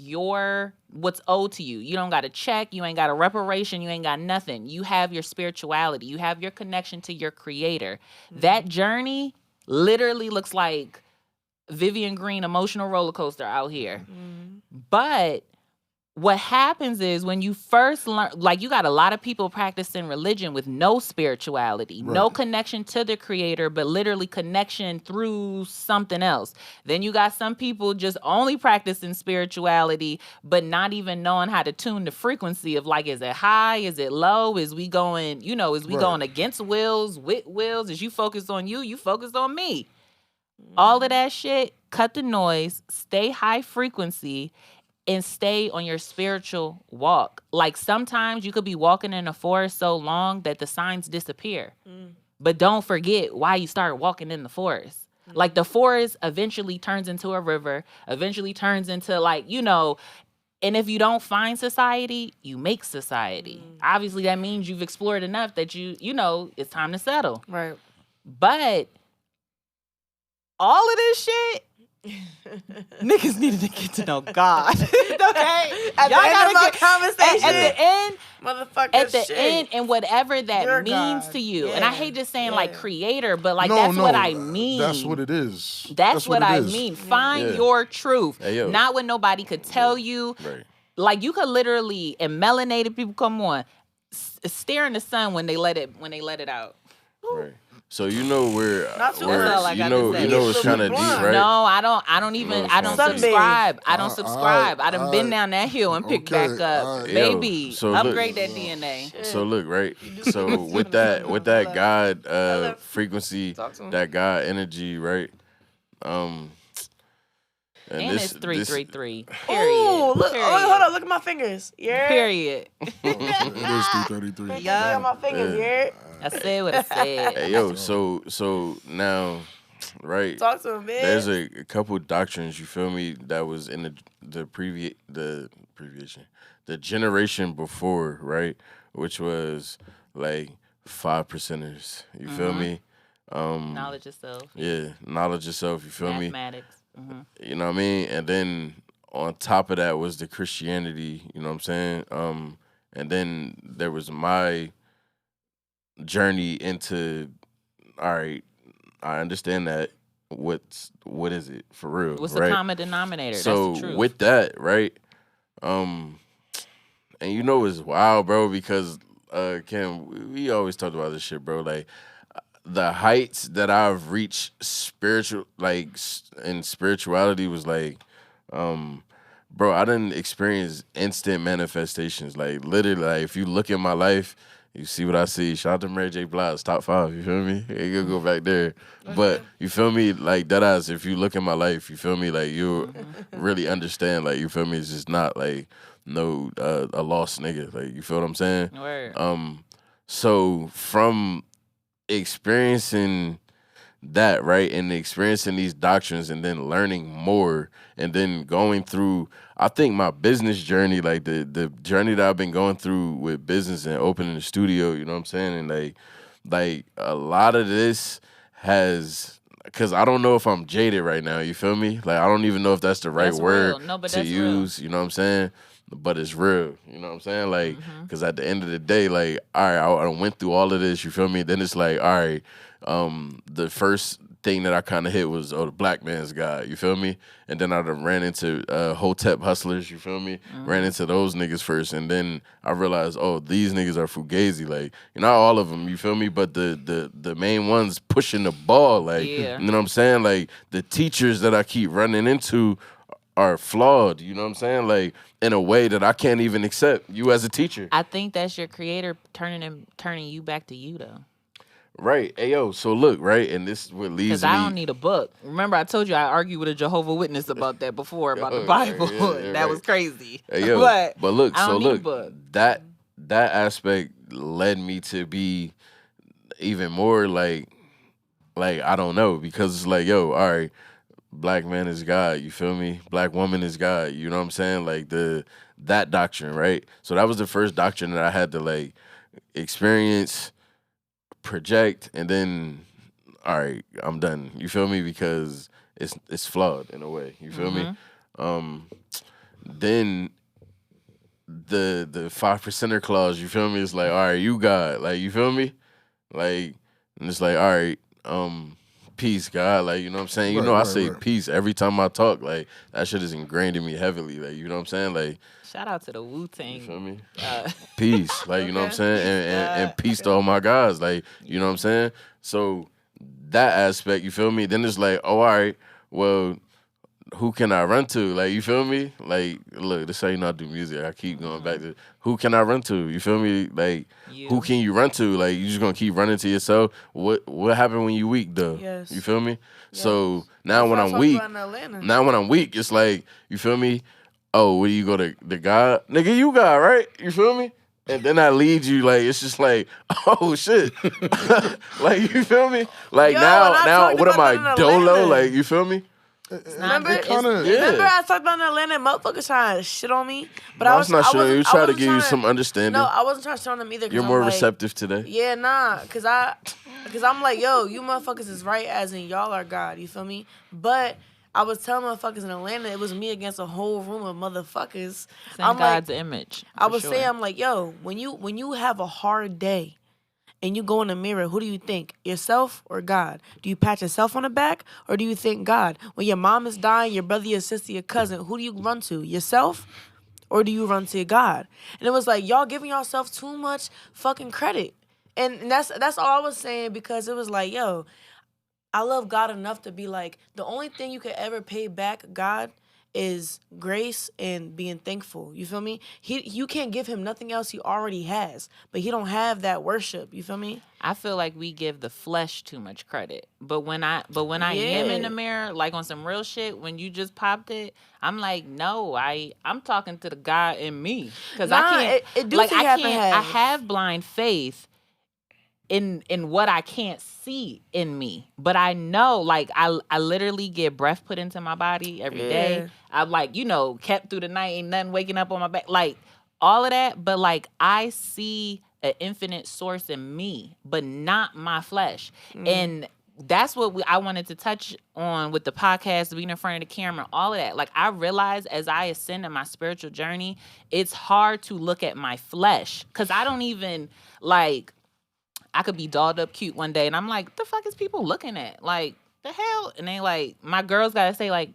D: what's owed to you. You don't got a check, you ain't got a reparation, you ain't got nothing. You have your spirituality, you have your connection to your creator. That journey literally looks like Vivian Green emotional roller coaster out here. But what happens is when you first learn, like you got a lot of people practicing religion with no spirituality, no connection to the creator, but literally connection through something else. Then you got some people just only practicing spirituality, but not even knowing how to tune the frequency of like, is it high? Is it low? Is we going, going against wills, with wills? Is you focused on you focused on me? All of that shit, cut the noise, stay high frequency, and stay on your spiritual walk. Like sometimes you could be walking in a forest so long that the signs disappear. But don't forget why you started walking in the forest. Like the forest eventually turns into a river, eventually turns into like, and if you don't find society, you make society. Obviously that means you've explored enough that it's time to settle.
A: Right.
D: But all of this shit, niggas needed to get to know God. Okay?
A: At the end of our conversation.
D: At the end,
A: motherfucker,
D: at the
A: shit.
D: end, and whatever that
A: Your
D: means
A: God.
D: to you.
A: Yeah.
D: And I hate just saying
A: Yeah.
D: like creator, but like
C: No,
D: that's
C: no,
D: what I mean.
C: That's what it is.
D: That's what
C: it
D: I
C: is.
D: mean. Find
B: Yeah.
D: your truth.
B: Hey, yo.
D: Not what nobody could tell you.
B: Right.
D: Like you could literally, and melanated people, come on, stare in the sun when they let it out.
B: Right. So you know where
A: Not too
B: where
A: much.
D: That's all I got to say.
B: you know it's kind of deep,
A: Blunt.
B: right?
D: No, I don't even, I don't
B: Sunbathe.
D: subscribe. I don't
C: All
D: subscribe.
C: right,
D: I done been down that hill and picked
C: Okay,
D: back up.
C: all right.
D: Baby,
B: Yo, so look-
D: upgrade that DNA.
B: So look, right? So with that God frequency,
A: Talk to him.
B: that God energy, right?
D: And it's 333. Period.
A: Oh, look!
D: Period.
A: Oh, hold on! Look at my fingers. Yeah.
D: Period.
C: It is 333.
A: Look at my fingers. Yeah.
D: I said what I said.
B: Hey yo, so now, right?
A: Talk to him, man.
B: There's a couple doctrines, you feel me, that was in the generation before, right? Which was like 5%ers. You feel me?
D: Knowledge yourself.
B: Yeah, knowledge yourself, you feel me?
D: Mathematics.
B: You know what I mean? And then on top of that was the Christianity, you know what I'm saying? And then there was my journey into, all right, I understand that. What is it for real?
D: What's
B: right?
D: the common denominator?
B: So
D: That's the truth.
B: with that, right? And it's wild, bro, because Kim, we always talked about this shit, bro. Like the heights that I've reached in spirituality was like, bro, I didn't experience instant manifestations. Like literally, like if you look at my life, you see what I see. Shout out to Mary J. Blige, top 5. You feel me? You gonna go back there, but you feel me? Like that ass. If you look at my life, you feel me? Like you really understand. Like you feel me? It's just not like no a lost nigga. Like you feel what I'm saying?
D: Word.
B: So from experiencing that, right, and experiencing these doctrines and then learning more and then going through, I think my business journey, like the journey that I've been going through with business and opening the studio, you know what I'm saying? And like a lot of this has, because I don't know if I'm jaded right now, you feel me? Like I don't even know if that's the right
D: That's
B: word
D: real. No, but
B: to
D: that's
B: use, you know what I'm saying? But it's real, you know what I'm saying? Like, because at the end of the day, like, all right, I went through all of this, you feel me? Then it's like, all right, the first thing that I kind of hit was, the black man's God, you feel me? And then I done ran into Hotep hustlers, you feel me? Ran into those niggas first, and then I realized, these niggas are fugazi, like, not all of them, you feel me? But the main ones pushing the ball, like,
D: Yeah.
B: you know what I'm saying? Like, the teachers that I keep running into are flawed, you know what I'm saying? Like, in a way that I can't even accept you as a teacher.
D: I think that's your creator turning you back to you though.
B: Right. Ayo, so look, right? And this is what leads
D: Because
B: me.
D: I don't need a book. Remember, I told you I argued with a Jehovah Witness about that before, about the
B: Oh,
D: Bible.
B: yeah,
D: That
B: right.
D: was crazy.
B: Ayo, but look,
D: I
B: so
D: don't need a
B: look,
D: book.
B: that aspect led me to be even more like I don't know, because it's like, yo, all right, black man is God, you feel me? Black woman is God, you know what I'm saying? Like that doctrine, right? So that was the first doctrine that I had to like experience, project, and then all right, I'm done. You feel me? Because it's flawed in a way. You feel me? Then the 5%er clause, you feel me? It's like, all right, you God, like, you feel me? Like, and it's like, all right, peace, God, like, you know what I'm saying? You know, I say peace every time I talk. Like, that shit is ingrained in me heavily. Like, you know what I'm saying? Like,
D: Shout out to the Wu-Tang.
B: you feel me? Peace, like, you know what I'm saying? And peace to all my guys, like, you know what I'm saying? So that aspect, you feel me? Then it's like, oh, all right, well, who can I run to? Like, you feel me? Like, look, this is how you know I do music. I keep going back to who can I run to? You feel me? Like, who can you run to? Like, you just gonna keep running to yourself? What happened when you weak though?
A: Yes.
B: You feel me?
A: Yes.
B: So now when I'm weak, it's like, you feel me? oh, where do you go to God? Nigga, you God, right? You feel me? And then I lead you, like, it's just like, oh, shit. Like, you feel me? Like,
A: Yo,
B: now, what am I,
A: Atlanta.
B: Dolo? Like, you feel me?
A: Remember,
C: kinda,
A: remember I talked about in Atlanta, motherfuckers trying to shit on me, but
B: No, it's not shit on you.
A: I
B: Try to
A: wasn't
B: give you
A: trying
B: some understanding.
A: No, I wasn't trying to shit on them either.
B: You're more receptive today.
A: Yeah, nah, cause I'm like, yo, you motherfuckers is right, as in y'all are God. You feel me? But I was telling motherfuckers in Atlanta, it was me against a whole room of motherfuckers.
D: It's in God's image.
A: I would say, I'm like, yo, when you have a hard day and you go in the mirror, who do you think? Yourself or God? Do you pat yourself on the back or do you think God? When your mom is dying, your brother, your sister, your cousin, who do you run to? Yourself or do you run to God? And it was like, y'all giving yourself too much fucking credit. And that's all I was saying, because it was like, yo, I love God enough to be like, the only thing you could ever pay back God is grace and being thankful. You feel me? You can't give him nothing else he already has, but he don't have that worship. You feel me?
D: I feel like we give the flesh too much credit. But when I am in the mirror, like on some real shit, when you just popped it, I'm like, no, I'm talking to the God in me. Because I can't,
A: it do
D: like,
A: take
D: I
A: half and
D: can't,
A: half.
D: I have blind faith in what I can't see in me. But I know, like, I literally get breath put into my body every day. I'm like, kept through the night, ain't nothing waking up on my back. Like, all of that. But, like, I see an infinite source in me, but not my flesh. And that's what I wanted to touch on with the podcast, being in front of the camera, all of that. Like, I realize as I ascend in my spiritual journey, it's hard to look at my flesh. Because I don't even, like, I could be dolled up cute one day, and I'm like, what the fuck is people looking at? Like, the hell? And they like, my girls got to say, like,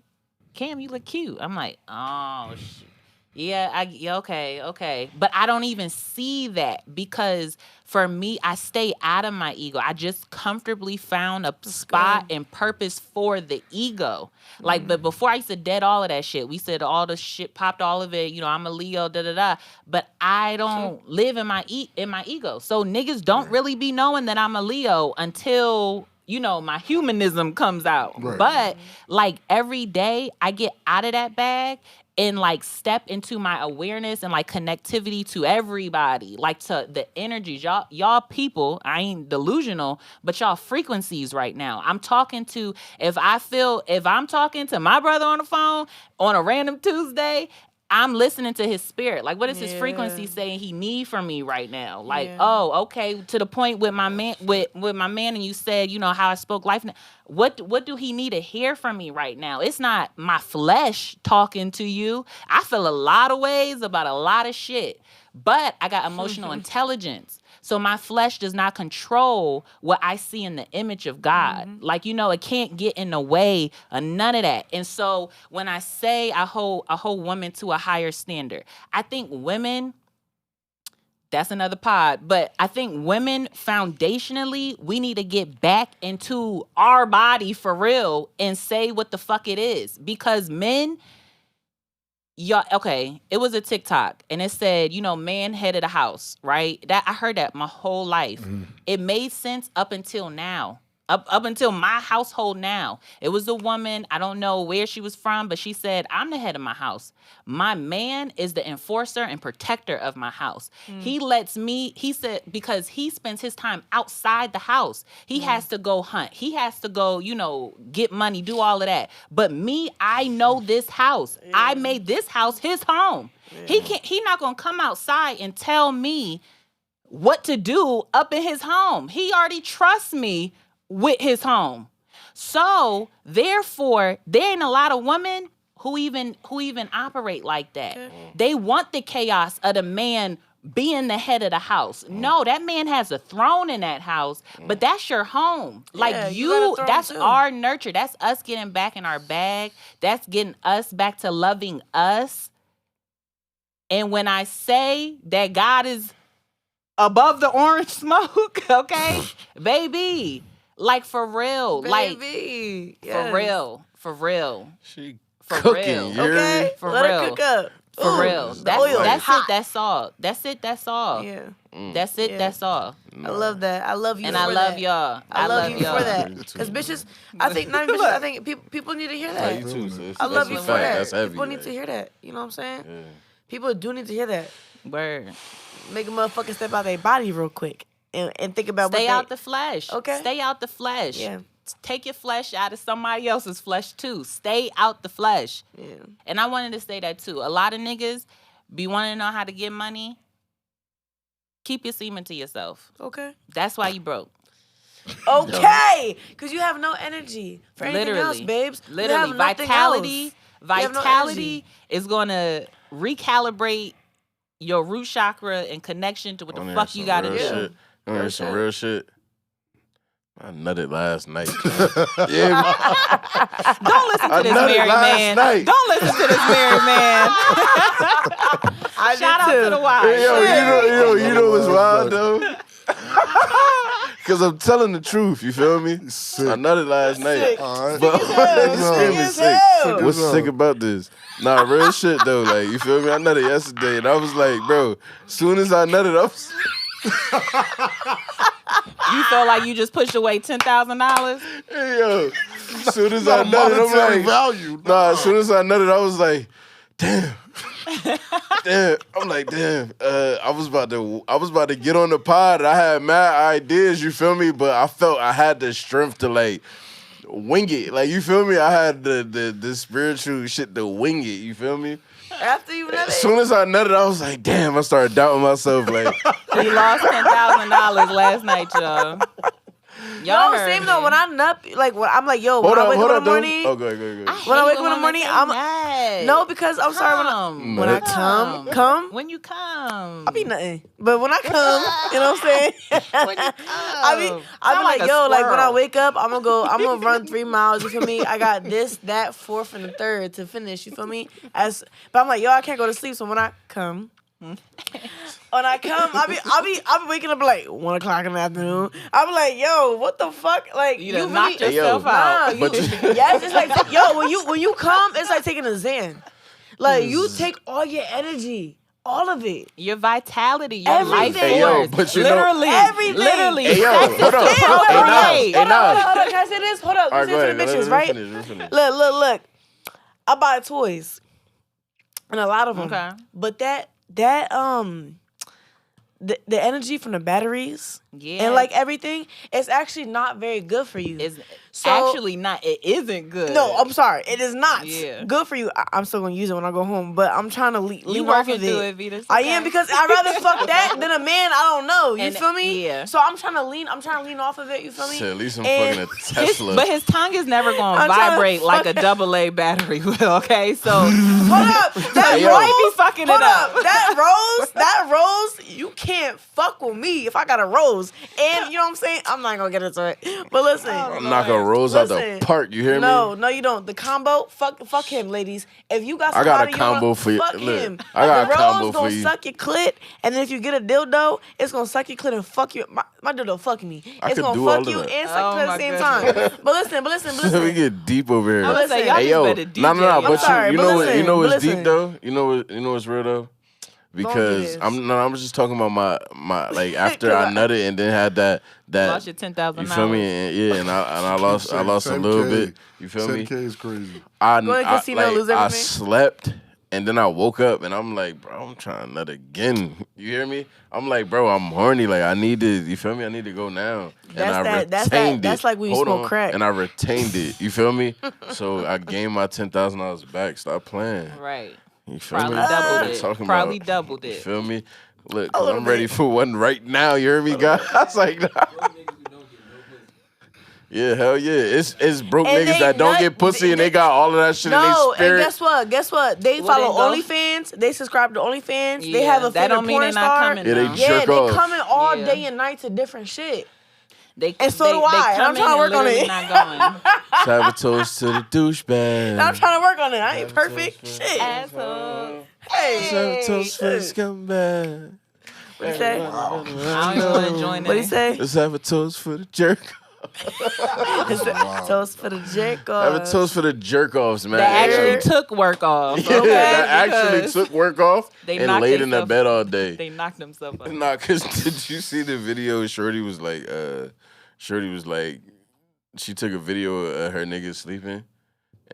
D: Cam, you look cute. I'm like, oh, shit. Yeah, okay. But I don't even see that, because for me, I stay out of my ego. I just comfortably found a spot and purpose for the ego. Like, but before I used to dead all of that shit. We said all the shit, popped all of it. I'm a Leo, da-da-da. But I don't live in my ego. So niggas don't really be knowing that I'm a Leo until my humanism comes out.
C: Right.
D: But like every day I get out of that bag and like step into my awareness and like connectivity to everybody, like to the energies. Y'all people, I ain't delusional, but y'all frequencies right now. I'm talking to, if I'm talking to my brother on the phone on a random Tuesday, I'm listening to his spirit. Like, what is his frequency saying he need from me right now? Like, oh, okay. To the point with my man, with my man, and you said, how I spoke life. What do he need to hear from me right now? It's not my flesh talking to you. I feel a lot of ways about a lot of shit, but I got emotional intelligence. So my flesh does not control what I see in the image of God. Like, it can't get in the way of none of that. And so when I say I hold women to a higher standard, I think women, that's another pod, but I think women foundationally, we need to get back into our body for real and say what the fuck it is. Because men, it was a TikTok and it said, man head of the house, right? That I heard that my whole life. It made sense up until now. Up until my household now. It was a woman, I don't know where she was from, but she said, I'm the head of my house. My man is the enforcer and protector of my house. He said, because he spends his time outside the house. He has to go hunt. He has to go, get money, do all of that. But me, I know this house. I made this house his home. He not gonna come outside and tell me what to do up in his home. He already trusts me with his home. So therefore, there ain't a lot of women who even operate like that. They want the chaos of the man being the head of the house. No, that man has a throne in that house, but that's your home. Like that's our nurture. That's us getting back in our bag. That's getting us back to loving us. And when I say that God is above the orange smoke, okay, baby, like for real,
A: baby.
D: Like for real.
B: She
D: For
B: cooking,
D: real.
B: you hear me?
A: Okay,
D: For
A: let
D: real.
A: her cook up.
D: For real.
A: The
D: That's
A: oil.
D: it.
A: Hot.
D: That's all. That's it. That's all.
A: Yeah.
D: That's it.
A: Yeah.
D: That's all.
A: I love that. I love you
D: And
A: for
D: I love
A: that.
D: y'all.
A: I love you
D: y'all.
A: for that. Because bitches, I think not even bitches, I think people need to hear
B: Nah,
A: that.
B: you too, sis.
A: I love
B: That's
A: you
B: a
A: for
B: fact.
A: that.
B: That's heavy.
A: People need
B: like,
A: to hear that. You know what I'm saying?
B: yeah.
A: People do need to hear that.
D: Word.
A: Make a motherfucker step out their body real quick and think about
D: Stay
A: what
D: out the flesh.
A: Okay.
D: Stay out the flesh.
A: Yeah.
D: Take your flesh out of somebody else's flesh too. Stay out the flesh.
A: Yeah.
D: And I wanted to say that too. A lot of niggas be wanting to know how to get money. Keep your semen to yourself.
A: Okay.
D: That's why you broke.
A: Okay. Because you have no energy for anything else,
D: Literally.
A: babes. You
D: Literally.
A: have nothing
D: Vitality.
A: else. You have no
D: Vitality
A: energy.
D: is gonna recalibrate your root chakra and connection to what the
B: Wanna hear
D: fuck you
B: some
D: gotta
B: real
D: do.
B: shit? Wanna hear
A: Real
B: some
A: shit.
B: real shit? I nutted last night. Yeah,
D: Don't listen to
B: I
D: this
B: nutted
D: married
B: last
D: man.
B: night.
D: Don't listen to this married man.
A: I
D: Shout out
A: did
D: to
A: too.
D: the wife.
B: Hey, you know what's wild though? Because I'm telling the truth, you feel me?
C: Sick.
B: I nutted last night.
A: Sick.
C: All right.
B: But
A: Sick
B: is
A: as
B: sick.
A: hell.
B: What's
C: as
B: sick
C: hell.
B: about this? Nah, real shit though. Like, you feel me? I nutted yesterday and I was like, bro, soon as I nutted, I was
D: You feel like you just pushed away $10,000?
B: hey, yo. Soon as I
C: Not
B: nutted,
C: monetary
B: I'm like,
C: value.
B: nah, as soon as I nutted, I was like, damn. Damn. I'm like, damn. I was about to get on the pod and I had mad ideas, you feel me? But I felt I had the strength to like wing it. Like, you feel me? I had the spiritual shit to wing it, you feel me?
A: After you nutted.
B: As soon as I nutted, I was like, damn, I started doubting myself. Like,
D: He lost $10,000 last night, y'all. Y'all
A: No,
D: heard
A: same though.
D: me.
A: When I nut, like when I'm like, yo, when I wake up in the morning.
B: Oh, go ahead.
A: When I wake up in the
D: women
A: morning,
D: say
A: I'm
D: nut.
A: no, because I'm sorry
D: Come.
A: when I
B: Nuts.
A: come,
D: When you come.
A: I be nothing. But when I come, you know what I'm saying?
D: When you come.
A: I be
D: Sound
A: like,
D: a
A: yo, like when I
D: squirrel.
A: wake up, I'm gonna run 3 miles. You feel me? I got this, that, fourth, and the third to finish. You feel me? But I'm like, yo, I can't go to sleep. So when I come. When I come, I be waking up like 1 o'clock in the afternoon. I be like, yo, what the fuck? Like
D: You done
A: really,
D: knocked yourself
A: nah,
D: out.
A: you, yes, it's like yo, when you come, it's like taking a Xan. Like you take all your energy, all of it.
D: Your vitality, your life
A: Everything. Hey,
B: yo,
D: force.
B: but you know-
D: literally,
A: Everything.
D: literally.
B: Hey, yo,
D: sex is
B: hold
D: to
B: up. Hey,
D: procreate.
B: Nas.
A: Hold on,
B: Hey,
A: hold
B: Nas.
A: on. Can I say this? Hold up.
B: All right,
A: Listen
B: go
A: to
B: ahead.
A: the bitches,
B: Let
A: right?
B: me finish.
A: Look. I buy toys, and a lot of them.
D: Okay.
A: But that the energy from the batteries
D: Yeah.
A: and like everything, it's actually not very good for you.
D: It's
A: So-
D: actually not. It isn't good.
A: No, I'm sorry. It is not
D: Yeah.
A: good for you. I'm still gonna use it when I go home, but I'm trying to lean
D: You
A: off
D: working
A: of
D: through
A: it.
D: it, Vita. It's
A: I
D: okay.
A: am because I'd rather fuck that than a man I don't know. You
D: And-
A: feel me?
D: yeah.
A: So I'm trying to lean off of it. You feel me?
B: Shit, at least I'm
A: And-
B: fucking a Tesla.
D: But his tongue is never going to
A: I'm trying to
D: vibrate like a
A: fuck-
D: AA battery will, okay? So
A: Hold up. That
B: Hey, yo.
A: rose,
D: Might be fucking it
A: hold
D: up.
A: up. That rose, you can't fuck with me if I got a rose. And you know what I'm saying? I'm not gonna get into it. But listen.
B: I'm knocking Rose out the
A: Listen.
B: park, you hear me?
A: No, you don't. The combo, fuck him, ladies. If you got
B: I
A: somebody
B: got a combo
A: you wanna,
B: for you.
A: fuck
B: Look,
A: him.
B: I got
A: the
B: a combo
A: rose
B: for
A: gonna
B: you.
A: suck your clit, and then if you get a dildo, it's gonna suck your clit and fuck you. My dildo fuck me.
B: I
A: It's
B: could
A: gonna
B: do
A: fuck
B: all of
A: you
B: that.
A: and suck
D: Oh
A: you at
D: my
A: the same
D: goodness.
A: time. But listen.
B: we get deep over here.
D: I'm gonna say, y'all
A: Hey,
D: just
B: yo,
D: better DJ.
B: no,
A: I'm
B: but
A: sorry,
B: you
A: but
B: know
A: listen,
B: you know
A: but
B: what's
A: listen.
B: deep though? You know what's real though? Because
A: this.
B: I'm just talking about my like after I nutted and then had that
D: Lost your $10,000.
B: you feel me? And, yeah, and I lost a
C: 10K.
B: little bit. You feel me?
C: 10K is crazy.
B: I
A: Go to the casino, lose
B: I
A: everything?
B: slept and then I woke up and I'm like, bro, I'm trying to nut again. You hear me? I'm like, bro, I'm horny. Like I need to. You feel me? I need to go now.
A: That's like when you
B: Hold
A: smoke
B: on.
A: crack.
B: And I retained it. You feel me? So I gained my $10,000 back. Stop playing.
D: Right.
B: You feel
D: Probably
B: me? That's what
D: doubled
B: I'm
D: it.
B: talking
D: Probably
B: about.
D: doubled
B: You
D: it.
B: feel me? Look, 'cause
A: little
B: I'm ready
A: bit.
B: for one right now. You hear me, guys? I was like, yeah, hell yeah. It's broke
A: And
B: niggas
A: they
B: that don't
A: nut-
B: get pussy
A: they-
B: and they got all of that shit in
A: No,
B: their
A: and
B: spirit.
A: guess what? They
D: Well,
A: follow
D: then
A: OnlyFans. They subscribe to OnlyFans. They
D: Yeah,
A: have a
D: that
A: favorite
D: don't mean
A: porn
D: they're not
A: star.
D: coming
B: Yeah, they
D: now.
A: Yeah,
B: jerk
A: they
B: off.
A: coming all
D: Yeah.
A: day and night to different shit.
D: And
A: so do I, and I'm trying to work on it.
D: Not going.
B: Have a toast to the douchebag.
A: I'm trying to work on it. I ain't perfect. Shit.
D: Asshole.
B: Let's have a
A: Hey.
B: toast for the scumbag.
A: What he say?
D: I don't even want to join
A: What he
D: that.
A: say?
B: Let's have a toast for the jerk.
A: Toast for the jerk
B: Have
A: off.
B: a toast for the jerk offs, man.
D: That actually took work off.
B: Yeah,
D: Okay?
B: that actually
D: Because
B: took work off
D: they
B: and
D: knocked
B: laid in the
D: theyself-
B: bed all day.
D: They knocked themselves up.
B: Nah, cause did you see the video? Shorty was like, she took a video of her niggas sleeping,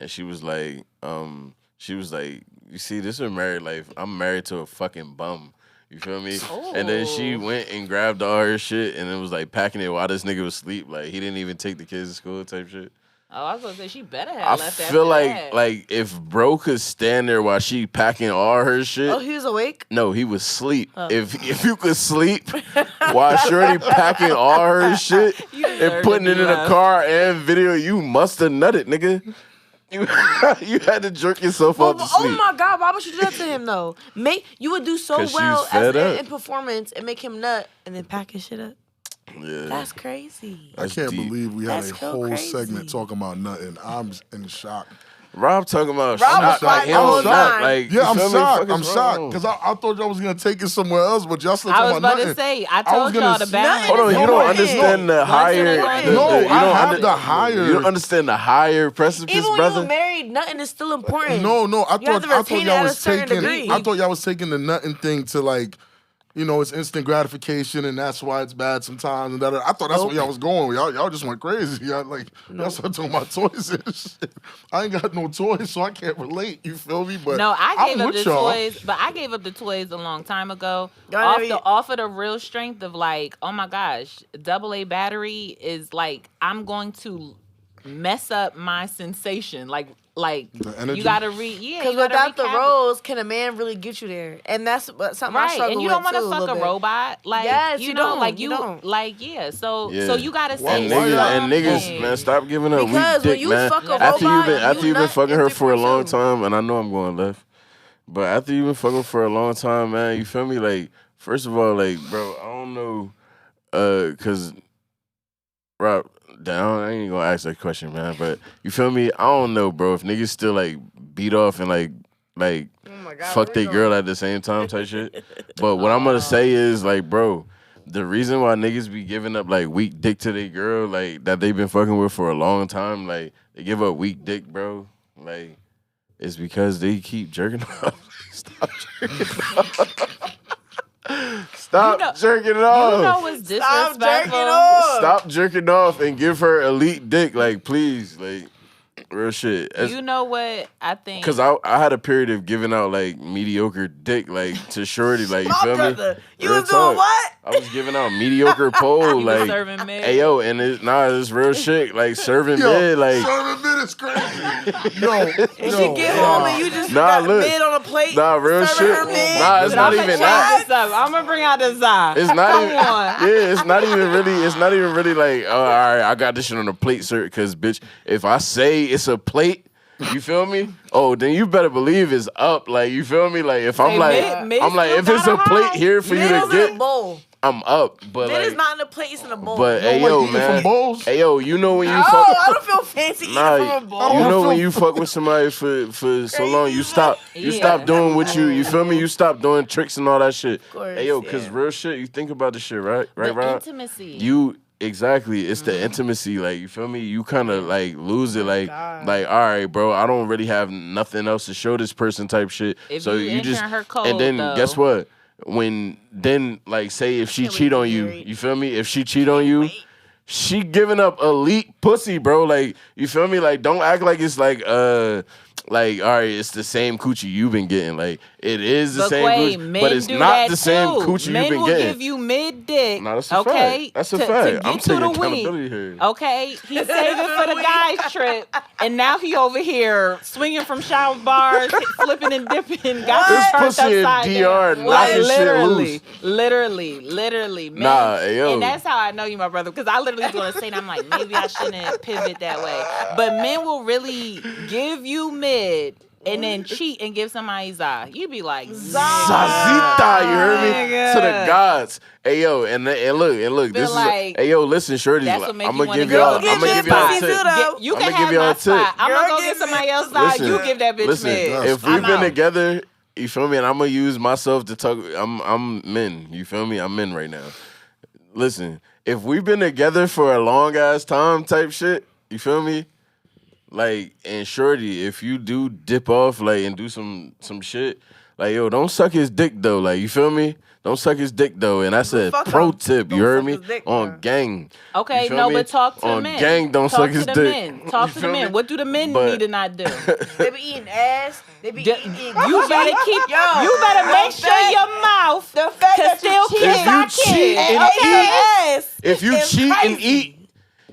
B: and she was like, you see, this is married life. I'm married to a fucking bum. You feel me? And then she
D: Ooh.
B: went and grabbed all her shit, and it was like packing it while this nigga was asleep. Like he didn't even take the kids to school type shit.
D: Oh, I was gonna say she better have
B: I
D: left
B: feel
D: after that.
B: like if bro could stand there while she packing all her shit.
A: Oh, he was awake?
B: No, he was asleep.
A: Oh.
B: If you could sleep while Shorty packing all her shit
D: You
B: and
D: deserve
B: putting
D: to
B: it
D: be
B: in a
D: left.
B: car and video, you must have nutted, nigga. You had to jerk yourself off to
A: Oh
B: sleep.
A: my God, why would you do that to him though? You would do so
B: 'Cause she
A: well
B: was fed up.
A: in performance and make him nut and then pack his shit up.
B: Yeah.
A: That's crazy.
C: I
B: That's
C: can't
B: deep.
C: believe we had
A: That's
C: a
A: so
C: whole
A: crazy.
C: segment talking about nothing. I'm in shock.
B: Rob talking about
A: Rob
B: shot,
A: was
B: like
A: like,
B: he
A: oh,
B: don't nut.
A: nine.
B: Like,
C: Yeah,
B: you
C: I'm
B: feel me?
C: shocked.
B: Fuck
C: I'm
B: is
C: shocked
B: wrong?
C: because I thought y'all was gonna take it somewhere else, but y'all still
D: I
C: talking
D: was
C: about
D: about to
C: nothing.
D: say, I
C: was
D: told
C: gonna
D: y'all to
C: s-
D: balance.
B: Hold on, you
A: No,
B: don't
A: no,
B: understand the
D: Once in a
B: higher.
D: while.
B: the-
C: No,
B: you
C: I
B: don't
C: have
B: under-
C: the higher-
B: You don't understand the higher precipice,
A: Even when
B: brother.
A: you're married, nothing is still important.
C: No, I
A: You have
C: thought
A: to retain it
C: y'all
A: at a
C: was
A: certain
C: taking.
A: degree.
C: I thought y'all was taking the nutting thing to like, it's instant gratification, and that's why it's bad sometimes. And I thought that's where y'all was going. Y'all just went crazy. Y'all started talking about toys and shit. I ain't got no toys, so I can't relate. You feel me? But
D: No, I gave
C: I'm
D: up
C: with
D: the
C: y'all.
D: toys, but I gave up the toys a long time ago.
A: Y'all never-
D: Off of the real strength of like, oh my gosh, AA battery is like, I'm going to mess up my sensation. Like
C: The energy?
D: you gotta read, yeah.
A: Because
D: You gotta
A: without the
D: recap-
A: roles, can a man really get you there? And that's something I
D: Right,
A: struggle
D: and you
A: with
D: don't want to
A: too,
D: fuck
A: little
D: a
A: bit.
D: robot, like
A: Yes,
D: you
A: you
D: know,
A: don't,
D: like
A: you
D: you,
A: don't.
D: like yeah. So
B: Yeah.
D: you gotta say
B: And
C: Why
B: niggas,
C: y'all-
B: and niggas,
D: something.
B: man, stop giving her
A: Because
B: weak
A: when
B: dick,
A: you
B: man.
A: fuck a
B: after you've
A: robot,
B: been
A: you nut
B: fucking
A: in
B: her for a long
A: 3.2.
B: time, and I know I'm going left, but after you've been fucking for a long time, man, you feel me? Like, first of all, like, bro, I don't know, cause Rob, I ain't gonna ask that question, man. But you feel me? I don't know, bro. If niggas still like beat off and like
A: Oh my God,
B: fuck
A: where
B: their
A: we
B: girl
A: going?
B: at the same time type shit. But what I'm gonna say is like, bro, the reason why niggas be giving up like weak dick to their girl, like that they've been fucking with for a long time, like they give up weak dick, bro. Like it's because they keep jerking off. Stop jerking off. Stop jerking it off.
D: You know what's
A: Stop
D: disrespectful?
A: jerking off.
B: Stop jerking off and give her elite dick, like please, like real shit.
D: You know what I think?
B: Because I had a period of giving out like mediocre dick, like to shorty, like you
A: My
B: feel
A: brother,
B: me?
A: you
B: Real
A: was doing
B: talk.
A: what?
B: I was giving out mediocre pole,
D: You was
B: like
D: serving mid.
B: hey yo, and it's real shit, like serving
C: Yo,
B: mid, like
C: serving mid is crazy. Yo,
A: And she get home and you just
B: Nah,
A: got
B: look.
A: mid on a plate.
B: nah, real
A: serving
B: shit.
A: her mid.
B: Nah, it's
D: But
B: not
D: I'ma
B: even
D: change
B: that.
D: this up. I'm gonna bring out the Zai.
B: It's not
D: Come
B: even.
D: on.
B: Yeah, it's not even really like, oh, all right, I got this shit on the plate, sir. Because bitch, if I say it's a plate, you feel me? Oh, then you better believe it's up. Like you feel me? Like if I'm
D: Say
B: like,
D: mid
B: I'm like,
D: still
B: if it's a
D: gotta
B: plate
D: hide.
B: here for you
A: Mid
B: to
A: is in a
B: get,
A: bowl.
B: I'm up. But
A: Mid
B: like,
A: is not in a plate, it's in a bowl.
B: but hey
C: like
B: yo,
C: eating
B: man,
C: from bowls?
B: hey yo, you know when you
A: Oh,
B: fuck.
A: I don't feel fancy eating
B: Nah,
A: from a bowl.
B: you know
C: feel-
B: when you fuck with somebody for so long, you stop
D: Yeah.
B: doing what you feel me? You stop doing tricks and all that shit.
A: course,
B: Hey yo, cause
A: yeah.
B: real shit, you think about the shit, right?
D: The
B: Rob?
D: intimacy.
B: You exactly, it's the intimacy, like you feel me? You kind of like lose it, like
A: God.
B: like all right, bro, I don't really have nothing else to show this person type shit.
D: If
B: so
D: you
B: just
D: entering her code,
B: and then
D: though.
B: guess what? When then like say if she
A: Can't wait
B: cheat
A: to
B: on
A: be
B: you,
A: married.
B: you feel me? If she cheat on you.
A: Wait.
B: She giving up elite pussy, bro. Like, you feel me? Like, don't act like it's like all right, it's the same coochie you've been getting. Like, it is the
D: But
B: same
D: wait,
B: coochie,
D: men
B: but it's
D: do
B: not
D: that
B: the same
D: too.
B: coochie
D: Men
B: you've been
D: will
B: getting.
D: give you mid dick.
B: No, that's a
D: okay?
B: fact. That's a
D: to
B: fact.
D: get
B: I'm
D: to
B: taking
D: the week.
B: accountability here.
D: Okay, he's saving for the guys trip, and now he over here swinging from shower bars, flipping and dipping. Got
B: This
D: his turned
B: pussy in
D: upside
B: DR
D: down.
B: knocking shit
D: literally,
B: loose.
D: literally. Men,
B: Nah, yo.
D: and that's how I know you, my brother, because I literally was going to say that. I'm like, maybe I shouldn't pivot that way, but men will really give you mid. And then cheat and give somebody Zai. You be like,
B: Zazita, you heard me?
D: Nigga.
B: To the gods. Hey yo, and look, this
D: like,
B: is hey yo, listen, shorty.
D: that's
B: I'm
D: what make
B: gonna
D: you wanna
B: give
D: go
B: y'all.
D: get
B: I'm gonna
D: your
B: give y'all a
A: pussy
B: tip.
A: too, though.
D: you
B: I'ma
D: can
B: give
D: have
B: y'all
D: my
B: a tip.
D: spot. I'm
A: Girl,
D: gonna go
A: give
D: get somebody
A: me-
D: else Zai.
B: Listen,
D: You give that bitch
B: listen,
D: mid.
B: if
D: I'm
B: we've been
D: out.
B: together, you feel me, and I'm gonna use myself to talk. I'm men. You feel me? I'm men right now. listen, if we've been together for a long ass time type shit, you feel me? Like, and shorty, if you do dip off, like, and do some shit, like, yo, don't suck his dick though. Like, you feel me? Don't suck his dick though. And that's a pro tip, you heard me? On gang.
D: Okay, no, but talk to the men.
B: On gang, don't suck his dick.
D: Talk to the men. What do the men need to not do?
A: They be eating ass. They be eating.
D: You better keep. You better make sure your mouth can still kiss.
B: If you cheat and eat,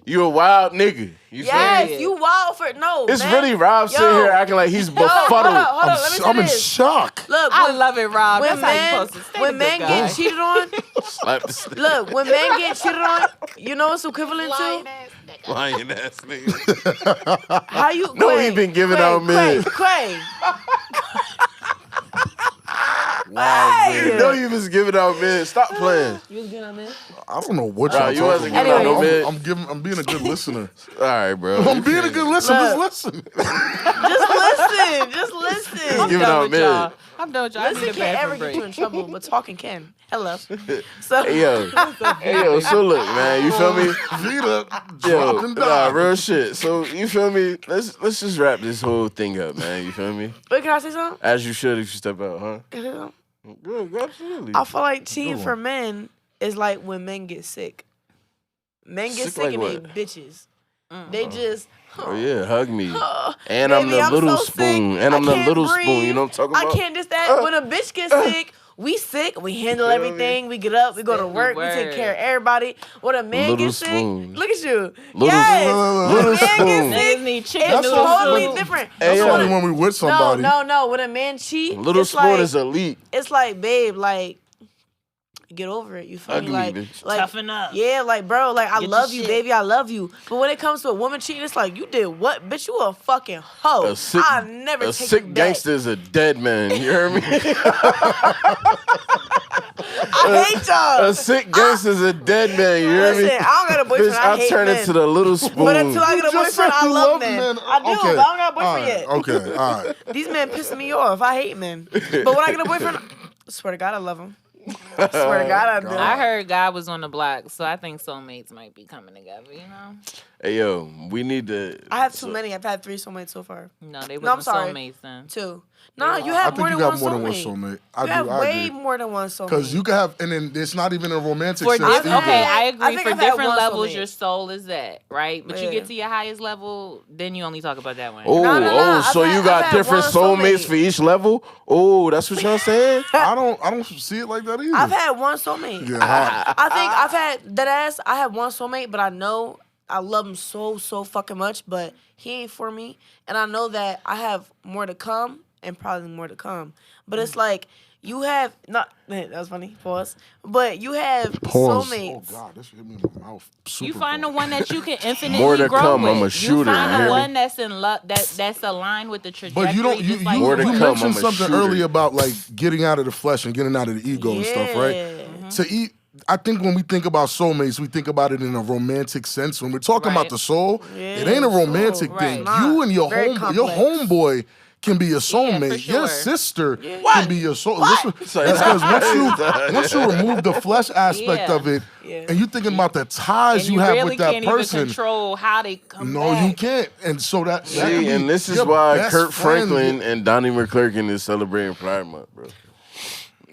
B: you a wild nigga. You
A: yes,
B: feel me?
A: you wild for no.
B: It's
A: man.
B: really Rob sitting here acting like he's befuddled.
A: Hold on, let me say
C: I'm in
A: this.
C: shock.
A: Look,
D: I love it, Rob.
A: when
D: That's how you supposed to stay
A: when men get cheated on,
B: Slap the stick.
A: look, when men get cheated on, you know what's equivalent to?
B: Lying ass nigga.
A: How you?
B: No,
A: Craig,
B: he been giving
A: Craig,
B: out mid.
A: Craig.
B: Wow, you know you was giving out mid. Stop playing.
A: You was giving out mid?
C: I don't know what
B: Bro,
C: y'all
B: you
C: talking
B: wasn't
C: about.
B: giving out no mid.
C: I'm being a good listener.
B: All right, bro.
C: I'm being a good listener. Just listen.
A: Just listen.
D: I'm
B: Giving
D: done
B: out
D: with
B: mid.
D: y'all. I'm done with y'all. I need
A: Listen
D: a
A: can't ever
D: bathroom
A: get you
D: break.
A: in trouble, but talking can. Hello. So
B: Hey yo, so look, man, you feel me?
C: Vida
B: Yo,
C: dropping
B: nah,
C: down.
B: real shit. So you feel me? Let's just wrap this whole thing up, man. You feel me?
A: wait, can I say something?
B: As you should if you step out, huh?
A: Can I say something?
B: Good, absolutely.
A: I feel like cheating
C: Good
A: for
C: one.
A: men is like when men get sick. Men get
B: Sick
A: sick
B: like
A: and they
B: what?
A: bitches. They just.
B: Oh yeah, hug me.
A: Oh,
B: And
A: baby,
B: I'm the little
A: so sick.
B: spoon. And I'm
A: I
B: the
A: can't
B: little
A: breathe.
B: spoon. You know what I'm talking about?
A: I can't just that. When a bitch gets sick, we sick. We handle
B: Feel me?
A: everything. We get up. We go to work. We take
D: Word.
A: care of everybody. When a man
B: Little
A: gets sick,
B: spoon.
A: look at you.
B: Little-
A: yes.
B: little
A: When a man
B: spoon.
A: gets sick,
D: Niggas need chicken
A: it's
D: noodle
A: totally
D: soup.
A: different.
B: Hey,
C: That's
B: yo.
C: only when we with somebody.
A: No. When a man cheat,
B: Little
A: it's
B: spoon
A: like,
B: is elite.
A: it's like, babe, like, get over it. You feel
B: Ugly,
A: me? Like,
B: bitch.
A: like,
D: Toughen up.
A: yeah, like, bro, like, I
D: Get
A: love
D: your
A: you,
D: shit.
A: baby, I love you. But when it comes to a woman cheating, it's like, you did what, bitch? You a fucking hoe.
B: A sick,
A: I never
B: a
A: take
B: sick
A: it back.
B: gangster is a dead man. You hear me?
A: I hate y'all.
B: A sick gangster is a dead man. You hear
A: Listen,
B: me?
A: I don't got a boyfriend.
B: Bitch,
A: I
B: I
A: hate
B: turn
A: men.
B: into the little spoon.
A: But until I get a
C: Just
A: boyfriend,
C: said
A: I
C: you
A: love men. I do,
C: Okay.
A: but I don't got a boyfriend
C: All right.
A: yet.
C: Okay, all right.
A: These men pissing me off. I hate men. But when I get a boyfriend, I swear to God, I love him. I swear to God, I do.
D: I heard God was on the block, so I think soulmates might be coming together, you know?
B: Hey, yo, we need to.
A: I have too many. I've had 3 soulmates so far.
D: No, they
A: No, I'm
D: wasn't
A: sorry.
D: soulmates then.
A: 2. No, you
C: I
A: have
C: think
A: more
C: you
A: than
C: got more than one soulmate.
A: You have
C: I
A: way
C: agree.
A: more than one soulmate.
C: Because you can have, and then it's not even a romantic
D: For
C: sense
D: diff-
C: either.
D: okay, I
A: I
D: agree.
A: think
D: For
A: I've had
D: different
A: one
D: levels,
A: soulmate.
D: your soul is at, right? But you
A: Yeah.
D: get to your highest level, then you only talk about that one.
B: Oh,
A: No.
B: so
A: I've
B: you
A: had-
B: got
A: I've had
B: different
A: one
B: soulmates
A: soulmate.
B: for each level? Oh, that's what y'all saying?
C: I don't see it like that either.
A: I've had one soulmate.
C: yeah, hot.
A: I think I've had that ass. I have one soulmate, but I know I love him so fucking much, but he ain't for me. And I know that I have more to come and probably more to come. But it's like you have not. That was funny. Pause. But you have
C: Pause.
A: soulmates.
C: Oh God, this hit me in the mouth.
D: You
C: Super
D: find the
C: pause.
D: one that you can infinitely
B: More to
D: grow
B: come,
D: with.
B: I'm a
D: You
B: shooter,
D: find
B: you hear
D: the
B: me?
D: one that's in love, that's aligned with the trajectory.
C: But you don't. You
D: just like
B: More to
C: you
B: come,
C: mentioned
B: I'm a
C: something
B: shooter.
C: earlier about like getting out of the flesh and getting out of the ego and stuff, right?
A: Yeah.
C: To eat. I think when we think about soulmates, we think about it in a romantic sense. When we're talking
D: Right.
C: about the soul,
A: Yeah,
C: it ain't a romantic
A: soul.
C: thing.
D: Right.
C: You and your
A: Very
C: homeboy can be your soulmate.
D: sure.
C: Your sister
A: Yeah.
C: can be your soul. That's because once you remove the flesh aspect
D: Yeah.
C: of it,
A: Yeah.
C: and you thinking about the ties
D: and
C: you
D: you
C: have
D: really
C: with that
D: can't
C: person.
D: even control how they come
C: No,
D: back.
C: you can't. And so that can
B: See,
C: be
B: and this is
C: your
B: why
C: best
B: Kurt
C: friend.
B: Franklin and Donnie McClurkin is celebrating Pride Month, bro.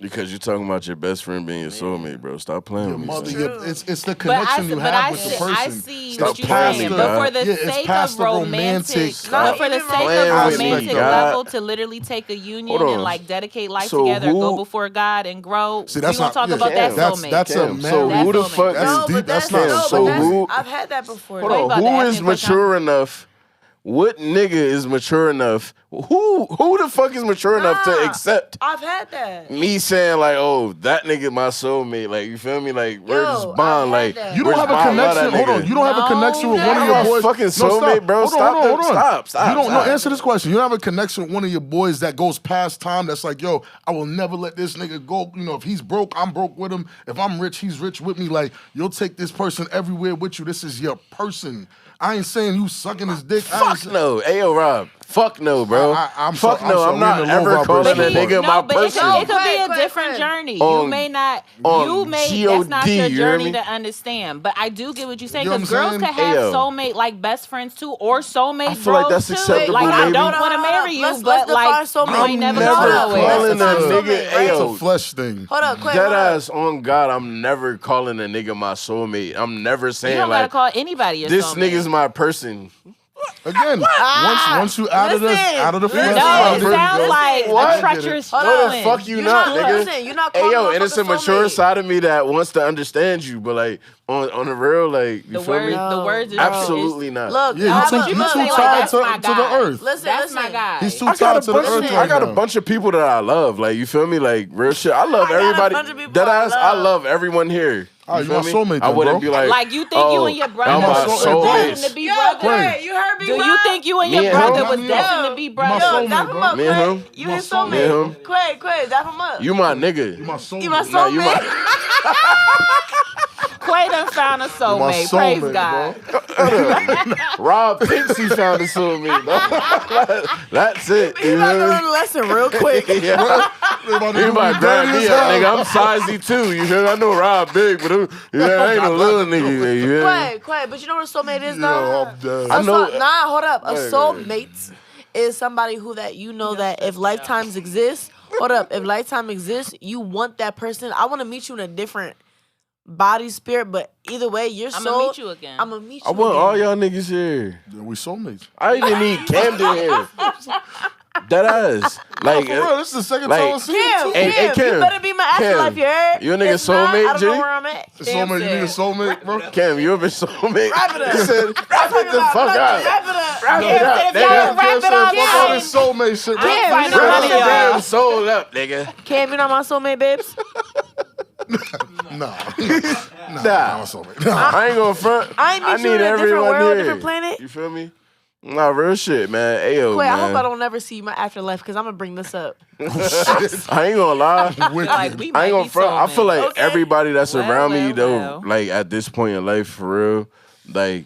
B: Because you're talking about your best friend being your soulmate, bro. Stop playing
C: Your
B: with me.
C: mother,
B: son.
C: it's the
D: But
C: connection you have with the person.
D: I see
B: Stop
D: what you're
B: playing
D: saying.
B: with
D: But
B: me,
D: for the
C: God. Yeah, it's
D: sake
C: past
D: of
C: the
D: romantic,
C: romantic-
D: but for the
A: Not
D: sake
B: playing
D: of
B: with me,
D: romantic
B: God.
D: level, to literally take a union
B: Hold on.
D: and like dedicate life
B: So
D: together, go
B: who-
D: before God and grow.
C: See,
D: We
C: that's
D: gonna
C: not
D: talk
C: yeah,
D: about that
B: Cam,
D: soulmate.
C: That's a
B: Cam, so
C: marriage.
B: who the
D: That's
B: fuck
C: That's
A: No,
B: is
C: deep.
A: but
C: That's
A: that's
C: not
A: no,
B: so
A: but that's,
B: who-
A: I've had that before.
B: Hold
A: though.
B: on,
D: about to
B: who
D: ask
B: is
D: me a question.
B: mature enough? What nigga is mature enough? Who the fuck is mature enough to
A: Nah.
B: accept
A: I've had that.
B: me saying like, oh, that nigga my soulmate? Like, you feel me? Like, we're
A: Yo,
B: just
A: I've
B: bond.
A: had
B: Like,
A: that.
C: You don't
B: we're
C: have
B: just
C: a
B: bond. Love that
C: connection. Hold on.
B: nigga.
C: You don't have a
D: No,
C: connection with
D: no.
C: one of
B: I'm
C: your
B: a
C: boys.
B: fucking soulmate,
C: stop.
B: bro.
C: Hold on,
B: Stop
C: hold on,
B: the-
C: hold on.
B: stop.
C: You don't
B: Stop.
C: answer this question. You don't have a connection with one of your boys that goes past time. That's like, yo, I will never let this nigga go. You know, if he's broke, I'm broke with him. If I'm rich, he's rich with me. Like, you'll take this person everywhere with you. This is your person. I ain't saying you sucking his dick. I ain't
B: Fuck no. Ayo, Rob. Fuck no, bro.
C: I'm
B: Fuck
C: so-
B: no.
C: I'm
B: I'm not
C: so
B: ever
C: low
B: calling a
C: vibration.
B: nigga my
D: but
B: person.
D: it could be a
A: Quick,
D: different
A: quick.
D: journey.
B: On-
D: You may not.
B: on
D: You may.
B: GOD,
D: That's not your
B: you hear
D: journey
B: me?
D: to understand. But I do get what you're saying
C: You know
D: because
C: what I'm
D: girls
C: saying?
D: could have
B: Ayo.
D: soulmate like best friends too, or soulmate
B: I feel like
D: bros
B: that's
D: too.
B: acceptable,
D: Like I
B: maybe.
D: don't want to marry you,
A: Let's
D: but like
A: define soulmate.
D: you ain't never
B: never
D: going
A: Hold
D: nowhere.
B: calling
A: Let's
B: a
A: define
B: nigga.
A: soulmate, right?
C: It's a
B: Ayo,
C: flesh thing.
A: Hold up, quick.
B: dead
A: hold up.
B: ass on God. I'm never calling a nigga my soulmate. I'm never
D: You
B: saying
D: don't gotta
B: like
D: call anybody your
B: this
D: soulmate.
B: nigga's my person.
C: Again, once you out of the
A: listen.
C: flesh,
D: No,
C: out
D: it
C: of the-
D: sounds like
B: What?
D: a treacherous
A: Hold
B: No,
A: on.
B: the
D: feeling.
B: fuck you
A: You're
B: not,
A: not-
B: nigga.
A: listen, you're not
B: Hey
A: calling
B: yo,
A: a
B: and it's a
A: motherfucker
B: mature
A: soulmate.
B: side of me that wants to understand you, but like on the real, like you
D: The
B: feel me?
D: words is
B: Absolutely not.
A: Look,
C: Yeah,
A: how
C: you
A: about-
C: too
A: look,
D: say, like,
C: tied
D: that's my
C: to the
D: guy.
C: earth.
A: Listen,
D: That's my
A: listen.
D: guy.
C: He's too
B: I got
C: tied
B: a
C: to the
B: bunch.
C: earth
B: Of,
C: right
B: I got
C: now.
B: a bunch of people that I love. Like you feel me? Like real shit. I love
A: I got a
B: everybody.
A: bunch of people
B: Dead
A: I
B: ass. I
A: love.
B: love everyone here.
C: Oh, you
B: feel
C: my
B: me?
C: soulmate
B: I
C: then,
B: wouldn't
C: bro.
B: be
D: Like you think you and your brother
B: I'm my
D: was
C: soulmate.
D: destined to be
A: Yo,
D: brothers?
A: Quay, you heard me,
D: Do
A: bro?
D: you think you and
B: Me
D: your
B: and
D: brother
B: him?
D: was
C: Yo,
D: destined to be
C: my
D: brothers?
C: soulmate,
A: Dap him
C: bro.
A: up,
B: Me and
A: Quay.
B: him?
A: You
C: My
A: his
C: soulmate.
A: soulmate.
B: Me and him?
A: Quay, dap him up.
B: You my nigga.
C: You my soulmate.
A: You my
B: Nah, you
A: soulmate.
D: Quay done found a soulmate. Praise
C: soulmate,
D: God.
B: Rob thinks he found a soulmate. That's it.
A: You
B: You
A: about to
B: hear
A: learn a lesson real quick.
B: me? Yeah. You might grab me up, nigga. I'm sizey too. You hear me? I know Rob big, but I ain't a little nigga. You hear me?
A: Quay, but you know what a soulmate is,
C: Yo,
A: though?
C: I'm dead.
B: I know-
A: Nah, hold up. A
B: Wait.
A: soulmate is somebody who that you know that if lifetimes exist, hold up, if lifetime exists, you want that person. I want to meet you in a different body, spirit, but either way, your
D: I'm
A: soul.
D: gonna meet you again.
A: I'm gonna meet you.
B: I want all
A: again.
B: y'all niggas here.
C: Yeah, we soulmates.
B: I even need Camden here. That ass. Like,
C: For real, this is the second
B: like-
C: time I've seen
A: Kim,
C: it.
B: Hey,
A: Kim,
B: Kim,
A: you better be my afterlife, you heard?
B: You a nigga
A: If not,
B: soulmate,
A: I don't know
B: G?
A: where I'm at.
C: too. Soulmate, you need a soulmate, bro?
B: Cam, you ever soulmate?
A: Wrap it up.
B: He said, wrap it the fuck up.
A: Wrap it up.
B: Wrap
A: Kim
B: it up,
A: said if
B: nigga.
A: y'all wrap it up,
C: Fuck all
A: Kim.
C: this soulmate shit, bro.
A: Kim,
D: Find
A: you know
D: none
B: Wrap
D: of
B: the
A: my
D: y'all.
B: damn soul up, nigga.
A: Kim, you know my soulmate, babes?
C: Nah.
B: Nah.
C: I'm a soulmate. Nah.
B: I ain't gonna front.
A: I ain't meet you
B: need
A: in a different
B: everyone
A: world,
B: here.
A: different planet.
B: You feel me? Nah, real shit, man. Ayo,
A: Wait,
B: man.
A: I hope I don't never see my afterlife because I'm gonna bring this up.
B: I ain't gonna lie.
C: Wicked.
D: Like we
B: I
D: might
B: ain't gonna
D: be
B: front. I feel like
A: Okay.
B: everybody that's
D: Well,
B: around me
D: well,
B: though,
D: well.
B: like at this point in life, for real, like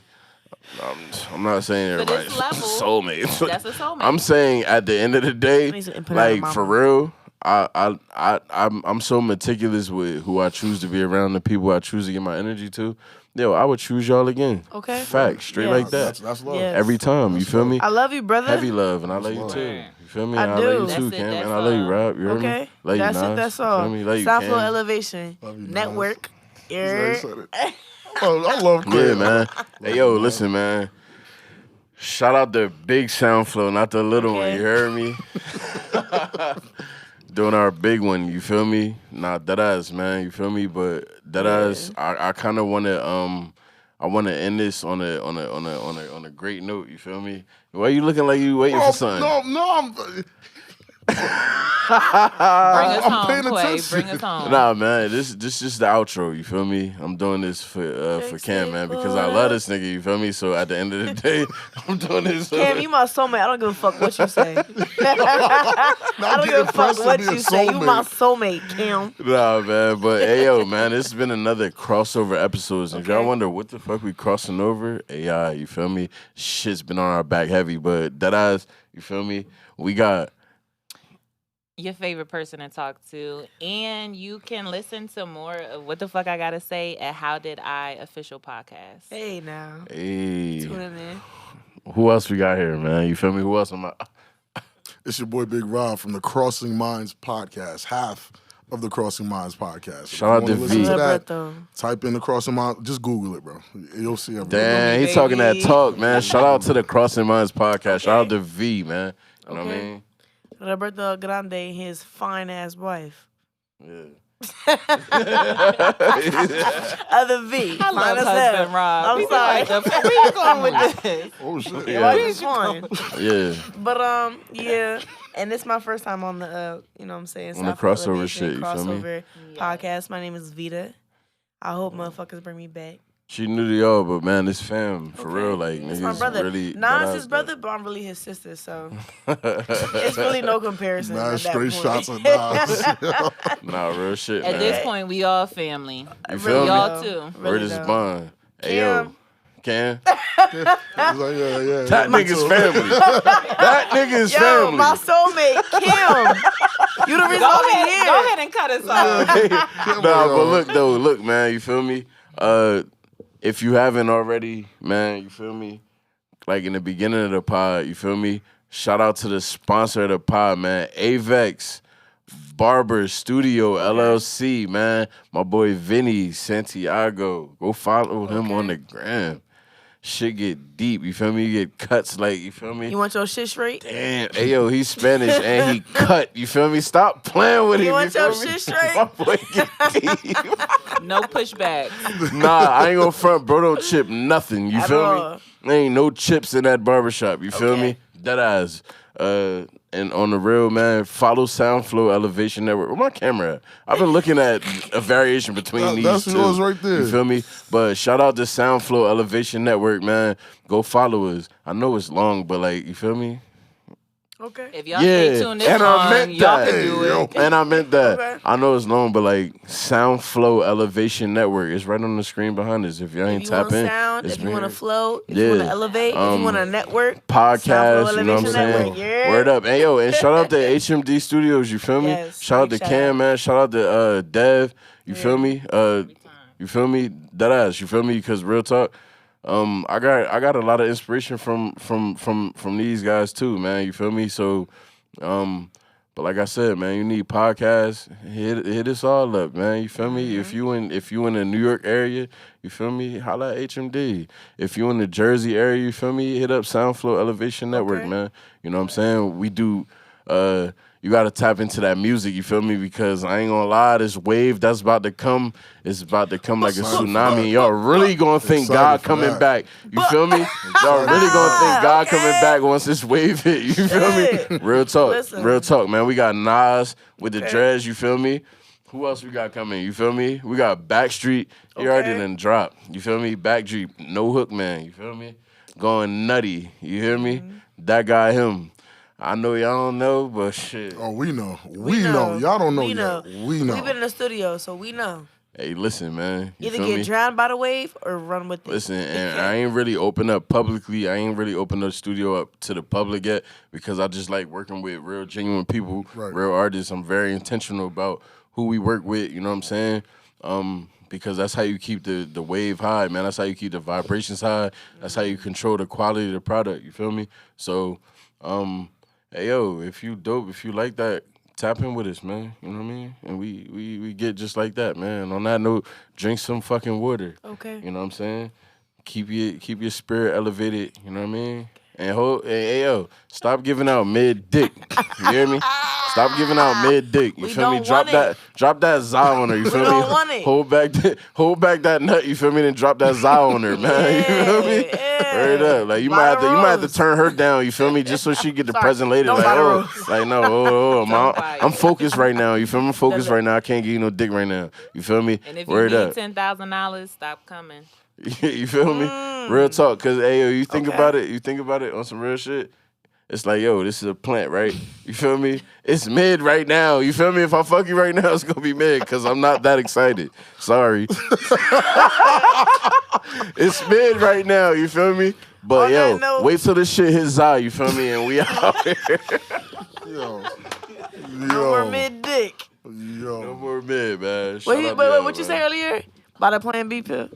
B: I'm not saying
D: But
B: everybody's
D: it's level.
B: soulmate.
D: That's a soulmate.
B: I'm saying at the end of the day,
A: need some input out of
B: like
A: mama.
B: for real, I'm so meticulous with who I choose to be around, the people I choose to give my energy to. Yo, I would choose y'all again.
A: Okay.
B: Facts, straight
A: Yeah.
B: like that.
C: That's love.
A: Yeah.
B: Every time, you feel me?
A: I love you, brother.
B: Heavy love, and I love you
C: love.
B: too. You feel me?
A: I
B: And I
A: do.
B: love you
D: That's
B: too,
D: it,
B: Cam.
D: that's
B: And I love you,
D: all.
B: Rob. You heard me?
A: Okay.
B: Love you,
A: That's
B: Nas.
A: it. That's
B: You
A: all.
B: feel me? Love you,
A: Southfield
B: Cam.
A: Elevation
C: Love you, Nas.
A: Network.
C: Yeah,
A: Yeah.
C: he said it. Oh, I love Quay.
B: Yeah, man. Hey, yo, listen, man. Shout out the big sound flow, not the little one.
A: Okay.
B: You heard me? Doing our big one. You feel me? Nah, that ass, man. You feel me? But that ass, I kind of want to I want to end this on a great note. You feel me? Why you looking like you waiting
C: Oh,
B: for something?
D: Bring us
C: I'm
D: home,
C: paying
D: Quay.
C: attention.
D: Bring us home.
B: Nah, man, this just the outro. You feel me? I'm doing this for Cam, man, because I love this nigga. You feel me? So at the end of the day, I'm doing this.
A: Cam, you my soulmate. I don't give a fuck what you say. I don't give a fuck what you say. You my soulmate, Cam.
B: Nah, man, but hey, yo, man, this has been another crossover episodes. And if y'all
A: Okay.
B: wonder what the fuck we crossing over, AI, you feel me? Shit's been on our back heavy, but that eyes, you feel me? We got
D: Your favorite person to talk to, and you can listen to more of What the Fuck I Gotta Say at How Did I Official Podcast.
A: Hey now.
B: hey,
A: Tuning in.
B: who else we got here, man? You feel me? Who else am I?
C: It's your boy Big Rob from the Crossing Minds podcast, half of the Crossing Minds podcast. If
B: Shout out
C: you
B: to
C: wanna
B: V.
C: listen that,
A: Roberto.
C: type in the Crossing Minds. Just Google it, bro. You'll see everything.
B: Damn, he
A: baby.
B: talking that talk, man. Shout out to the Crossing Minds podcast. Shout out to V, man. You know what I
A: Okay.
B: mean?
A: Roberto Grande, his fine ass wife.
B: Yeah.
A: Other V.
D: I love
A: fine as
D: husband
A: hell.
D: Rob.
A: I'm
D: We
A: sorry.
D: like the- Where you going with this?
C: Oh, shit.
B: Yeah.
A: Why you fine?
B: Yeah.
A: But yeah, and it's my first time on the you know what I'm saying,
B: On the
A: Southfield
B: crossover
A: Elevation
B: shit, you feel me?
A: crossover podcast. My name is Vida. I hope motherfuckers bring me back.
B: She new to y'all, but man, this fam, for
A: Okay.
B: real, like,
A: It's
B: niggas
A: my brother.
B: really.
A: Nas his brother, but I'm really his sister, so it's
B: It's
A: really no comparison.
C: Mad
A: at that
C: straight
A: point.
C: shots of Nas.
B: Nah, real shit,
D: At
B: man.
D: this point, we all family.
B: You feel me?
D: Y'all too.
B: Word is
A: though.
B: bond. Hey, yo. Can.
C: He's like, yeah.
B: That nigga's family. That nigga's
A: Yo,
B: family.
A: my soulmate, Kim. You the reason why we here.
D: Go ahead and cut us off.
B: Nah, but look, man, you feel me? If you haven't already, man, you feel me? Like in the beginning of the pod, you feel me? Shout out to the sponsor of the pod, man, Avex Barber Studio LLC, man. My boy Vinny Santiago. Go follow him on the gram. Shit get deep, you feel me? You get cuts like, you feel me?
A: You want your shit straight?
B: Damn, hey yo, he's Spanish and he cut, you feel me? Stop playing with him.
A: You want
B: feel
A: your
B: me?
A: shit straight?
B: My boy get deep.
D: No pushback.
B: Nah, I ain't gonna front, bro. Don't chip nothing. You
A: At
B: feel
A: all.
B: me? There ain't no chips in that barbershop. You feel
A: Okay.
B: me? Dead eyes. And on the real, man, follow Soundflow Elevation Network. Where my camera at? I've been looking at a variation between these
C: That's
B: two.
C: yours right there.
B: You feel me? But shout out to Soundflow Elevation Network, man. Go follow us. I know it's long, but like, you feel me?
A: Okay.
D: If y'all stay tuned this
B: and I
D: long,
B: meant
D: y'all
B: that.
D: can do it.
B: And I meant that.
A: Okay.
B: I know it's long, but like Soundflow Elevation Network is right on the screen behind us. If y'all ain't
A: If you want
B: tapping,
A: sound,
B: it's
A: if you want to
B: been
A: flow, if you want to elevate, if you want to network,
B: podcast.
A: Soundflow
B: You know what I'm
A: Elevation
B: saying?
A: Network, yeah.
B: Word up, hey yo, and shout out to HMD Studios. You feel me?
A: Yes,
B: Shout out to
A: big shout
B: Cam,
A: out.
B: man. Shout out to Dev. You feel me? You feel me? That ass. You feel me? Because real talk. I got a lot of inspiration from these guys too, man. You feel me? So, but like I said, man, you need podcasts. Hit us all up, man. You feel me? If you in the New York area, you feel me? Holla at HMD. If you in the Jersey area, you feel me? Hit up Soundflow Elevation Network,
A: Okay.
B: man. You know what I'm saying? We do. You got to tap into that music, you feel me? Because I ain't gonna lie, this wave that's about to come is about to come like a tsunami. And y'all really gonna think
C: Excited
B: God
C: for
B: coming
C: that.
B: back. You feel me? Y'all really gonna think God coming back once this wave hit. You feel me?
A: Shit.
B: Real talk.
A: Listen.
B: Real talk, man. We got Nas with the
A: Okay.
B: dreads, you feel me? Who else we got coming? You feel me? We got Backstreet. He already
A: Okay.
B: done dropped. You feel me? Backstreet, No Hook Man. You feel me? Going nutty. You hear me? That guy, him. I know y'all don't know, but shit.
C: Oh, we know. We know. Y'all don't know
A: We
C: yet.
A: know.
C: We know.
A: We've been in the studio, so we know.
B: Hey, listen, man. You
A: Either
B: feel
A: get
B: me?
A: drowned by the wave or run with it.
B: Listen, and I ain't really opened up publicly. I ain't really opened the studio up to the public yet because I just like working with real genuine people,
C: Right.
B: real artists. I'm very intentional about who we work with, you know what I'm saying? Because that's how you keep the wave high, man. That's how you keep the vibrations high. That's how you control the quality of the product, you feel me? So, hey, yo, if you dope, if you like that, tap in with us, man. You know what I mean? And we get just like that, man. On that note, drink some fucking water.
A: Okay.
B: You know what I'm saying? Keep your spirit elevated. You know what I mean? And hey, yo, stop giving out mid dick. You hear me? Stop giving out mid dick. You
A: We
B: feel me?
A: don't
B: Drop
A: want
B: that,
A: it.
B: drop that za on her. You feel me?
A: don't want it.
B: Hold back that nut. You feel me? Then drop that za on her, man. You feel me?
A: Yeah.
B: Word up. Like you might have to turn her down. You feel me? Just so she get the present later.
A: Don't
B: Like
A: buy the
B: oh,
A: rose.
B: like no,
D: buy it.
B: I'm focused right now. You feel me? I'm focused right now. I can't give you no dick right now. You feel me?
D: And if you
B: Word
D: need
B: up.
D: $10,000, stop coming.
B: You feel me? Real talk. Cause hey, yo, you think
A: Okay.
B: about it. You think about it on some real shit. It's like, yo, this is a plant, right? You feel me? It's mid right now. You feel me? If I fuck you right now, it's gonna be mid because I'm not that excited. Sorry. It's mid right now. You feel me? But
A: On
B: yo,
A: that note-
B: wait till this shit hits Zai. You feel me? And we out here.
C: Yo.
A: No more mid dick.
B: No
C: Yo.
B: more mid, man. Shout out to
A: Wait,
B: y'all,
A: what you
B: man.
A: say earlier? By the Plan B pill?